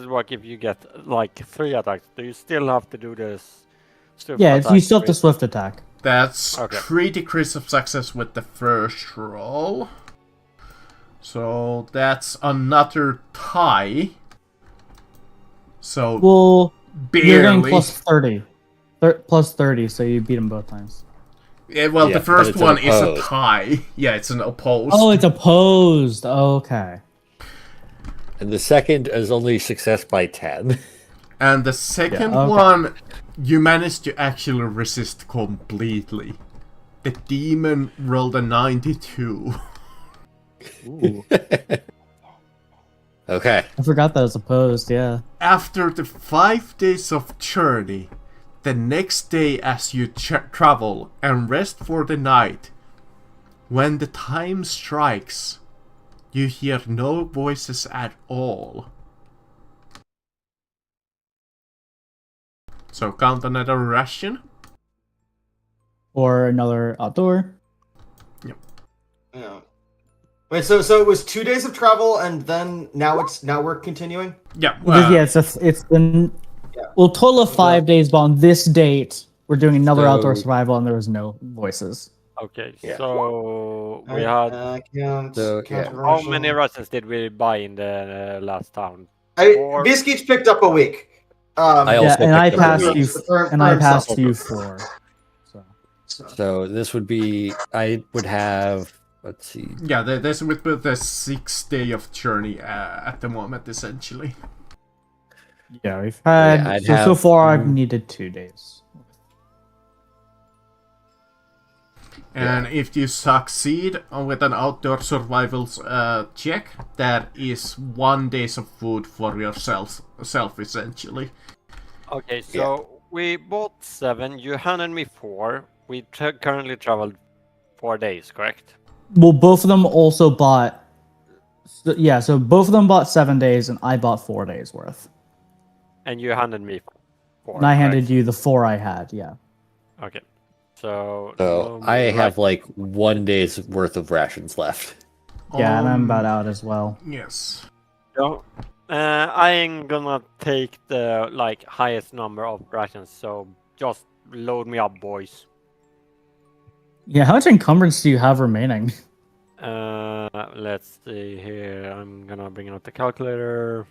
it work if you get like 3 attacks? Do you still have to do this? Yeah, you still have to swift attack. That's Okay. 3 degrees of success with the first roll. So that's another tie. So Well, you're getting barely. +30. plus 30, so you beat him both times. Yeah, well, Yeah, the first but it's an one is a opposed. tie. Yeah, it's an opposed. Oh, it's opposed. Okay. And the second is only success by 10. And the second okay. one, you managed to actually resist completely. The demon rolled a 92. Ooh. Okay. I forgot that was opposed, yeah. After the 5 days of journey, the next day as you travel and rest for the night, when the time strikes, you hear no voices at all. So count another ration. Or another outdoor. Yeah. Wait, so it was 2 days of travel, and then now we're continuing. Yeah, It's been well, total of 5 days, but on this date, we're doing another outdoor survival, and there was no voices. Okay, Yeah. so we had how many rations did we buy in the last town? Biskich picked up a week. I also and I picked up passed a you, week. and I passed you 4. So this would be, I would have, let's see. Yeah, this would be the 6th day of journey at the moment, essentially. Yeah, we've had so far. I've needed 2 days. And if you succeed with an outdoor survival check, that is 1 day of food for yourself, essentially. Okay, so we bought 7. You handed me 4. We currently traveled 4 days, correct? Well, both of them also bought. So both of them bought 7 days, and I bought 4 days worth. And you handed me 4. And I handed you the 4 I had. Yeah. Okay. So I have like 1 day's worth of rations left. Yeah, and I'm about out as well. Yes. So, I am gonna take the highest number of rations. So just load me up, boys. Yeah, how much encumbrance do you have remaining? Let's see here. I'm gonna bring out the calculator.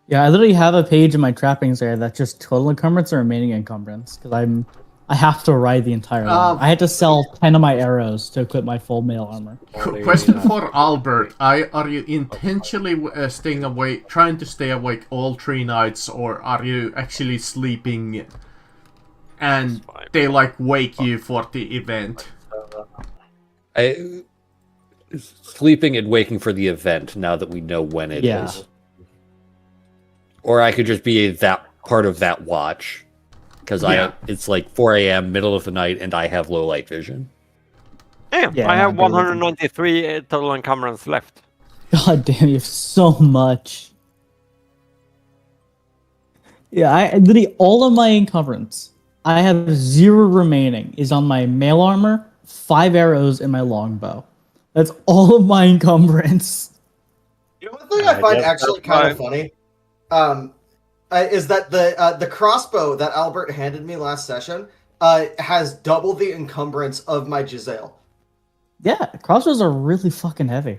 Yeah, I literally have a page in my trappings area that's just total encumbrance and remaining encumbrance because I have to ride the entire line. I had to sell 10 of my arrows to equip my full mail armor. Question for Albert: are you intentionally trying to stay awake all 3 nights, or are you actually sleeping and they wake you for the event? Sleeping and waking for the event now that we know when it is. Or I could just be that part of that watch. Because it's 4 a.m., middle of the night, and I have low light vision. Damn, I have 193 total encumbrance left. God damn, you have so much. Yeah, I literally all of my encumbrance. I have 0 remaining is on my mail armor, 5 arrows, and my longbow. That's all of my encumbrance. You know, one thing I find actually kind of funny, is that the crossbow that Albert handed me last session has double the encumbrance of my Giselle. Yeah, crossbows are really fucking heavy.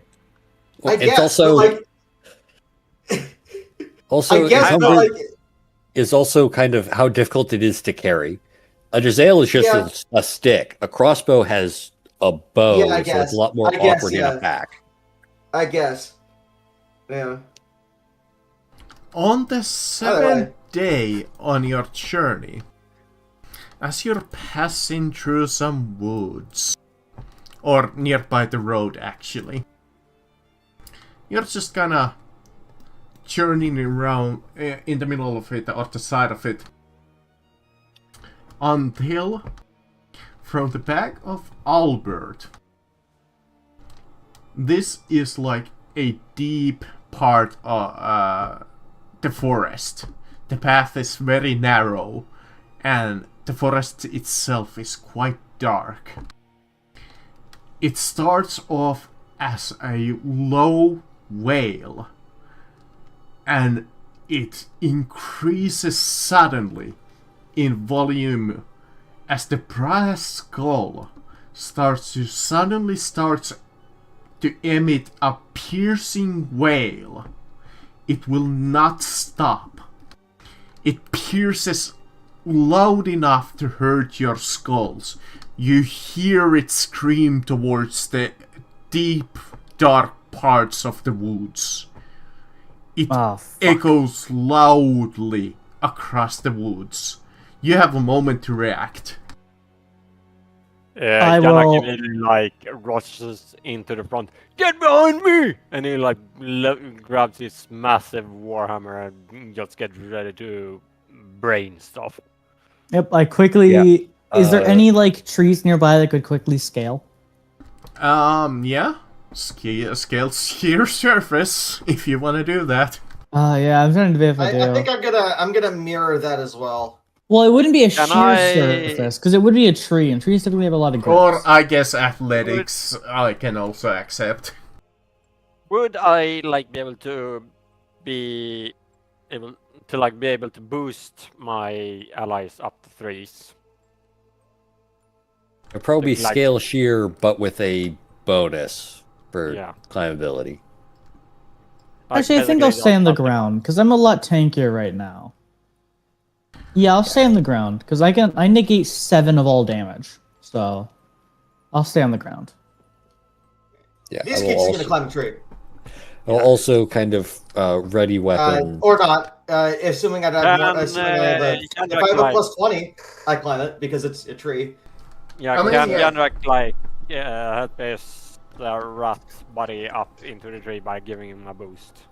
Well, it's is also kind of how difficult it is to carry. A Giselle is just a stick. A crossbow has a bow, so it's a lot more awkward in a pack. I guess. Yeah. On the 7th day on your journey, as you're passing through some woods, or nearby the road actually, you're just kinda journeying around in the middle of it, or the side of it, until from the back of Albert, this is a deep part of the forest. The path is very narrow, and the forest itself is quite dark. It starts off as a low wail, and it increases suddenly in volume as the brass skull starts to emit a piercing wail. It will not stop. It pierces loud enough to hurt your skulls. You hear it scream towards the deep, dark parts of the woods. It Oh, fuck. echoes loudly across the woods. You have a moment to react. I Janak will- immediately like rushes into the front. Get behind me! And he like grabs his massive warhammer and just gets ready to brain stuff. Yep, I quickly. Yeah. Is there any like trees nearby that could quickly scale? Yeah. Scale sheer surface if you want to do that. Yeah, I'm trying to be if I do. I think I'm gonna mirror that as well. Well, it wouldn't be a Can sheer I- surface because it would be a tree, and trees typically have a lot of Or grips. I guess athletics I can also accept. Would I like be able to boost my allies up to 3s? It'd probably be Like- scale sheer, but with a bonus for Yeah. climbability. Like, Actually, I think I'll basically stay on the just- ground because I'm a lot tankier right now. Yeah, I'll stay on the ground because I negate 7 of all damage, so I'll stay on the ground. Yeah, These I will kids are also, gonna climb a tree. I'll also kind of ready weapon. Or not. Assuming I have more, assuming I have you a, can if I have a like- plus 20, I climb it because it's a tree. Yeah, I mean, can yeah. Janak like help his rat's body up into the tree by giving him a boost?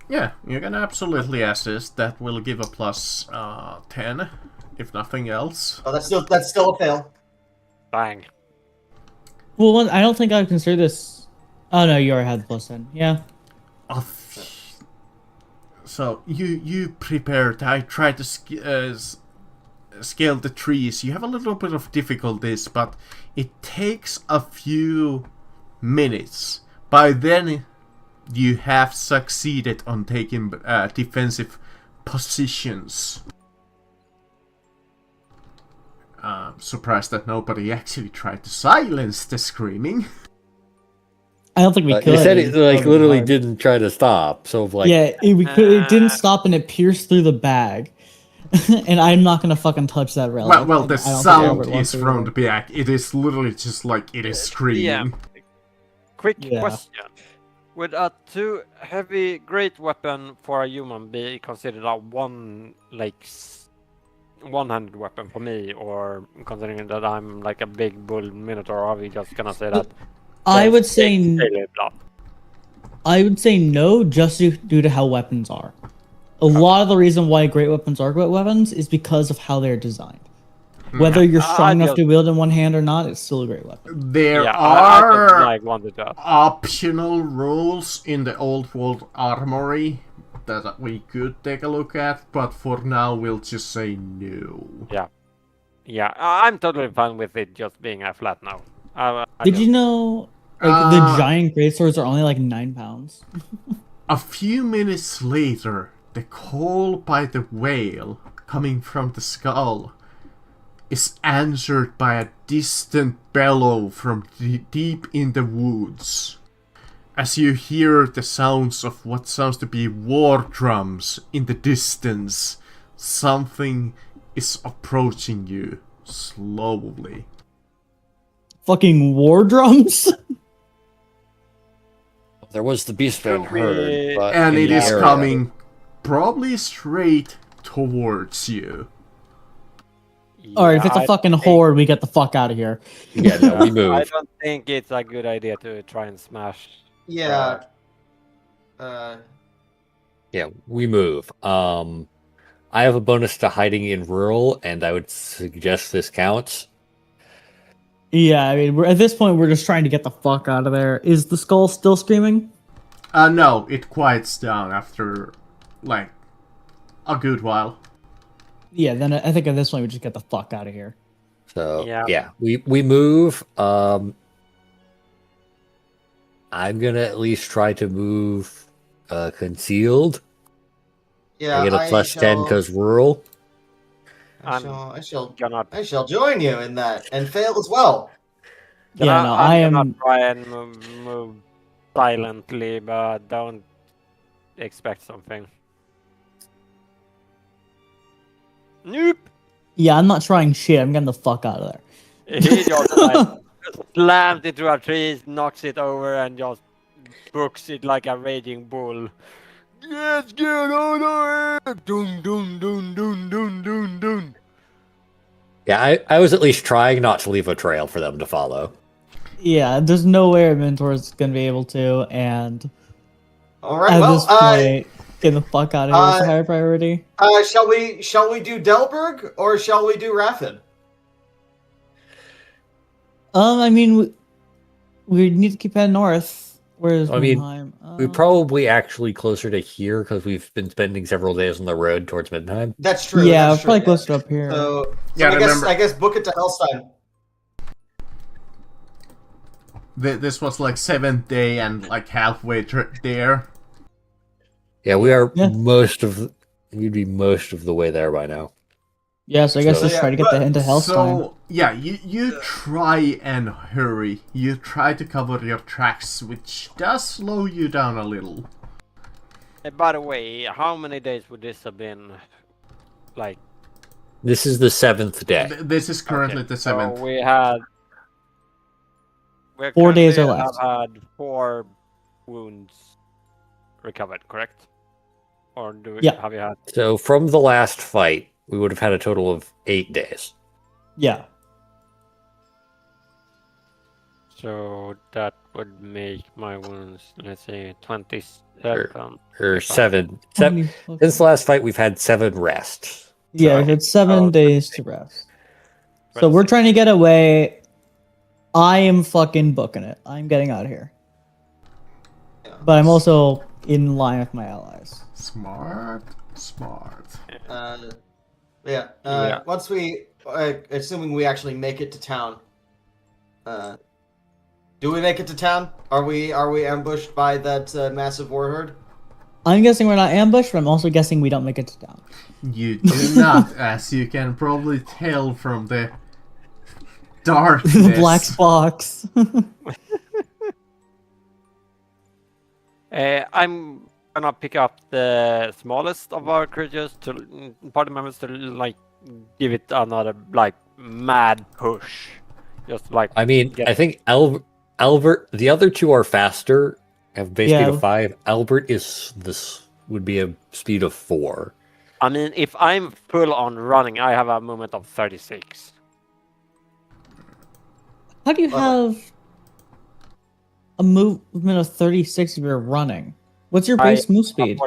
Yeah, you can absolutely assist. That will give a plus 10, if nothing else. Oh, that's still a fail. Bang. Well, I don't think I would consider this. Oh no, you already had the plus 10. Yeah. So you prepared. I tried to scale the trees. You have a little bit of difficulties, but it takes a few minutes. By then, you have succeeded on taking defensive positions. Surprised that nobody actually tried to silence the screaming. I don't think we could. You said it It's like probably literally hard. didn't try to stop. So like, Yeah, it didn't stop and it pierced through the bag. And I'm not gonna fucking touch that relic. Well, and the I don't think sound Albert wants is to from either. the back. It is literally just like it is screaming. Quick Yeah. question. Would a 2 heavy great weapon for a human be considered a one-handed weapon for me, or considering that I'm like a big bull minotaur, are we just gonna say that? I would say no, just due to how weapons are. A lot of the reason why great weapons are great weapons is because of how they're designed. Whether you're I strong enough just- to wield in one hand or not, it's still a great weapon. There Yeah, I are just like wanted to. optional rules in the old world armory that we could take a look at, but for now we'll just say no. Yeah, I'm totally fine with it just being a flat now. Did you know the Uh, giant greatswords are only like 9 pounds? A few minutes later, the call by the whale coming from the skull is answered by a distant bellow from deep in the woods. As you hear the sounds of what sounds to be war drums in the distance, something is approaching you slowly. Fucking war drums? there was the beastman herd, but And in it the is area. coming probably straight towards you. Alright, if it's a I fucking think- horde, we get the fuck out of here. Yeah, no, we I move. don't think it's a good idea to try and smash. Yeah. Yeah, we move. I have a bonus to hiding in rural, and I would suggest this counts. Yeah, I mean, at this point, we're just trying to get the fuck out of there. Is the skull still screaming? No, it quiets down after, like, a good while. Yeah, then I think at this point, we just get the fuck out of here. So Yeah. yeah, we move. I'm gonna at least try to move concealed. Yeah. I get a plus 10 because rural. I I'm shall gonna I shall join you in that and fail as well. Yeah, no, I I'm am. gonna try and move silently, but don't expect something. Nope. Yeah, I'm not trying shit. I'm getting the fuck out of there. He just like slams it through a tree, knocks it over, and just books it like a raging bull. Let's get on it! Dun dun dun dun dun dun dun. Yeah, I was at least trying not to leave a trail for them to follow. Yeah, there's no way our mentor's gonna be able to, and All right. at Well, this point, get the fuck out of here is a higher priority. shall we do Delberg or shall we do Raffin? I mean, we need to keep heading north. Where's I mean, Midheim? We're probably actually closer to here because we've been spending several days on the road towards Midheim. That's true. Yeah, that's true, probably closer up here. So Yeah, I guess book it to Helstein. This was like 7th day and like halfway there. Yeah, we are Yeah. we'd be most of the way there by now. Yeah, so I guess So- just try to get the into Hellstein. So yeah, you try and hurry. You try to cover your tracks, which does slow you down a little. By the way, how many days would this have been? Like, This is the 7th day. This is currently okay, the 7th. So we had. 4 days are currently left. have had 4 wounds recovered, correct? Or do we, Yeah. have you had? So from the last fight, we would have had a total of 8 days. Yeah. So that would make my wounds, let's say, 27. Or 7. How many Since the last fight, we've had 7 rests. Yeah, So- we've had 7 Oh, days to rest. So we're trying to get away. I am fucking booking it. I'm getting out of here. But I'm also in line with my allies. Smart. Yeah. Once we, assuming we actually make it to town. Do we make it to town? Are we ambushed by that massive war herd? I'm guessing we're not ambushed, but I'm also guessing we don't make it to town. You do not, as you can probably tell from the darkness. The black box. I'm gonna pick up the smallest of our creatures to party members to like give it another like mad push. Just like I mean, get- I think Albert, the other 2 are faster, have base speed Yeah. of 5. Albert would be a speed of 4. I mean, if I'm full on running, I have a movement of 36. How do you have a movement of 36 if you're running? What's your base move speed?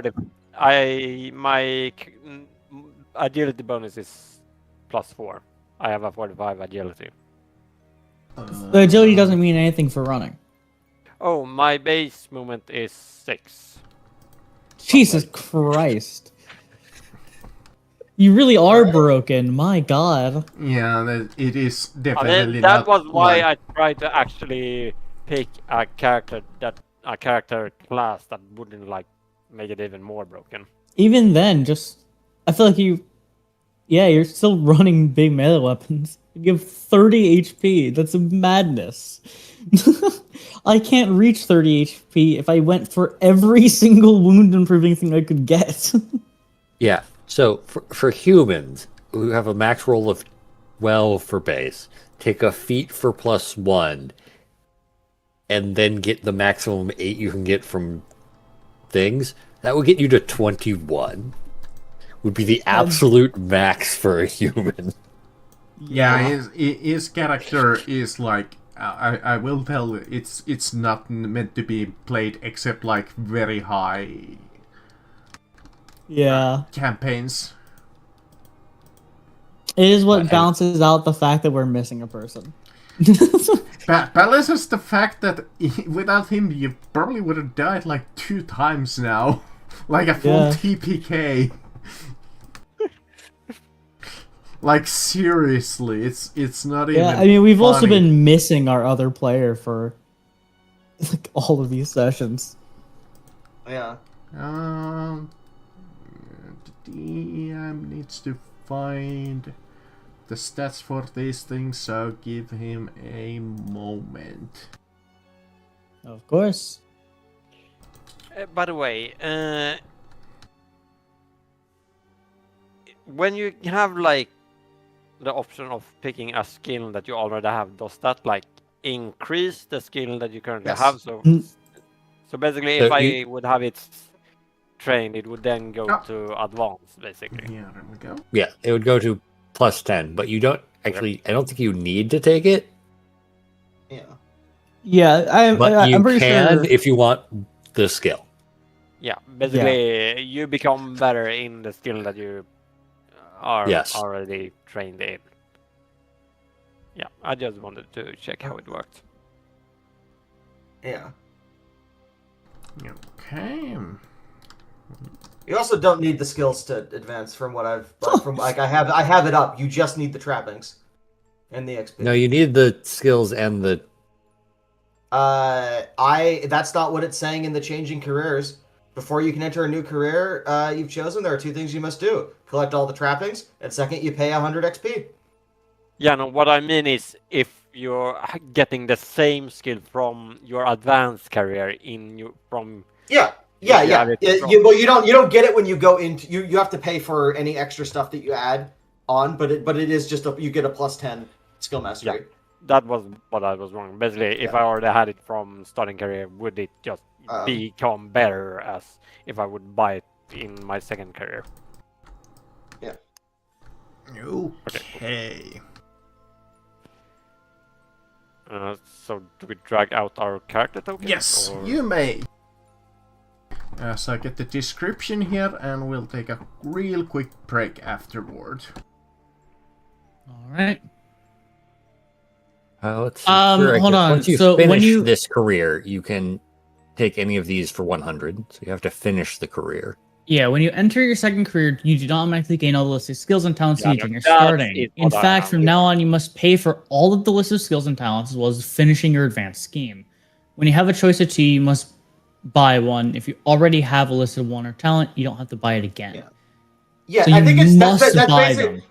My agility bonus is +4. I have a 45 agility. The agility doesn't mean anything for running. Oh, my base movement is 6. Jesus Christ. You really are broken, my god. Yeah, it is I definitely mean, not. that was why like- I tried to actually pick a character class that wouldn't like make it even more broken. Even then, I feel like you're still running big melee weapons. You have 30 HP. That's a madness. I can't reach 30 HP if I went for every single wound improving thing I could get. Yeah. So for humans who have a max roll of 12 for base, take a feat for +1, and then get the maximum 8 you can get from things, that would get you to 21. Would be the absolute max for a human. Yeah, his character is like I will tell it's not meant to be played except like very high Yeah. campaigns. It is what balances out the fact that we're missing a person. Balances the fact that without him you probably would have died like 2 times now, like a full Yeah. TPK. Like seriously, it's not even. Yeah, I mean, we've also funny. been missing our other player for like all of these sessions. Yeah. The DM needs to find the stats for these things, so give him a moment. Of course. By the way, when you have like the option of picking a skill that you already have, does that like increase the skill that you currently Yes. have? So basically, So if I you- would have it trained, it would then go Ah. to advanced, basically. Here we go. Yeah, it would go to +10, but you don't actually. I don't think you need to take it, Yeah. Yeah, but you I'm pretty can sure. if you want the skill. Yeah, basically, you become better in the skill that you are Yes. already trained in. Yeah, I just wanted to check how it worked. Yeah. Okay. You also don't need the skills to advance, from what I've from like I have it up. You just need the trappings and the XP. No, you need the skills and the. That's not what it's saying in the changing careers. Before you can enter a new career you've chosen, there are two things you must do: collect all the trappings, and second, you pay 100 XP. Yeah, no, what I mean is if you're getting the same skill from your advanced career from Yeah, Yeah, it's well, you don't get it when you go into you have to pay for any extra stuff that you add on, but it is just you get a +10 skill mastery. that was what I was wrong. Basically, if I already had it from starting career, would it just become better as if I would buy it in my second career? Yeah. Okay. So do we drag out our character tokens? Yes, or- you may. As I get the description here, and we'll take a real quick break afterward. All right. Let's see. Hold on. Once you So when finish you- this career, you can take any of these for 100. So you have to finish the career. Yeah, when you enter your second career, you do not automatically gain all the list of skills and talents Yeah, you need when you're that starting. is In what I fact, am from now on, you must pay for all of the list of skills and talents as well as finishing your advanced scheme. When you have a choice of two, you must buy one. If you already have a list of one or talent, you don't have to buy it again. Yeah, So I you think it's must that's buy basic. them.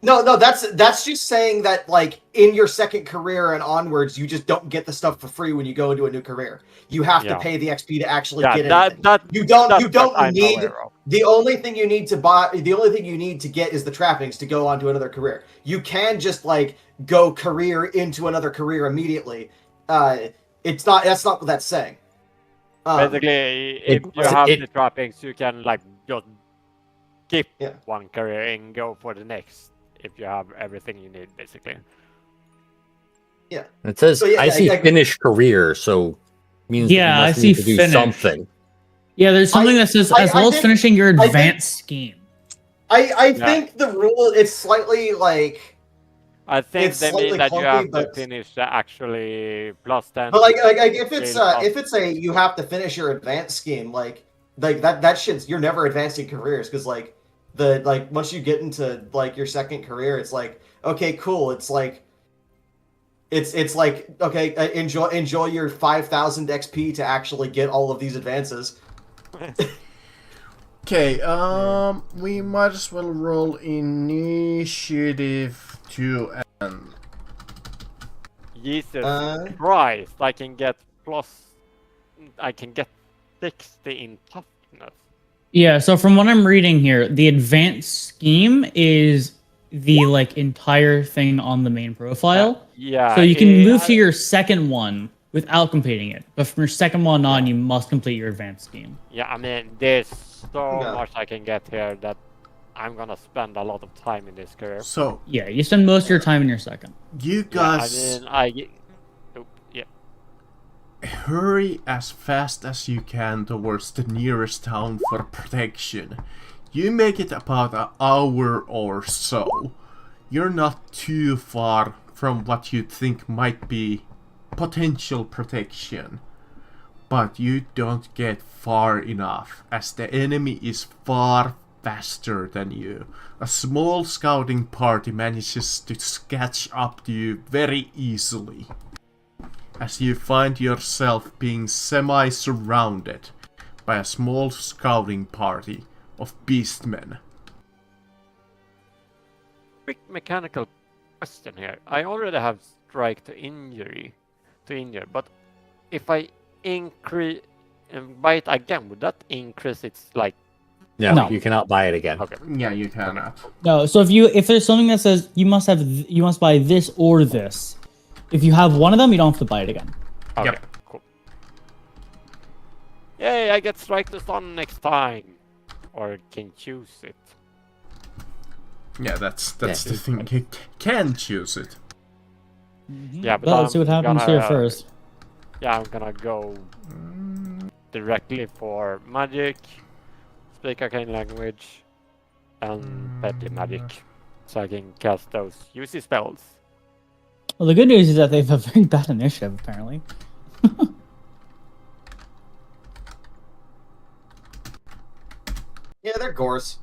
No, that's just saying that like in your second career and onwards, you just don't get the stuff for free when you go into a new career. You have to pay the XP to actually get anything. You don't I'm need aware of. the only thing you need to buy. The only thing you need to get is the trappings to go on to another career. You can just like go career into another career immediately. It's not. That's not what that's saying. Basically, if you have it- the trappings, you can like just skip Yeah. one career and go for the next if you have everything you need, basically. It says, So, yeah, I see like- finish career, so means that Yeah, you I must see need to do finish. something. Yeah, there's something that says as well as think- finishing your think- advanced scheme. I Yeah. think the rule it's slightly like. I think It's they slightly mean that you clunky, have to but- finish the actually +10. But like if it's skill plus- if it's a you have to finish your advanced scheme like that shit's you're never advancing careers because like once you get into like your second career it's like okay cool it's like okay enjoy your 5,000 XP to actually get all of these advances. Okay, we might as well roll initiative 2 and Jesus Uh, Christ, I can get 60 in toughness. Yeah, so from what I'm reading here, the advanced scheme is the like entire thing on the main profile. Yeah. So you can move to your second one without completing it. But from your second one on, you must complete your advanced scheme. Yeah, I mean, there's so Okay. much I can get here that I'm gonna spend a lot of time in this career. so Yeah, you spend most of your time in your second. you Yeah, guys yeah. hurry as fast as you can towards the nearest town for protection. You make it about an hour or so. You're not too far from what you think might be potential protection. But you don't get far enough, as the enemy is far faster than you. A small scouting party manages to catch up to you very easily, as you find yourself being semi-surrounded by a small scouting party of beastmen. Quick mechanical question here. I already have strike to injure, but if I increase and bite again, would that increase its like No. you cannot buy it again. Okay. Yeah, you cannot. No, so if there's something that says you must buy this or this, if you have one of them, you don't have to buy it again. Okay. Yep. Cool. Yay! I get Strike the Sun next time, or can choose it. Yeah, that's Yeah, the thing. You can choose it. Yeah, but Let's see what happens here first. Yeah, I'm gonna go directly for magic, speak arcane language, and petty magic, so I can cast those UC spells. Well, the good news is that they have a very bad initiative, apparently. Yeah, they're gores.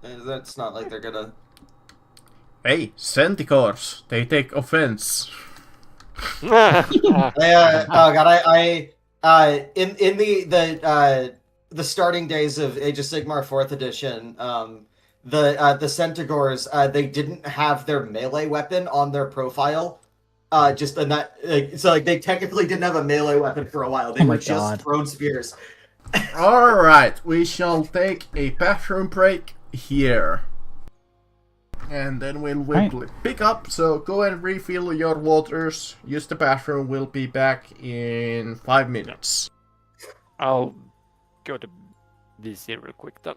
That's not like they're gonna. Hey, Centaurs, they take offense. Oh god, in the starting days of Age of Sigmar 4th edition, the Centaurs, they didn't have their melee weapon on their profile. Just in that, so like they technically didn't have a melee weapon for a while. They Oh my were just God. thrown spears. Alright, we shall take a bathroom break here. And then we'll pick up, so go and refill your waters. Use the bathroom, we'll be back in 5 minutes. I'll go to VC real quick then.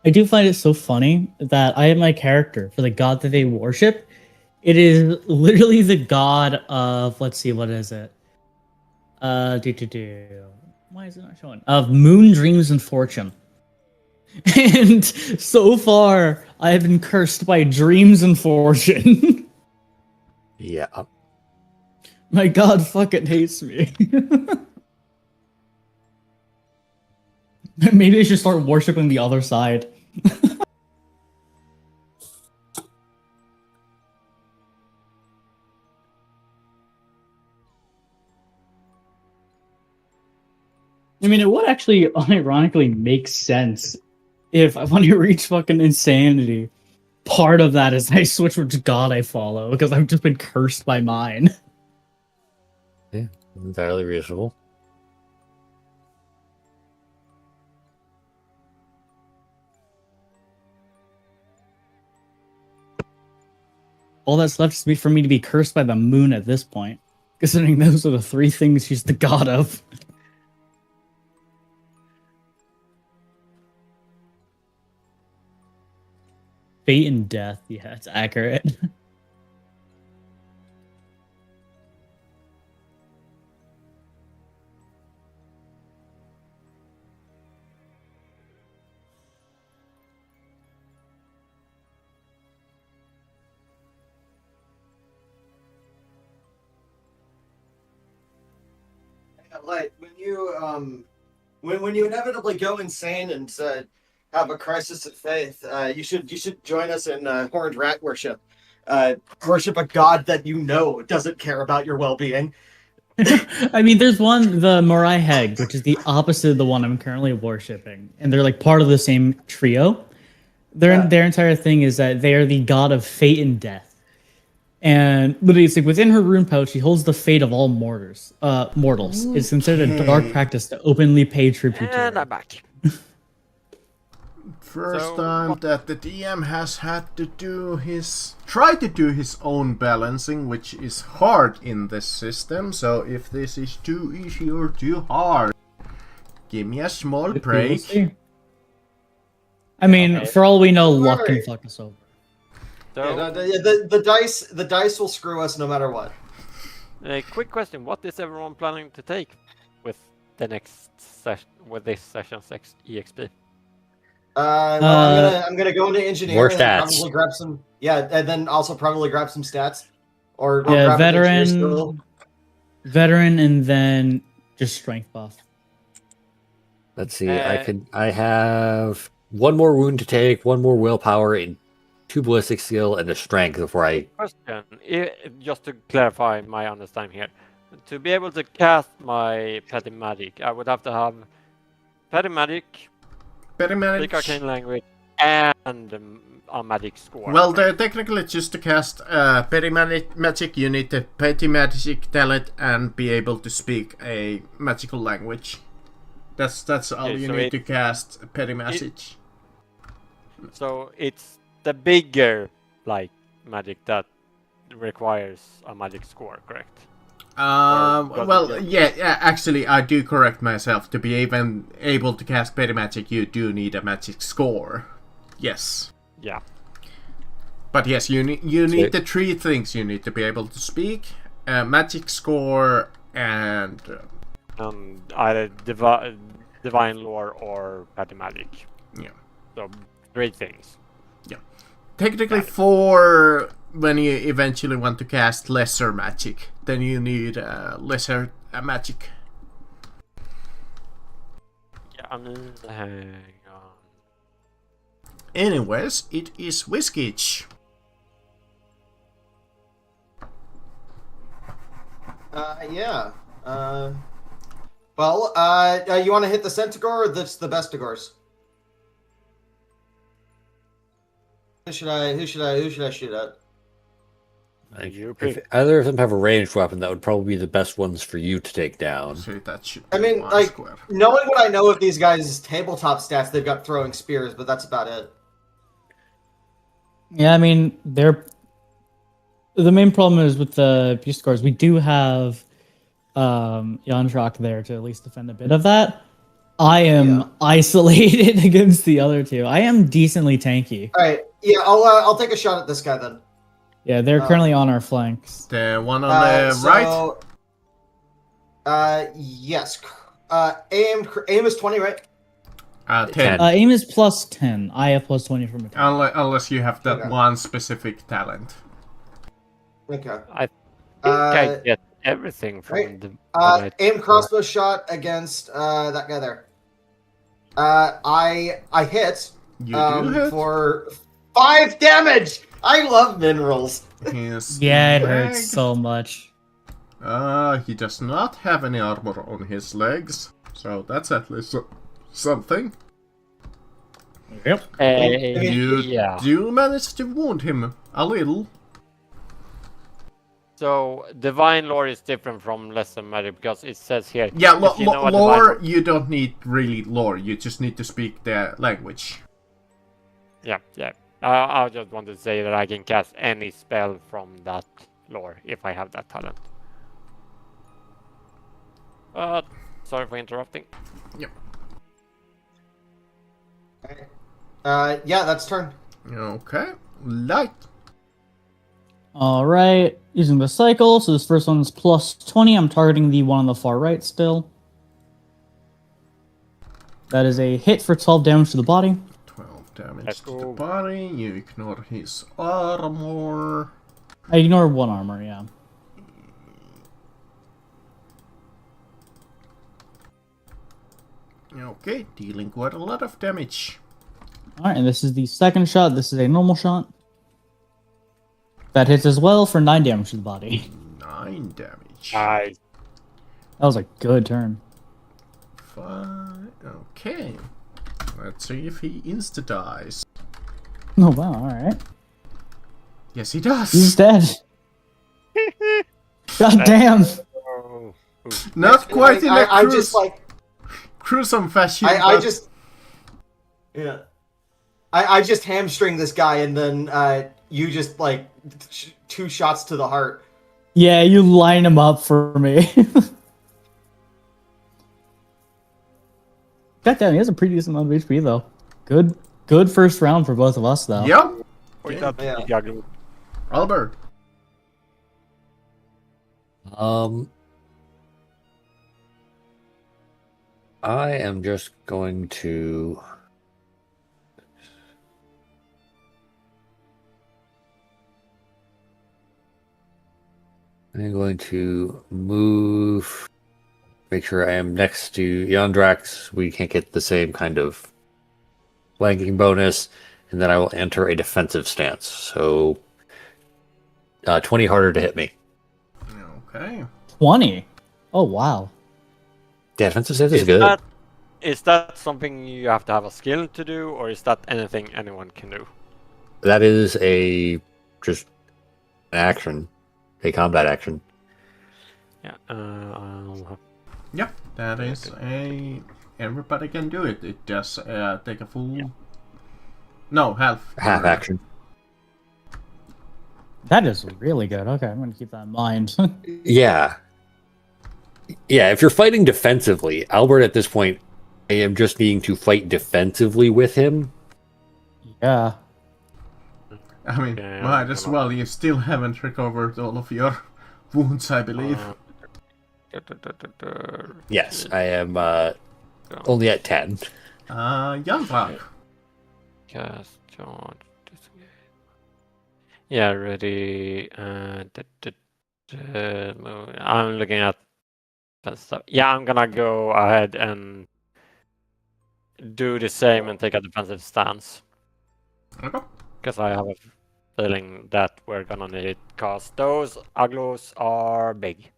I do find it so funny that I have my character for the god that they worship. It is literally the god of, let's see, what is it? Why is it not showing? Of moon, dreams, and fortune. And so far, I have been cursed by dreams and fortune. Yeah. My god fucking hates me. Maybe I should start worshipping the other side. I mean, it would actually unironically make sense if when you reach fucking insanity, part of that is I switch which god I follow because I've just been cursed by mine. Yeah, entirely reasonable. All that's left is for me to be cursed by the moon at this point, considering those are the three things she's the god of. Fate and death, yeah, it's accurate. Like when you inevitably go insane and have a crisis of faith, you should join us in horned rat worship. Worship a god that you know doesn't care about your well-being. I mean, there's one, the Morai Heg, which is the opposite of the one I'm currently worshipping, and they're like part of the same trio. Their entire thing is that they are the god of fate and death. And literally, it's like within her rune pouch, she holds the fate of all mortals. It's considered a dark practice to openly pay tribute to And her. I'm back. First So, time that the DM has had to try to do his own balancing, which is hard in this system. So if this is too easy or too hard, give me a small break. I mean, for all we know, luck can fuck us over. So, The dice will screw us no matter what. a quick question: what is everyone planning to take with the next session? With this session's EXP? I'm gonna go into engineering More and stats. probably grab some. Yeah, and then also probably grab some stats. Or Yeah, grab an engineer skill. veteran, and then just strength buff. Let's see. I have one more wound to take, one more willpower, and 2 ballistic skill, and a strength before I. Question: just to clarify my understanding here, to be able to cast my petty magic, I would have to have petty magic, Petty speak magic. arcane language, and a magic score. Well, technically, just to cast petty magic, you need the petty magic talent and be able to speak a magical language. That's all Okay, you so need to cast petty magic. So it's the bigger like magic that requires a magic score, correct? Well, yeah, actually, I do correct myself. To be even able to cast petty magic, you do need a magic score. Yes. Yeah. But yes, you need the three things you need to be able to speak: magic score and Either divine lore or petty magic. yeah. So great things. Yeah. Technically, for when you eventually want to cast lesser magic, then you need lesser magic. Yeah, hang on. Anyways, it is Whiskage. Yeah. Well, you want to hit the Centaur or that's the Bestigors? Who should I shoot at? If either of them have a ranged weapon, that would probably be the best ones for you to take down. So that should I mean, one like, square. knowing what I know of these guys' tabletop stats, they've got throwing spears, but that's about it. Yeah, I mean, the main problem is with the Beast Scores, we do have Yandrak there to at least defend a bit of that. I am isolated against the other two. I am decently tanky. All right, yeah, I'll take a shot at this guy then. Yeah, they're currently on our flanks. The one on the right? Yes. Aim is 20, right? 10. Aim is plus 10. I have plus 20 from attack. Unless you have that one specific talent. Okay. I think I get everything from the. Aim crossbow shot against that guy there. I hit. You do hit? For 5 damage. I love minerals. Yeah, it hurts so much. He does not have any armor on his legs, so that's at least something. Yep. You yeah. do manage to wound him a little. So divine lore is different from lesser magic because it says here. Yeah, if you know what lore, you don't need really lore, you just need to speak the language. Yeah. I just want to say that I can cast any spell from that lore if I have that talent. Sorry for interrupting. Yep. Yeah, that's turn. Okay, light. Alright, using the cycle, so this first one's plus 20. I'm targeting the one on the far right still. That is a hit for 12 damage to the body. 12 damage to the body, you ignore his armor. I ignore one armor, yeah. Okay, dealing quite a lot of damage. Alright, and this is the second shot. This is a normal shot. That hits as well for 9 damage to the body. 9 damage. Nice. That was a good turn. 5. Okay. Let's see if he insta-dies. Oh, wow, alright. Yes, he does. He's dead. God damn. Oh. Not quite in a I just like gruesome fashion. I just yeah. I just hamstring this guy and then you just like 2 shots to the heart. Yeah, you line him up for me. God damn, he has a pretty decent amount of HP though. Good first round for both of us though. Yep. Yeah. Albert. I am just going to move, make sure I am next to Yondrax. We can't get the same kind of flanking bonus, and then I will enter a defensive stance. So 20 harder to hit me. Okay. 20? Oh, wow. Yeah, defensive stance is good. Is that something you have to have a skill to do, or is that anything anyone can do? That is just an action, a combat action. Yeah. I'll have... Yeah, that is a. Everybody can do it. It does take a full. Yeah. No, half. Half action. That is really good. Okay, I'm gonna keep that in mind. Yeah. Yeah, if you're fighting defensively, Albert at this point, I am just needing to fight defensively with him. Yeah. I mean, Okay, might as well. You still haven't recovered all of your wounds, I believe. Yes, I am only at 10. Young Buck. Cast charge. Disengage. Yeah, ready. I'm looking at that stuff. Yeah, I'm gonna go ahead and do the same and take a defensive stance. Okay. Because I have a feeling that we're gonna need it. Because those uglos are big.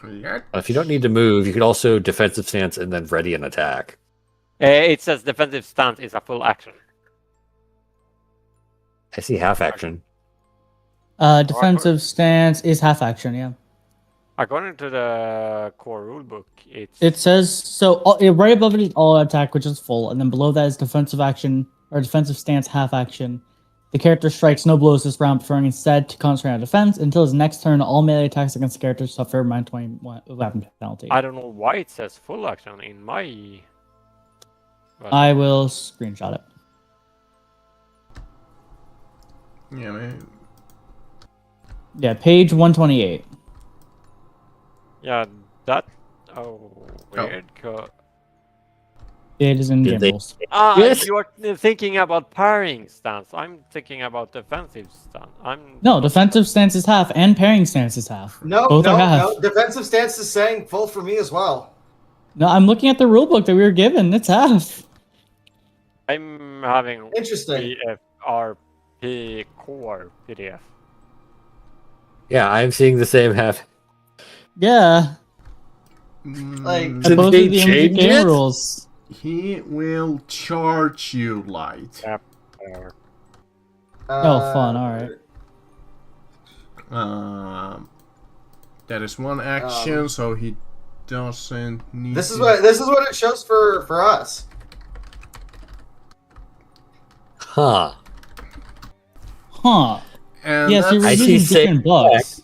Yeah. If you don't need to move, you could also defensive stance and then ready an attack. It says defensive stance is a full action. I see half action. Defensive stance is half action. Yeah. According to the core rulebook, It says so. Right above it is all attack, which is full, and then below that is defensive action or defensive stance half action. The character strikes no blows this round, preferring instead to concentrate on defense. Until his next turn, all melee attacks against the character suffer a -20 weapon penalty. I don't know why it says full action in my. I will screenshot it. Yeah, man. Yeah, page 128. Yeah, that. Oh, weird. It is in Did game they- rules. Yes. You are thinking about parrying stance. I'm thinking about defensive stance. No, defensive stance is half, and parrying stance is half. No, Both are half. no. Defensive stance is saying full for me as well. No, I'm looking at the rulebook that we were given. It's half. I'm having Interesting. PFRP core PDF. Yeah, I'm seeing the same half. Yeah. Like- Did Both they of the change game it? rules. He will charge you, Light. Yep. Oh, fun. All right. That is one action, so he doesn't need. This is what it shows for us. Huh. Huh. And Yes, you were I that's, see using same different books.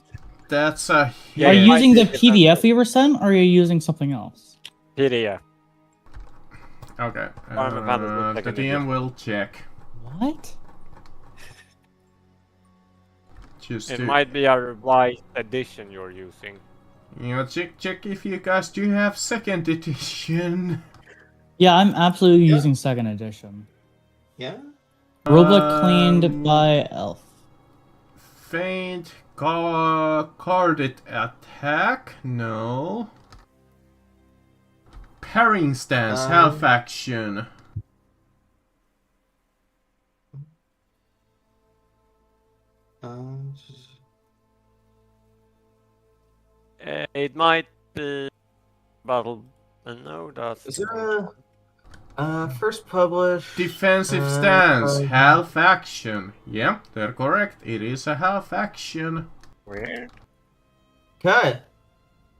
that's a Yeah, Are hit. you I using the think it's PDF we were sent, or are you using something else? PDF. Okay. I'm a fan of the The second DM edition. will check. What? Just It to might be a revised edition you're using. check if you guys do have second edition. Yeah, I'm absolutely Yeah. using second edition. Yeah. Rulebook cleaned by Elf. Faint carded attack? No. Parrying stance, half action. It might be battle. No, that's. Is there first published? Defensive stance, half action. Yeah, they're correct. It is a half action. Weird. Okay.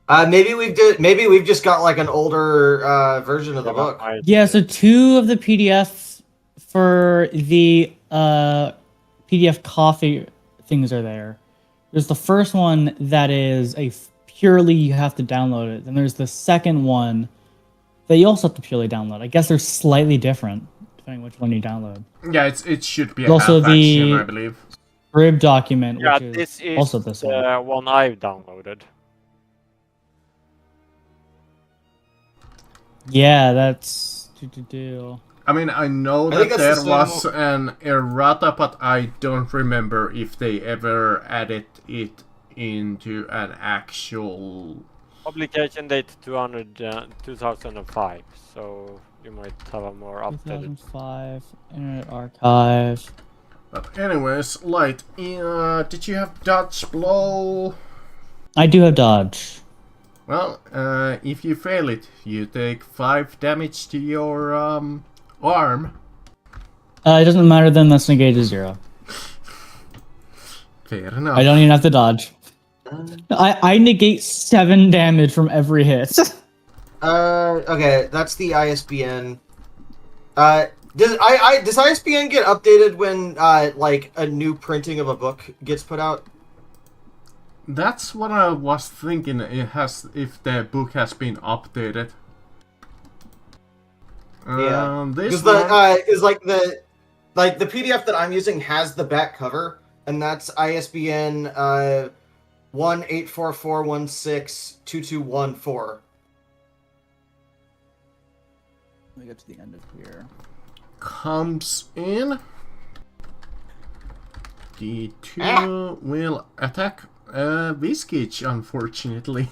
Maybe we've just got like an older version of the book. Yeah, so two of the PDFs for the PDF coffee things are there. There's the first one that is purely you have to download it. Then there's the second one that you also have to purely download. I guess they're slightly different depending which one you download. Yeah, it should be a Also half action, the- I believe. Scrib document, Yeah, which this is also this one. the one I've downloaded. Yeah, that's do. I mean, I know I that think that's there the was same- an errata, but I don't remember if they ever added it into an actual. Publication date 2005, so you might have a more updated. 2005 Internet Archive. But anyways, Light, did you have dodge blow? I do have dodge. Well, if you fail it, you take 5 damage to your arm. It doesn't matter then. That's negate to 0. Fair enough. I don't even have to dodge. I negate 7 damage from every hit. Okay, that's the ISBN. Does ISBN get updated when like a new printing of a book gets put out? That's what I was thinking. It has, if the book has been updated. Yeah, This because one, the PDF that I'm using has the back cover, and that's ISBN 1-84416-2214. Let me get to the end of here. comes in. D2 will attack Viskich, unfortunately.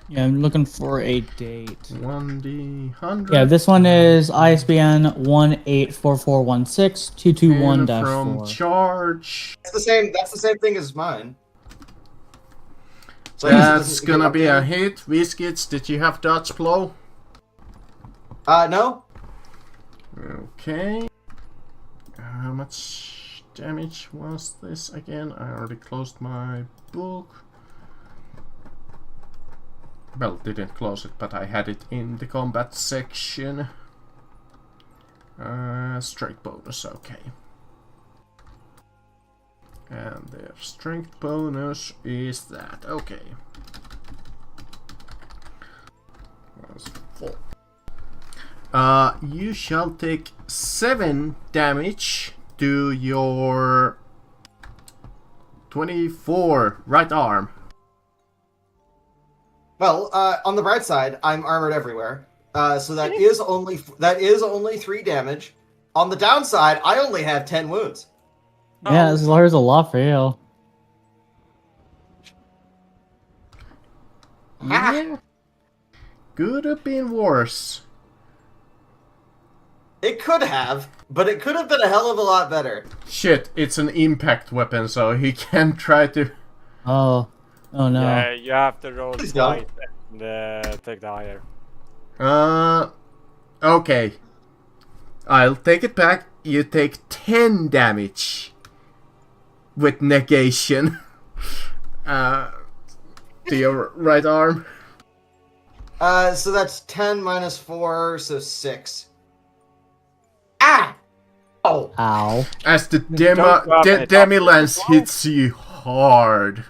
Yeah, I'm looking for a date. 1d100. Yeah, this one is ISBN 1-84416-221-4. From charge. That's the same thing as mine. So That's gonna be a hit. Viskits, did you have dodge blow? No. Okay. How much damage was this again? I already closed my book. Well, didn't close it, but I had it in the combat section. Strength bonus, okay. And their strength bonus is that, okay. That's 4. You shall take 7 damage to your 24 right arm. Well, on the bright side, I'm armored everywhere, so that is only 3 damage. On the downside, I only have 10 wounds. Yeah, this is a lot for you. Yeah. Could have been worse. It could have, but it could have been a hell of a lot better. Shit, it's an impact weapon, so he can try to... Oh no. Yeah, you have to roll Please twice and take the higher. Okay. I'll take it back. You take 10 damage. With negation. To your right arm. So that's 10 minus 4, so 6. Ah! Oh! Ow. As the Don't grab it. demi-lance hits you hard.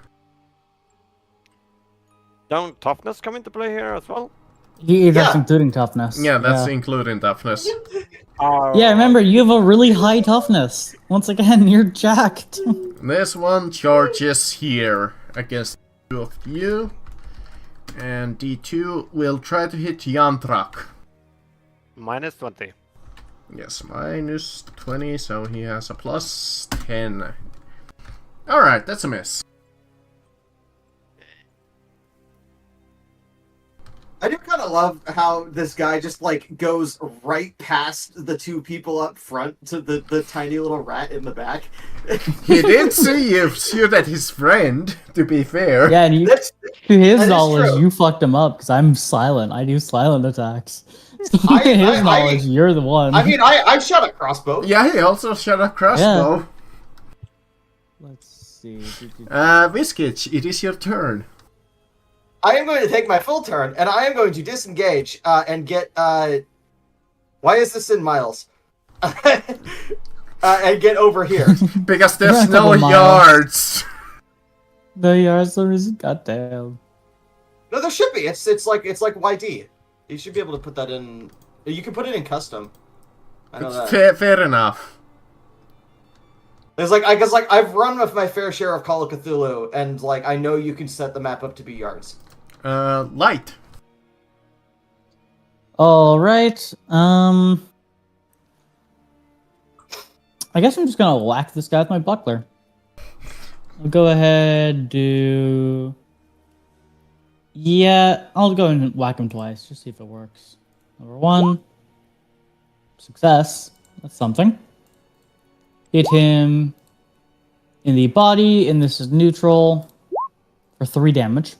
Don't toughness come into play here as well? That's Yeah. including toughness. Yeah, that's including toughness. Yeah, remember, you have a really high toughness. Once again, you're jacked. This one charges here against 2 of you. And D2 will try to hit Yantrak. Minus 20. Yes, minus 20, so he has a plus 10. Alright, that's a miss. I do kind of love how this guy just, like, goes right past the 2 people up front to the tiny little rat in the back. He did see you shoot at his friend, to be fair. Yeah, and That's, to his that is knowledge, true. you fucked him up because I'm silent. I do silent attacks. So I- to his I- knowledge, you're the one. I mean, I shot a crossbow. Yeah, he also shot a crossbow. Let's see. Viskich, it is your turn. I am going to take my full turn, and I am going to disengage and get. Why is this in miles? And get over here. Because there's Yeah, a no couple miles. yards. The yards are goddamn. No, there should be. It's like YD. You should be able to put that in. You can put it in custom. I know that. Fair enough. It's like I've run with my fair share of Call of Cthulhu, and like I know you can set the map up to be yards. Light. All right. I guess I'm just gonna whack this guy with my buckler. I'll go ahead do. Yeah, I'll go and whack him twice. Just see if it works. Number 1. Success. That's something. Hit him in the body, and this is neutral for 3 damage.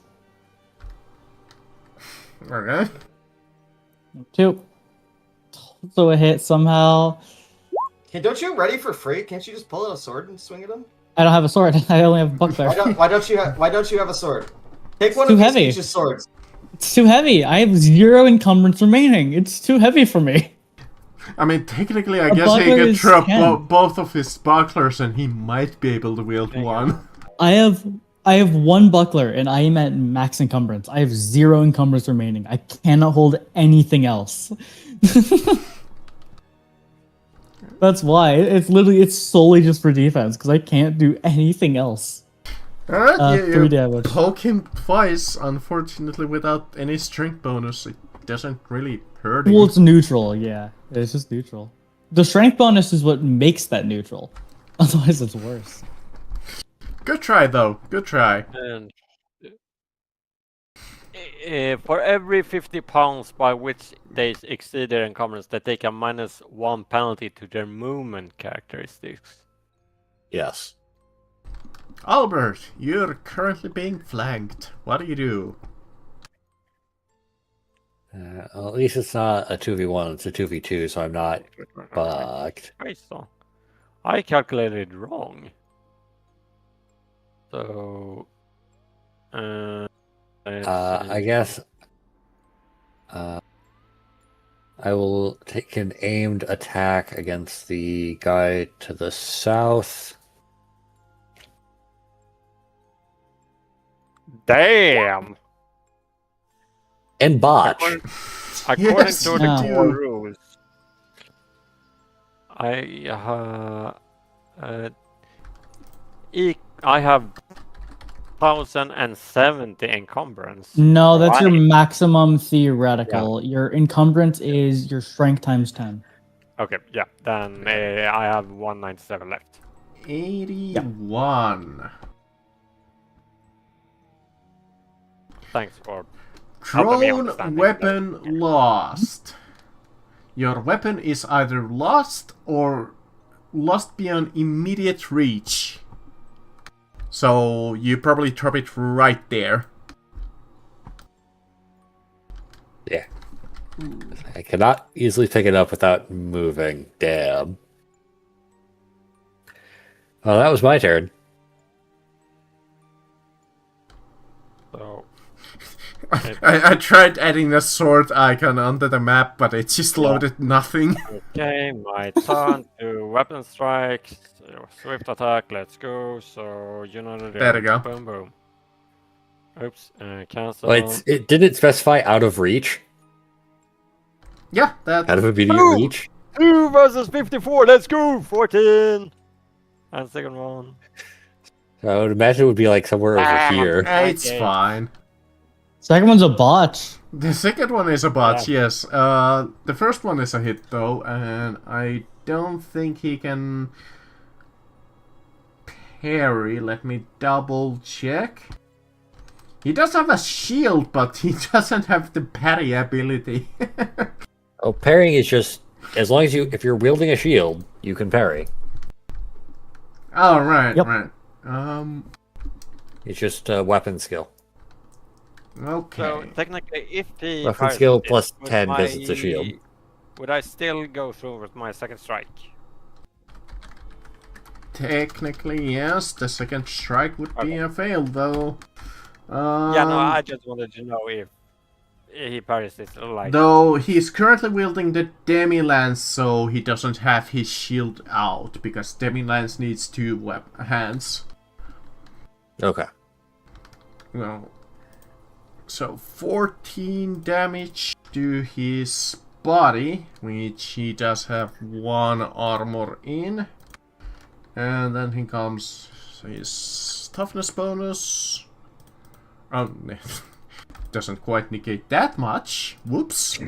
Okay. 2. So a hit somehow. Don't you ready for free? Can't you just pull out a sword and swing at him? I don't have a sword. I only have a buckler. Why don't you have a sword? Take one too of these heavy. Peach's swords. It's too heavy. I have 0 encumbrance remaining. It's too heavy for me. I mean, technically, I A guess he buckler could is drop 10. both of his bucklers and he might be able to wield one. I have 1 buckler and I am at max encumbrance. I have 0 encumbrance remaining. I cannot hold anything else. That's why it's solely just for defense because I can't do anything else. Alright, 3 damage. poke him twice, unfortunately without any strength bonus. It doesn't really hurt him. Well, it's neutral. Yeah, it's just neutral. The strength bonus is what makes that neutral. Otherwise, it's worse. Good try, though. Good try. And for every 50 pounds by which they exceed their encumbrance, they take a -1 penalty to their movement characteristics. Yes. Albert, you're currently being flanked. What do you do? Well, at least it's not a 2v1, it's a 2v2, so I'm not fucked. So I calculated wrong. So I guess I will take an aimed attack against the guy to the south. damn. And botch. According Yes, to the you core do. rules, I have 1070 encumbrance. No, that's your Right. maximum theoretical. Your encumbrance is your strength times 10. Okay, yeah. Then I have 197 left. 81. Thanks for helping me Drone understand. weapon lost. Your weapon is either lost or lost beyond immediate reach. So you probably drop it right there. Yeah. I cannot easily pick it up without moving. Damn. Well, that was my turn. So I tried adding the sword icon onto the map, but it just loaded nothing. okay, my turn to weapon strikes. Swift attack, let's go. So you know the There we go. Boom boom. Oops, cancel. Well, it didn't specify out of reach. Yeah, that. Out of immediate Ooh! reach. 2 versus 54, let's go! 14! And second one. So I would imagine it would be like somewhere over here. It's Okay. fine. Second one's a botch. The second one is a botch, yes. The first one is a hit, though, and I don't think he can parry. Let me double check. He does have a shield, but he doesn't have the parry ability. Oh, parrying is just as long as if you're wielding a shield, you can parry. Oh, right, Yep. right. It's just a weapon skill. Okay. So technically, if he Weapon fires skill it, plus would 10 because it's a shield. Would I still go through with my second strike? Technically, yes. The second strike would be a fail, though. Yeah, no, I just wanted to know if he parries it like. Though he's currently wielding the demi-lance, so he doesn't have his shield out, because demi-lance needs 2 hands. Okay. Well, so 14 damage to his body, which he does have 1 armor in. And then he comes his toughness bonus. Oh, doesn't quite negate that much. Whoops.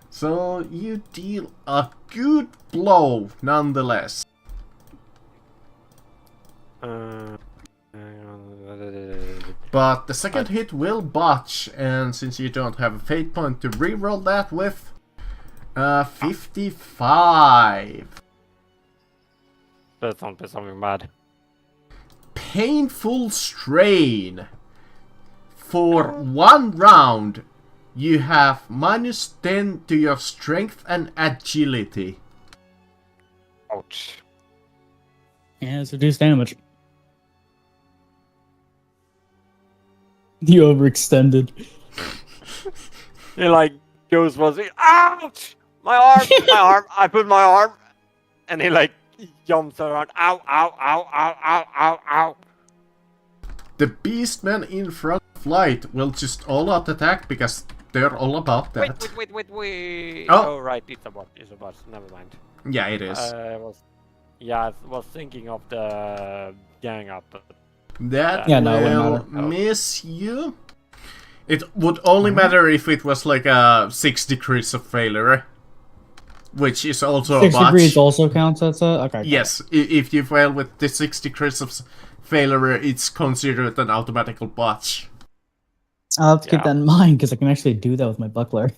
So you deal a good blow nonetheless. But the second hit will botch, and since you don't have a fate point to reroll that with, 55. That sounds like something bad. Painful strain. for 1 round, you have -10 to your strength and agility. Ouch. Yeah, it's reduced damage. You overextended. He like goes was ouch! My arm, my arm. I put my arm, and he like jumps around. Ow! Ow! Ow! Ow! Ow! Ow! Ow! The beastmen in front of light will just all out attack because they're all about that. Wait! Oh. Oh right, it's a bot. It's a bot. Never mind. Yeah, it is. I was thinking of the gang up. But That Yeah, no, it will wouldn't matter. miss you. It would only matter if it was like a 6 degrees of failure, which is also 6 a botch. degrees also counts as a... Okay. Yes, if you fail with the 6 degrees of failure, it's considered an automatical botch. I'll have to keep that in mind, because I can actually do that with my buckler.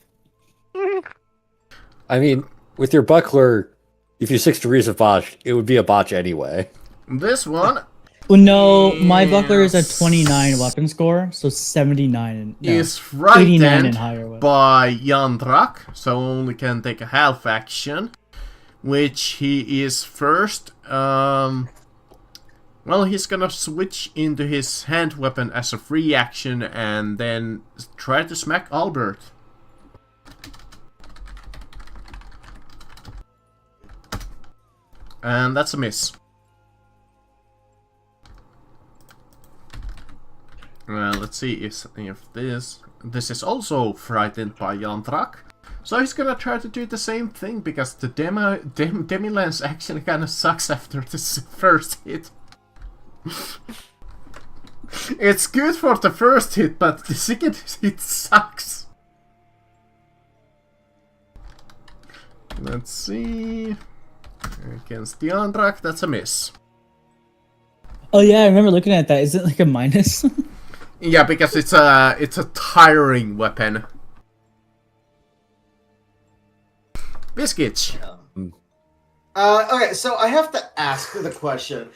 I mean, with your buckler, if you're 6 degrees of botch, it would be a botch anyway. This one Well, no, my buckler is a Yes. 29 weapon score, so 79 and... No, is 89 frightened and higher weapon. by Yandrak, so only can take a half action, which he is first. Well, he's gonna switch into his hand weapon as a free action and then try to smack Albert. And that's a miss. Well, let's see if this is also frightened by Yandrak. So he's gonna try to do the same thing because the Demi-Lance actually kinda sucks after this first hit. It's good for the first hit, but the second hit sucks. Let's see. Against the Yandrak, that's a miss. Oh yeah, I remember looking at that. Is it like a minus? Yeah, because it's a tiring weapon. Biscuits. Okay, so I have to ask the question.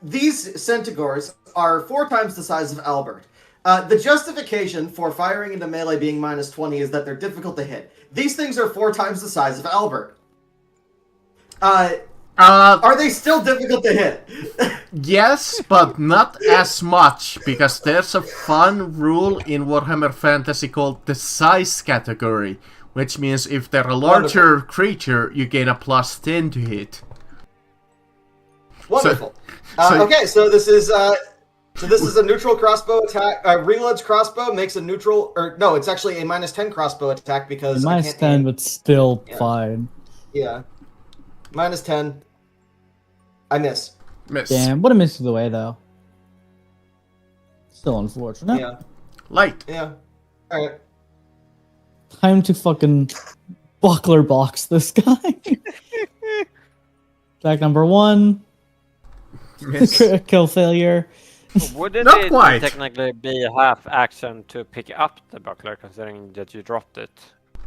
These Centigores are 4 times the size of Albert. The justification for firing into melee being -20 is that they're difficult to hit. These things are 4 times the size of Albert. Are they still difficult to hit? Yes, but not as much, because there's a fun rule in Warhammer Fantasy called the size category, which means if they're a larger creature, you gain a +10 to hit. Wonderful. so- Okay, so this is a neutral crossbow attack. Reload's crossbow makes a neutral, or no, it's actually a -10 crossbow attack because I minus can't 10, aim. but still Yeah. fine. Yeah, -10. I miss. Miss. Damn, what a miss either way, though. Still unfortunate. Yeah, Light. yeah. All right. Time to fucking buckler box this guy. Attack number 1. Miss. Kill failure. Wouldn't Not it quite. technically be a half action to pick up the buckler, considering that you dropped it?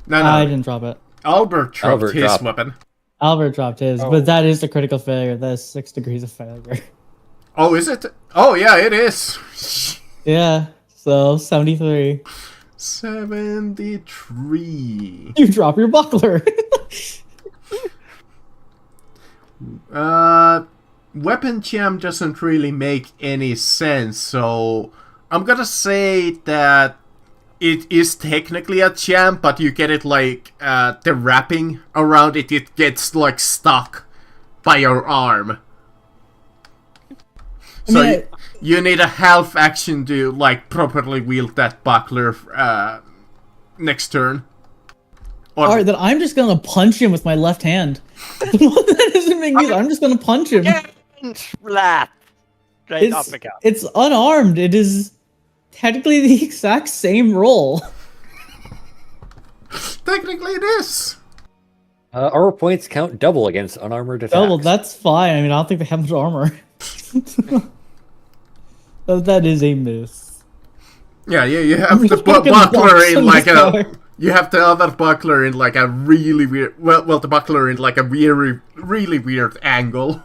No, I no. didn't drop it. Albert dropped Albert his dropped. weapon. Albert dropped his, Oh. but that is a critical failure. That is 6 degrees of failure. Oh, is it? Oh, yeah, it is. Yeah, so 73. 73. You drop your buckler. Weapon jam doesn't really make any sense, so I'm gonna say that it is technically a jam, but you get it like the wrapping around it, it gets like stuck by your arm. So mean, you need a half action to like properly wield that buckler next turn. Or, Alright, then I'm just gonna punch him with my left hand. That doesn't make sense. I'm just gonna punch him. Flat. Straight uppercut. It's unarmed. It is technically the exact same roll. technically it is. Armor points count double against unarmored attacks. Oh, well, that's fine. I mean, I don't think they have much armor. That is a miss. Yeah, you have the Fucking buckler box in on like this a. guy. You have the other buckler in like a really weird. Well, the buckler in like a really weird angle.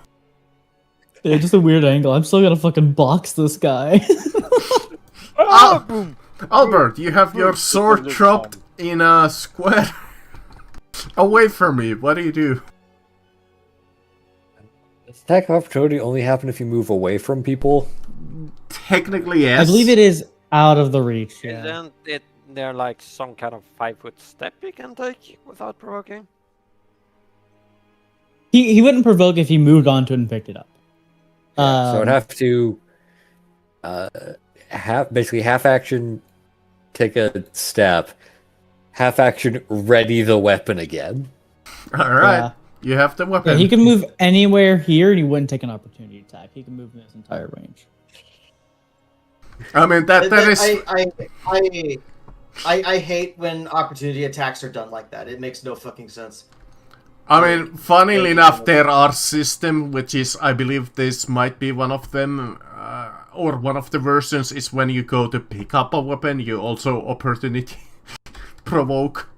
Yeah, just a weird angle. I'm still gonna fucking box this guy. Ah, boom. Albert, you have your Ooh, sword this is dropped fun. in a square away from me. What do you do? Does attack of opportunity only happen if you move away from people? Technically, yes. I believe it is out of the reach. Yeah. Isn't it there like some kind of 5-foot step you can take without provoking? He wouldn't provoke if he moved onto it and picked it up. So I'd have to basically half action, take a step, half action, ready the weapon again. All right, Yeah. you have the weapon. Yeah, he can move anywhere here, and he wouldn't take an opportunity attack. He can move in his entire range. I mean that is. I hate when opportunity attacks are done like that. It makes no fucking sense. I mean, funnily enough, there are systems, which is, I believe this might be one of them, or one of the versions is when you go to pick up a weapon, you also opportunity provoke.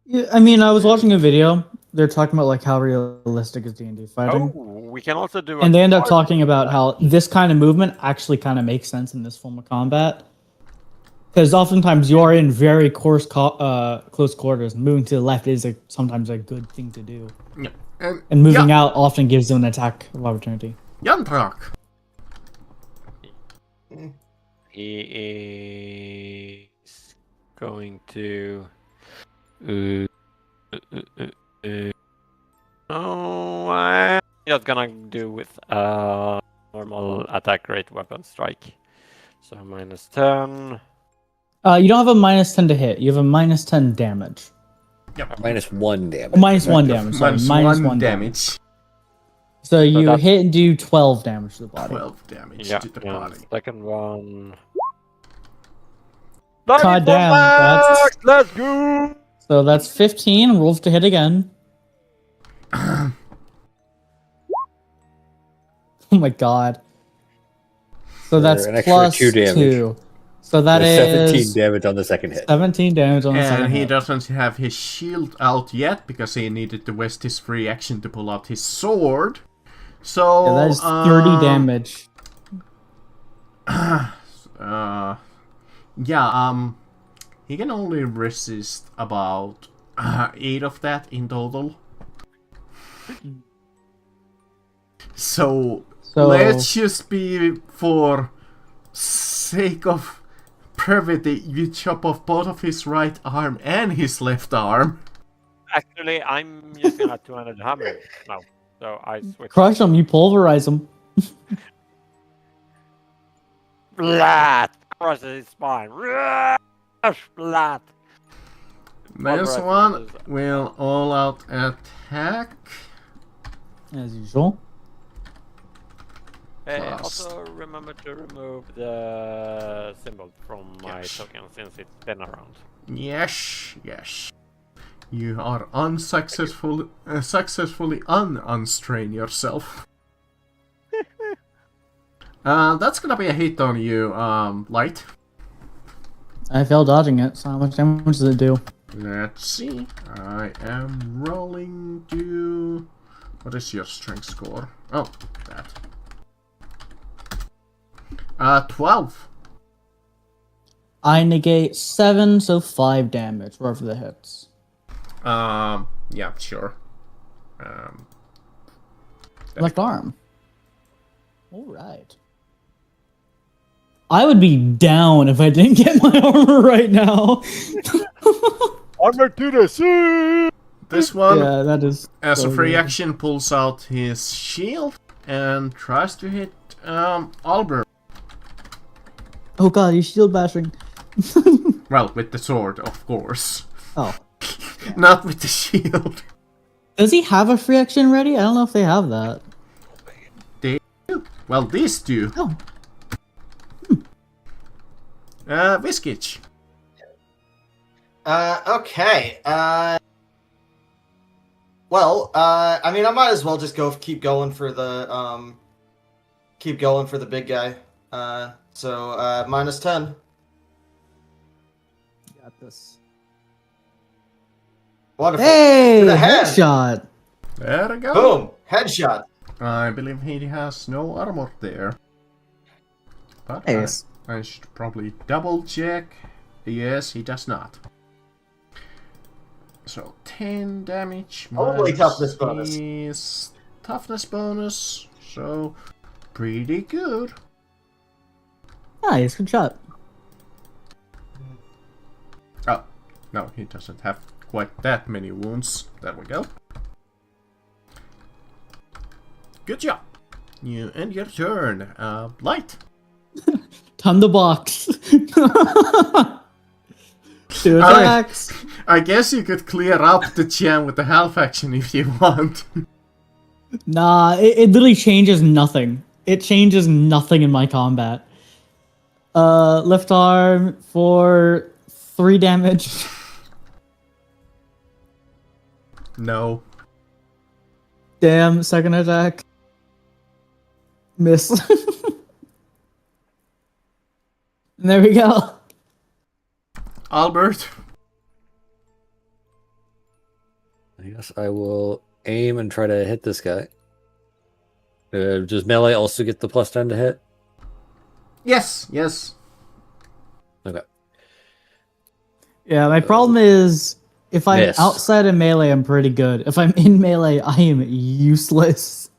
Yeah, I mean, I was watching a video. They're talking about like how realistic is D&D fighting, Oh, we can also do. and they end up a- talking about how this kind of movement actually kind of makes sense in this form of combat. Because oftentimes you are in very close quarters. Moving to the left is sometimes a good thing to do. And moving out often gives them an attack of opportunity. Yantrak. He is going to. Oh, I'm just gonna do with normal attack rate weapon strike. So -10. You don't have a -10 to hit. You have a -10 damage. -1 damage. Oh, -1 damage. Sorry, Minus -1 one damage. damage. So you that's- hit and do 12 damage to the body. 12 damage Yeah, to the and body. second one. God damn, that's- Let's go! So that's 15. Rolls to hit again. Oh my god. So that's an extra plus 2 damage. 2. So that There's is 17 damage on the second hit. 17 damage on the second And he hit. doesn't have his shield out yet because he needed to waste his free action to pull out his sword. So Yeah, that is 30 damage. He can only resist about 8 of that in total. So let's just be, for sake of brevity, you chop off both of his right arm and his left arm. Actually, I'm using a 200 hammer now, so I switch. Crush them, you pulverize them. Flat! Crushes his spine. Flat! This one will all out attack. As usual. Plus. Also, remember to remove the symbol from my token since it's been around. Yes. You are successfully unstrain yourself. That's gonna be a hit on you, Light. I failed dodging it, so how much damage does it do? Let's see. I am rolling to... What is your strength score? Oh, that. 12. I negate 7, so 5 damage, wherever the hits. Yeah, sure. Left arm. Alright. I would be down if I didn't get my armor right now. Armor to the sea! This one, Yeah, that is. as so a free good. action, pulls out his shield and tries to hit Albert. Oh god, he's shield bashing. Well, with the sword, of course. Oh. Not with the shield. Does he have a free action ready? I don't know if they have that. Well, these two. Oh. Viskich. Okay. Well, I mean, I might as well just keep going for the big guy. So -10. Got this. Wonderful. Hey! To the head. Headshot! There we go. Boom! Headshot. I believe he has no armor there. But Hey, I should probably double check. Yes, he does not. So 10 damage. Probably minus toughness bonus. his toughness bonus. So pretty good. Nice, good shot. Oh, no, he doesn't have quite that many wounds. There we go. Good job. You end your turn. Light. Ton the box. Two Alright. attacks. I guess you could clear up the jam with the half action if you want. Nah, it literally changes nothing. It changes nothing in my combat. Left arm for 3 damage. No. Damn, second attack. Miss. And there we go. Albert. I guess I will aim and try to hit this guy. Does melee also get the +10 to hit? Yes, yes. Okay. Yeah, my problem is if I'm Miss. outside of melee, I'm pretty good. If I'm in melee, I am useless.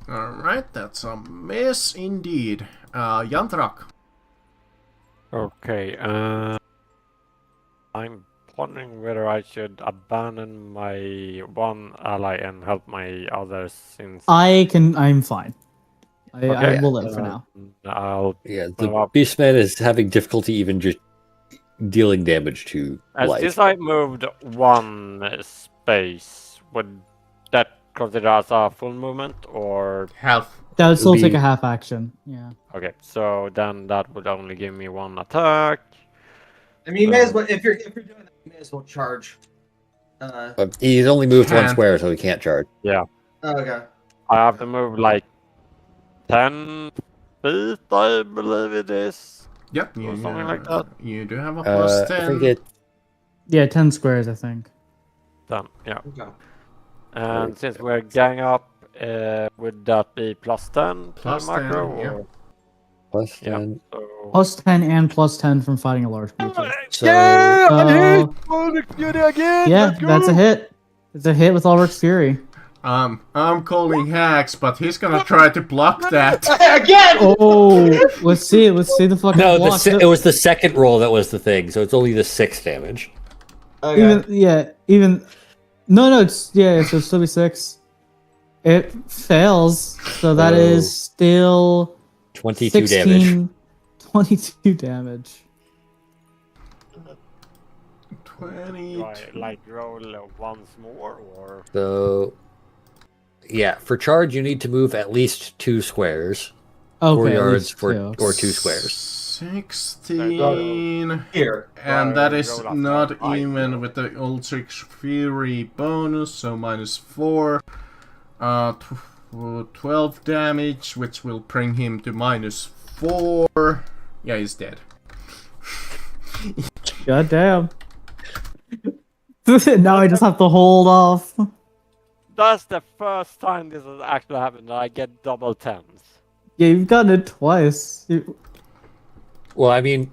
Alright, that's a miss indeed. Yantrak. Okay, I'm wondering whether I should abandon my one ally and help my others since I'm fine. I Okay, will live for now. I'll Yeah, Well, the Beastman is having difficulty even just dealing damage to life. since I moved 1 space, would that consider as a full movement or Half. That would still be- take a half action. Yeah. okay? So then that would only give me 1 attack. I mean, you may as well if you're doing that, you may as well charge. He's only moved one Can. square, so he can't charge. Okay. I have to move like 10 feet, I believe it is. Yep, Or something like that. You do have a plus 10. I think it. Yeah, 10 squares, I think. Then yeah. Okay. And since we're gang up, would that be +10 Plus to the macro? 10, yeah. Or... Plus Yeah. 10. So... Plus 10 and plus 10 from fighting a large creature. So, Yeah, that's a hit. It's a hit with Ulrich's Fury. I'm calling hacks, but he's gonna try to block that. Again. Oh, let's see it. Let's see the fucking no, block. it was the second roll that was the thing, so it's only the 6 damage. Okay. No, so it'll still be 6. It fails, so that is still 22 16, damage. 22 damage. 20. Do I like roll once more or? So, yeah, for charge, you need to move at least 2 squares. Okay, 4 at yards least for, two. or 2 squares. 16. Here. And that is Roll up not that high. even with the Ultrix Fury bonus, so -4. 12 damage, which will bring him to -4. Yeah, he's dead. God damn. Now I just have to hold off. That's the first time this has actually happened that I get double 10s. Yeah, you've gotten it twice. Well, I mean,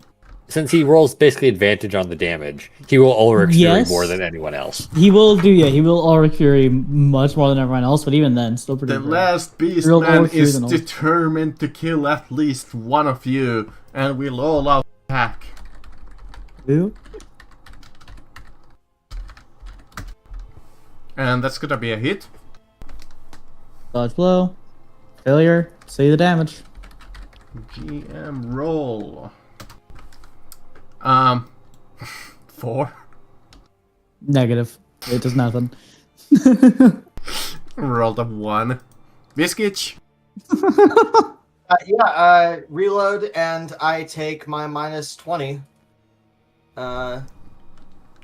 since he rolls basically advantage on the damage, he will Ulrich Fury Yes. more than anyone else. He will Ulrich Fury much more than everyone else, but even then, still pretty The great. last Real Beastman Ulrich Fury is than all. determined to kill at least one of you, and we'll all out attack. Ew. And that's gonna be a hit. Dodge blow. Failure. See the damage. GM roll. 4. Negative. It does nothing. Rolled a 1. Biskich. Reload, and I take my -20.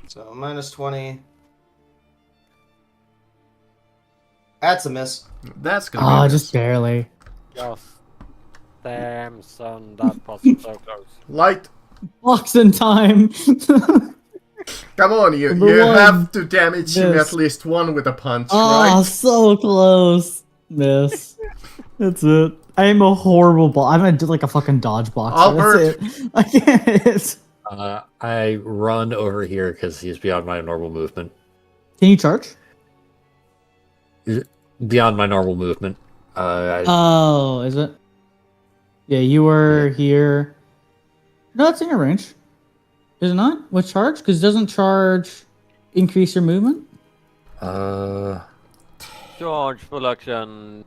So -20. That's a miss. That's gonna Oh, be a just miss. barely. Just damn son, that was so close. Light. Blocks in time. Come on, you Number one. have to damage him Miss. at least one with a punch, Oh, right? so close. Miss. That's it. I am a horrible ball. I'm gonna do like a fucking dodge boxer. Albert. That's it. I can't. I run over here because he's beyond my normal movement. Can you charge? Beyond my normal movement. Oh, is it? Yeah, you were here. No, it's in your range. Is it not? With charge? Because doesn't charge increase your movement? Charge full action.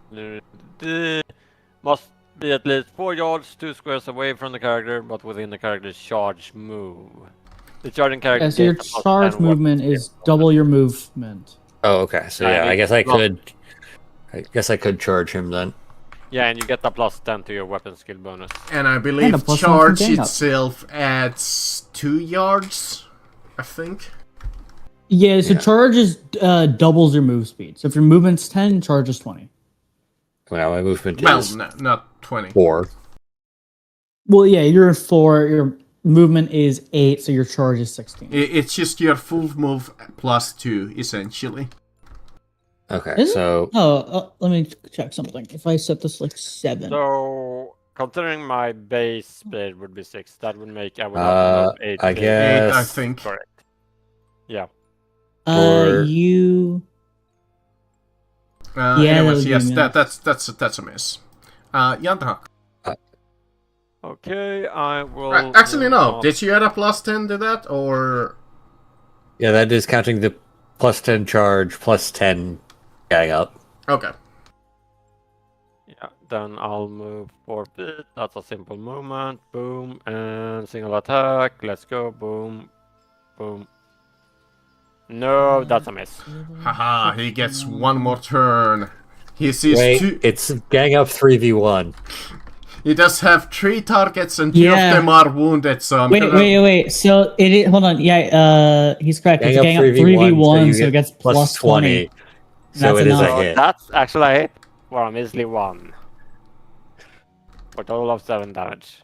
Must be at least 4 yards, 2 squares away from the character, but within the character's charge move. The charging character. Yeah, so your gets a plus charge 10 movement weapon is skill double your movement. Oh, okay. So Yeah, yeah, I guess I well- could. I guess I could charge him then. Yeah, and you get a plus 10 to your weapon skill bonus. And I And a believe +1 from charge gang up. itself adds 2 yards, I think. Yeah, so Yeah. charge is doubles your move speed. So if your movement's 10, charge is 20. Well, my movement Well, is no, not 20. 4. Well, yeah, you're 4. Your movement is 8, so your charge is 16. It's just your full move plus 2, essentially. Okay, Is it? so Let me check something. If I set this like 7. So, considering my base speed would be 6, that would make I would have to move 8. I feet. guess- 8, I think. Correct. Yeah. or- You. Yeah, Anyways, that yes, would be that's a miss. Yandrak. Okay, I will. Actually, move no. on. Did you add a plus 10 to that, or... yeah, that is counting the plus 10 charge, plus 10 gang up. Okay. Yeah, then I'll move 4 feet. That's a simple movement. Boom, and single attack. Let's go. Boom, boom. No, that's a miss. Haha, he gets one more turn. He sees Wait, 2... it's gang up 3v1. He does have 3 targets and 2 Yeah. of them are wounded, so I'm Wait, gonna... wait. So hold on. Yeah, he's correct. It's gang up 3v1, so it gets plus 20. So That's it is enough. a hit. That's actually a hit. For a measly 1. For a total of 7 damage.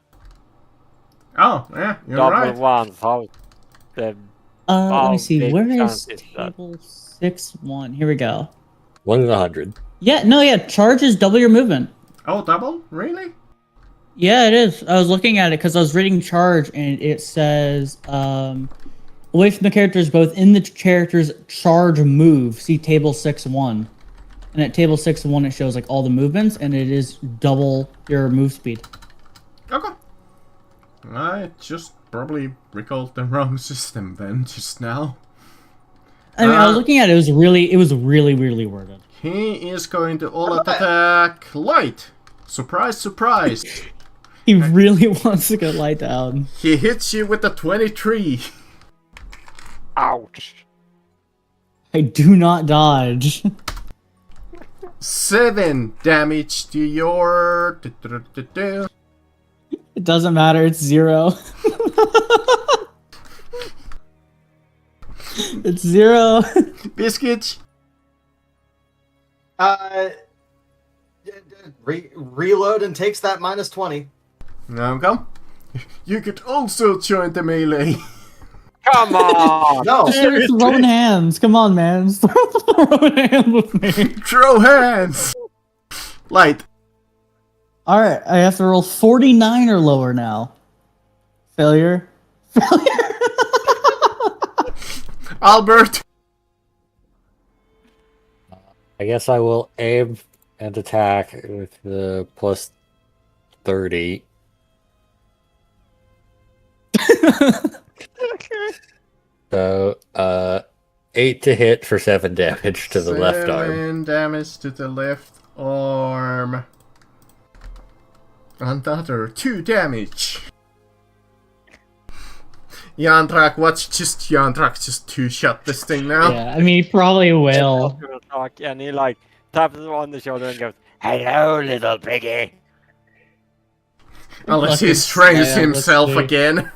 Oh, yeah, you're Double right. ones. How the Let me see. big Where chance is is that? table 6-1? Here we go. 1 in 100. Yeah, charge is double your movement. Oh, double? Really? Yeah, it is. I was looking at it because I was reading charge and it says away from the characters, both in the character's charge move. See table 6-1. And at table 6-1, it shows like all the movements and it is double your move speed. Okay. I just probably recalled the wrong system then, just now. I mean, I was looking at it. It was really weirdly worded. He is going to all-out attack light. Surprise, surprise. He really wants to get light down. He hits you with a 23. ouch. I do not dodge. 7 damage to your... It doesn't matter. It's 0. It's 0. Biscuit. Reload and takes that minus 20. Now come. You could also join the melee. Come on! No, Just throwing hands. Come on, man. Just throwing hands with me. Throw hands. Light. All right, I have to roll 49 or lower now. Failure. Albert. I guess I will aim and attack with the plus 30. So, 8 to hit for 7 damage to the left arm. 7 damage to the left arm. Another 2 damage. Yandrak, watch Yandrak just 2-shot this thing now. Yeah, I mean, he probably will. And he like taps him on the shoulder and goes, "Hello, little piggy." Unless he Fucking strains yeah, let's himself see. again.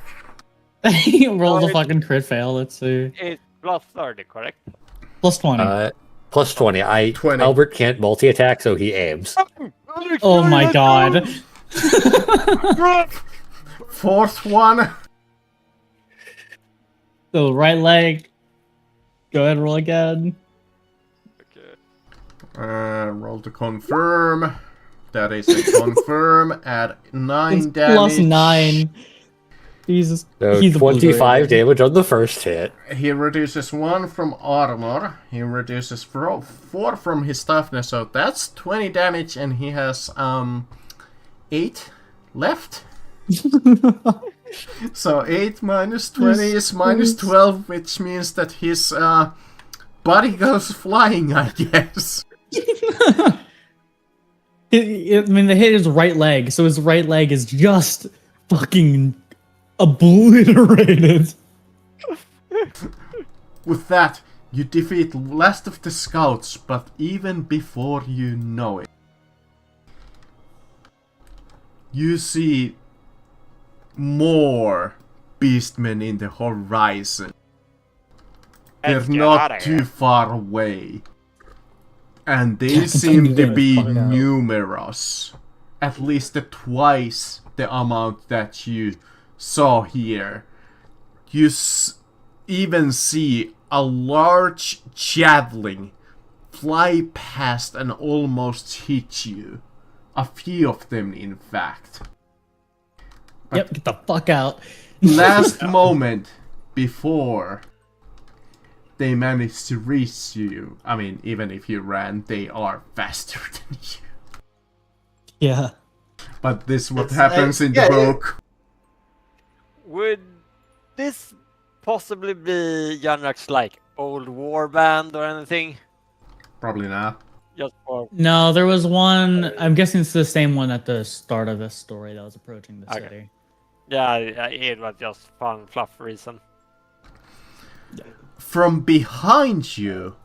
He rolls a fucking crit fail. Let's see. It's plus 30, correct? Plus 20. Plus 20. 20. Albert can't multi-attack, so he aims. Oh my god. 4th one. So right leg. Go ahead and roll again. Okay. Roll to confirm. That is a confirm at 9 It's damage. plus 9. Jesus. So He's 25 obliterated. damage on the first hit. He reduces 1 from armor. He reduces 4 from his toughness, so that's 20 damage, and he has 8 left. So 8 minus 20 is minus 12, which means that his body goes flying, I guess. I mean, they hit his right leg, so his right leg is just fucking obliterated. With that, you defeat last of the scouts, but even before you know it, you see more beastmen in the horizon. They're Let's get not outta too here. far away. And they Continue seem to getting be fucked out. numerous. At least twice the amount that you saw here. You even see a large javelin fly past and almost hit you. A few of them, in fact. Yep, get the fuck out. Last moment before they managed to reach you. I mean, even if you ran, they are faster than you. Yeah. But this is what It's, happens in the yeah, book. Would this possibly be Yanrak's like old war band or anything? Probably not. Just for No, there was one. I'm guessing it's the same one at the start of this story that was approaching the Okay. city. yeah, it was just fun fluff reason. From behind you,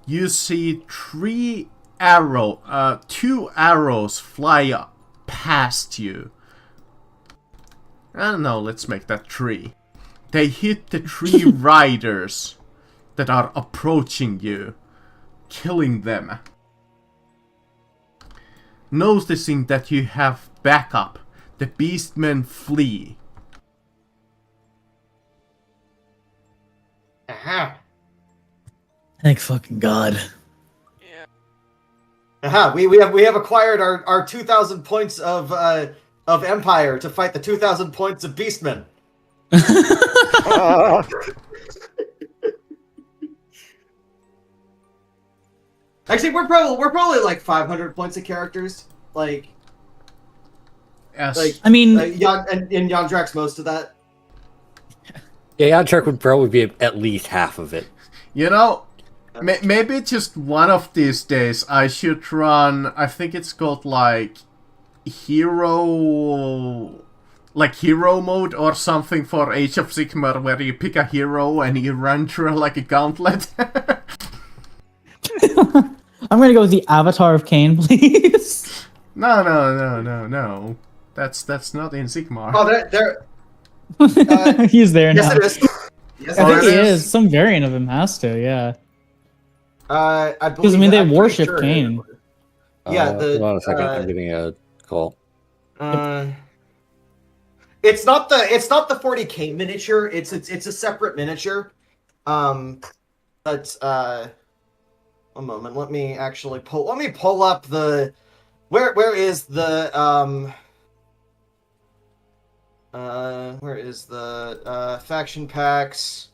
you see 2 arrows fly past you. I don't know, let's make that 3. They hit the 3 riders that are approaching you, killing them. Noticing that you have backup, the beastmen flee. Aha. Thank fucking God. Aha. We have acquired our 2,000 points of Empire to fight the 2,000 points of Beastmen. Actually, we're probably like 500 points of characters. Like As I mean, and Yandrak's most of that. Yeah, Yanchuk would probably be at least half of it. you know, maybe just one of these days I should run. I think it's called like hero mode or something for Age of Sigmar, where you pick a hero and you run through like a gauntlet. I'm gonna go with the Avatar of Cain, please. No. That's not in Sigmar. Oh, there. He's there Yes, now. it is. Yes, I Oh, think it he is? is. Some variant of him has to, yeah. I Because I believe mean, they I'm pretty worship sure. Cain. Yeah, Hold on a second, I'm getting a call. It's not the 40K miniature. It's a separate miniature. But one moment. Let me pull up the where is the faction packs?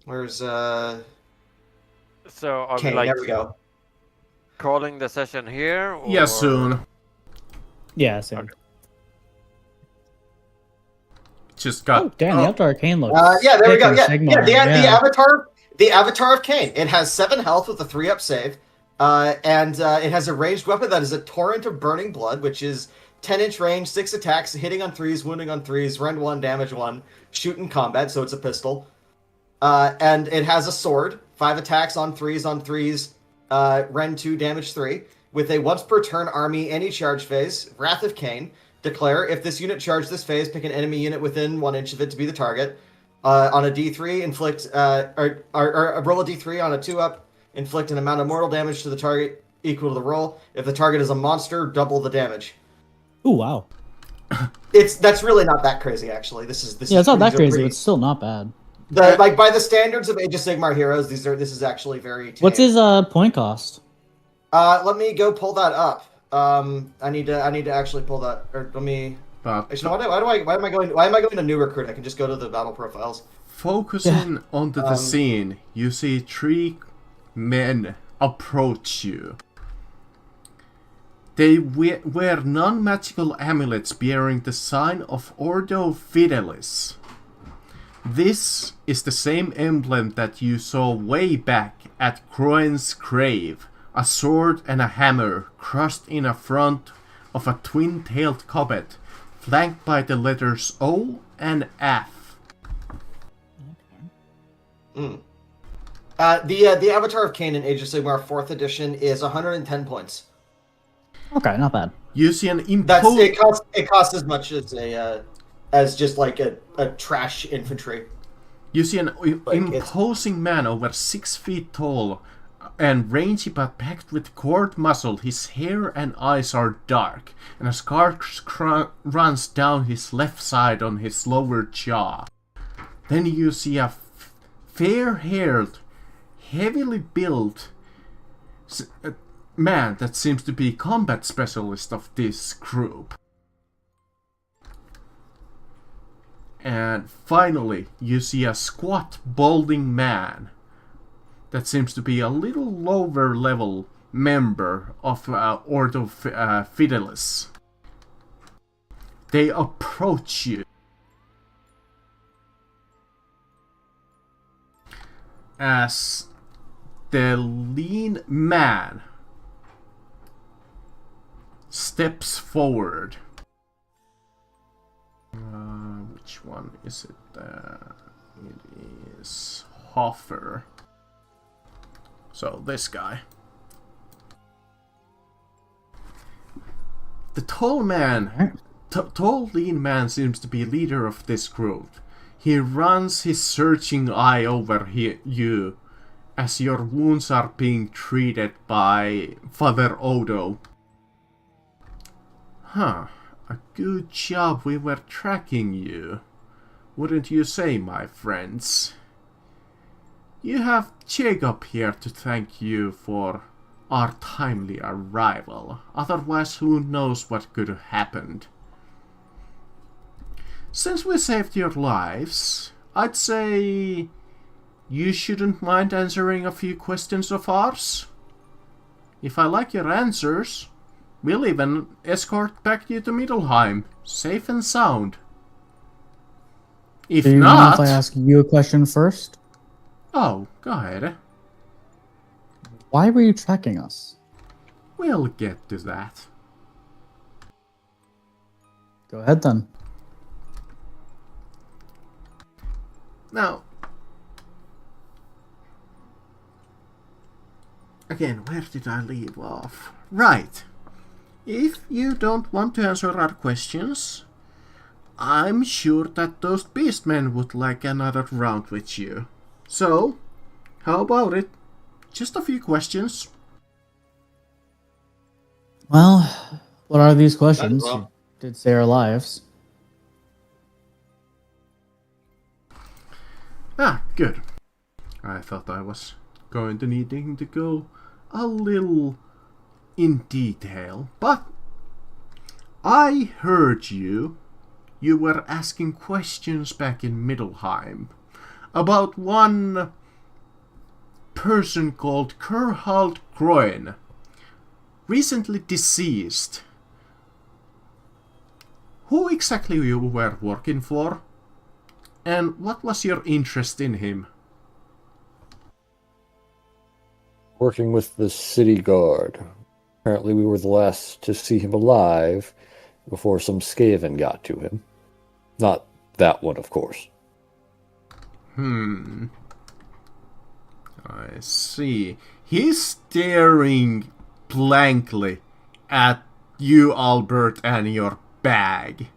Where's So are Cain? we like There we go. calling the session here? Or... Yeah, soon. Yeah, same. Okay. Just got. Oh, damn, the Avatar of Cain looks. Yeah, there we go. thick Yeah, or yeah, Sigmar. the Avatar of Cain. It has 7 health with a 3-up save, and it has a ranged weapon that is a torrent of burning blood, which is 10-inch range, 6 attacks, hitting on 3s, wounding on 3s, rend 1, damage 1, shoot in combat, so it's a pistol. And it has a sword, 5 attacks on 3s, rend 2, damage 3, with a once per turn army any charge phase, Wrath of Cain. Declare, if this unit charged this phase, pick an enemy unit within 1 inch of it to be the target. On a D3, inflict, or roll a D3 on a 2-up, inflict an amount of mortal damage to the target equal to the roll. If the target is a monster, double the damage. Ooh, wow. That's really not that crazy, actually. This is Yeah, it's not that these are crazy, pretty- but it's still not bad. like by the standards of Age of Sigmar heroes, this is actually very tame. What's his point cost? Let me go pull that up. I need to actually pull that. Or let me. But Actually, why am I going to new recruit? I can just go to the battle profiles. focusing onto the scene, you see 3 men approach you. They wear non-magical amulets bearing the sign of Ordo Fidelis. This is the same emblem that you saw way back at Croin's grave. A sword and a hammer crushed in a front of a twin-tailed comet, flanked by the letters O and F. The Avatar of Cain in Age of Sigmar 4th edition is 110 points. Okay, not bad. You see an It costs as much as just like a trash infantry. You see an imposing man over 6 feet tall and rangy but packed with cord muscle. His hair and eyes are dark, and a scar runs down his left side on his lower jaw. Then you see a fair-haired, heavily built man that seems to be combat specialist of this group. And finally, you see a squat, balding man that seems to be a little lower level member of Ordo Fidelis. They approach you. As the lean man steps forward. Which one is it? It is Hoffer. So this guy. The tall man, tall lean man seems to be leader of this group. He runs his searching eye over you as your wounds are being treated by Father Odo. Huh, a good job we were tracking you. Wouldn't you say, my friends? You have Jacob here to thank you for our timely arrival. Otherwise, who knows what could have happened. Since we saved your lives, I'd say you shouldn't mind answering a few questions of ours. If I like your answers, we'll even escort back you to Middelheim, safe and sound. If Do you not... mind if I ask you a question first? Oh, go ahead. Why were you tracking us? We'll get to that. Go ahead then. Now, again, where did I leave off? Right. If you don't want to answer our questions, I'm sure that those beastmen would like another round with you. So, how about it? Just a few questions. Well, what are these questions? Well. You did say our lives. Ah, good. I thought I was going to needing to go a little in detail, but I heard you were asking questions back in Middelheim about one person called Kurhald Groen, recently deceased. Who exactly you were working for? And what was your interest in him? Working with the city guard. Apparently we were the last to see him alive before some Skaven got to him. Not that one, of course. I see. He's staring blankly at you, Albert, and your bag.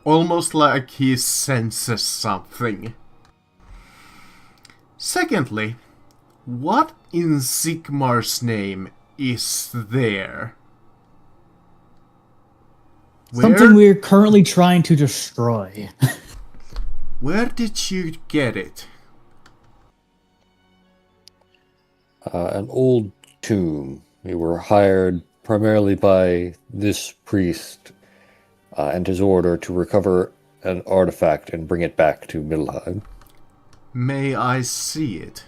Almost like he senses something. Secondly, what in Sigmar's name is there? Something we're currently trying to destroy. Where did you get it? An old tomb We were hired primarily by this priest and his order to recover an artifact and bring it back to Middelheim. May I see it?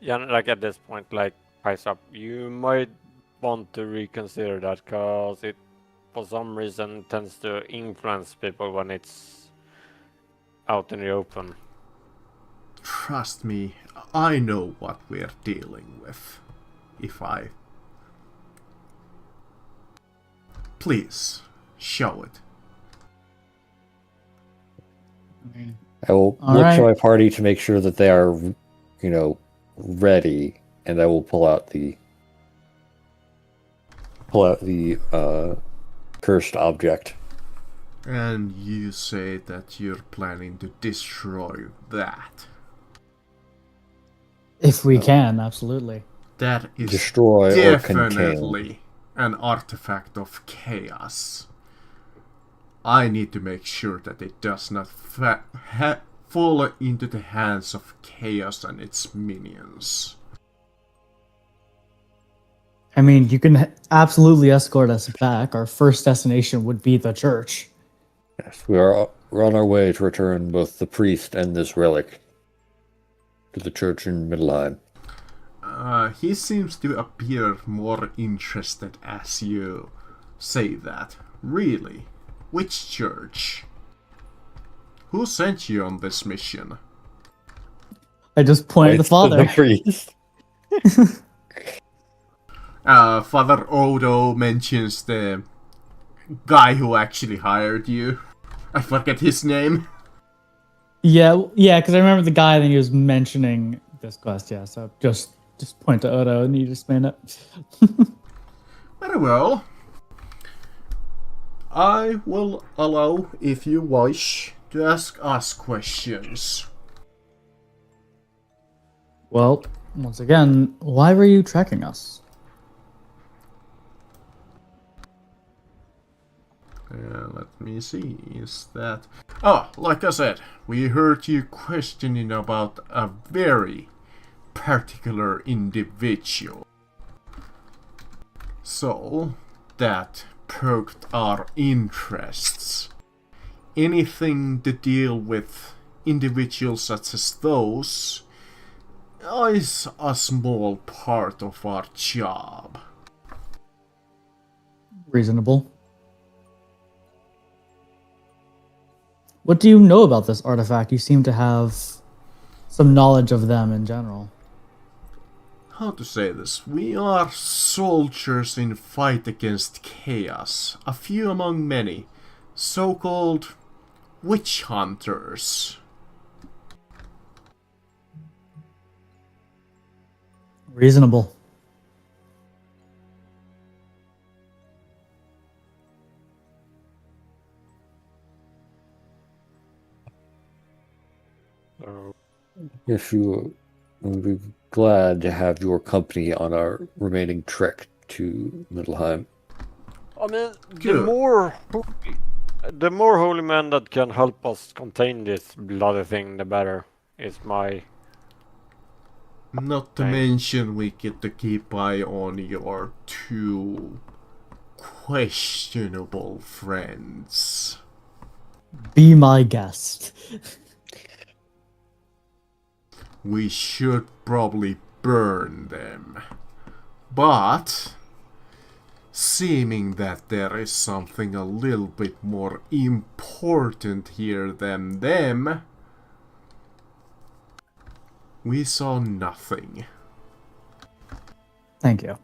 Yeah, like at this point, like price up, you might want to reconsider that because it, for some reason, tends to influence people when it's out in the open. Trust me, I know what we're dealing with. If I... Please, show it. I will All look right. to my party to make sure that they are, ready, and I will pull out the cursed object. And you say that you're planning to destroy that. If we can, absolutely. That is Destroy or contain. definitely an artifact of chaos. I need to make sure that it does not fall into the hands of chaos and its minions. I mean, you can absolutely escort us back. Our first destination would be the church. Yes, we're on our way to return both the priest and this relic to the church in Middelheim. He seems to appear more interested as you say that. Really? Which church? Who sent you on this mission? I just pointed at the father. The priest. Father Odo mentions the guy who actually hired you. I forget his name. Yeah, because I remember the guy that he was mentioning this quest. Yeah, so just point to Odo and you just made it. Very well. I will allow, if you wish, to ask us questions. Well, once again, why were you tracking us? Let me see, is that... Oh, like I said, we heard you questioning about a very particular individual. So, that perked our interests. Anything to deal with individuals such as those is a small part of our job. Reasonable. What do you know about this artifact? You seem to have some knowledge of them in general. How to say this? We are soldiers in fight against chaos. A few among many. So-called witch hunters. Reasonable. Yes, you will be glad to have your company on our remaining trek to Middelheim. I mean, Good. the more holy men that can help us contain this bloody thing, the better. Is my... Not to mention we get to keep eye on your two questionable friends. Be my guest. We should probably burn them. But, seeming that there is something a little bit more important here than them, we saw nothing. Thank you.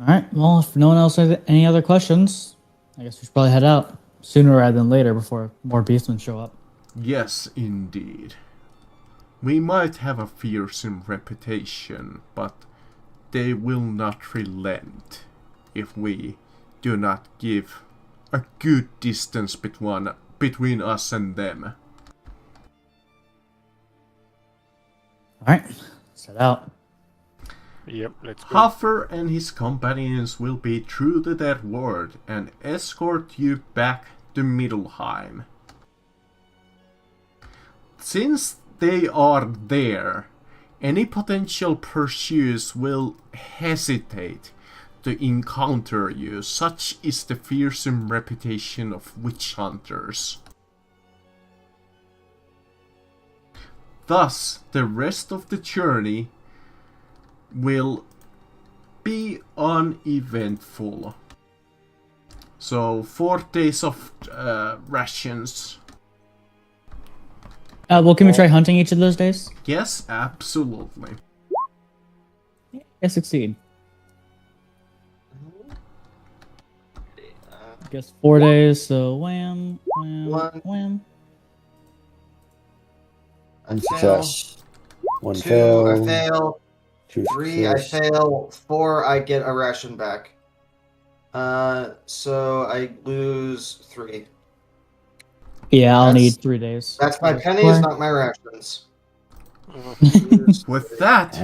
Alright, well, if no one else has any other questions, I guess we should probably head out sooner rather than later before more beastmen show up. Yes, indeed. We might have a fearsome reputation, but they will not relent if we do not give a good distance between us and them. Alright, set out. Yep, let's go. Huffer and his companions will be true to their word and escort you back to Middelheim. Since they are there, Any potential pursuers will hesitate to encounter you. Such is the fearsome reputation of witch hunters. Thus, the rest of the journey will be uneventful. So 4 days of rations. Well, can we try hunting each of those days? Yes, absolutely. I succeed. I guess 4 days, so wham, wham, One. wham. One Fail. success. One 2, fail. I fail. 2 3, I success. fail. 4, I get a ration back. So I lose 3. Yeah, I'll That's- need 3 days. That's my pennies, Four. not my rations. With that,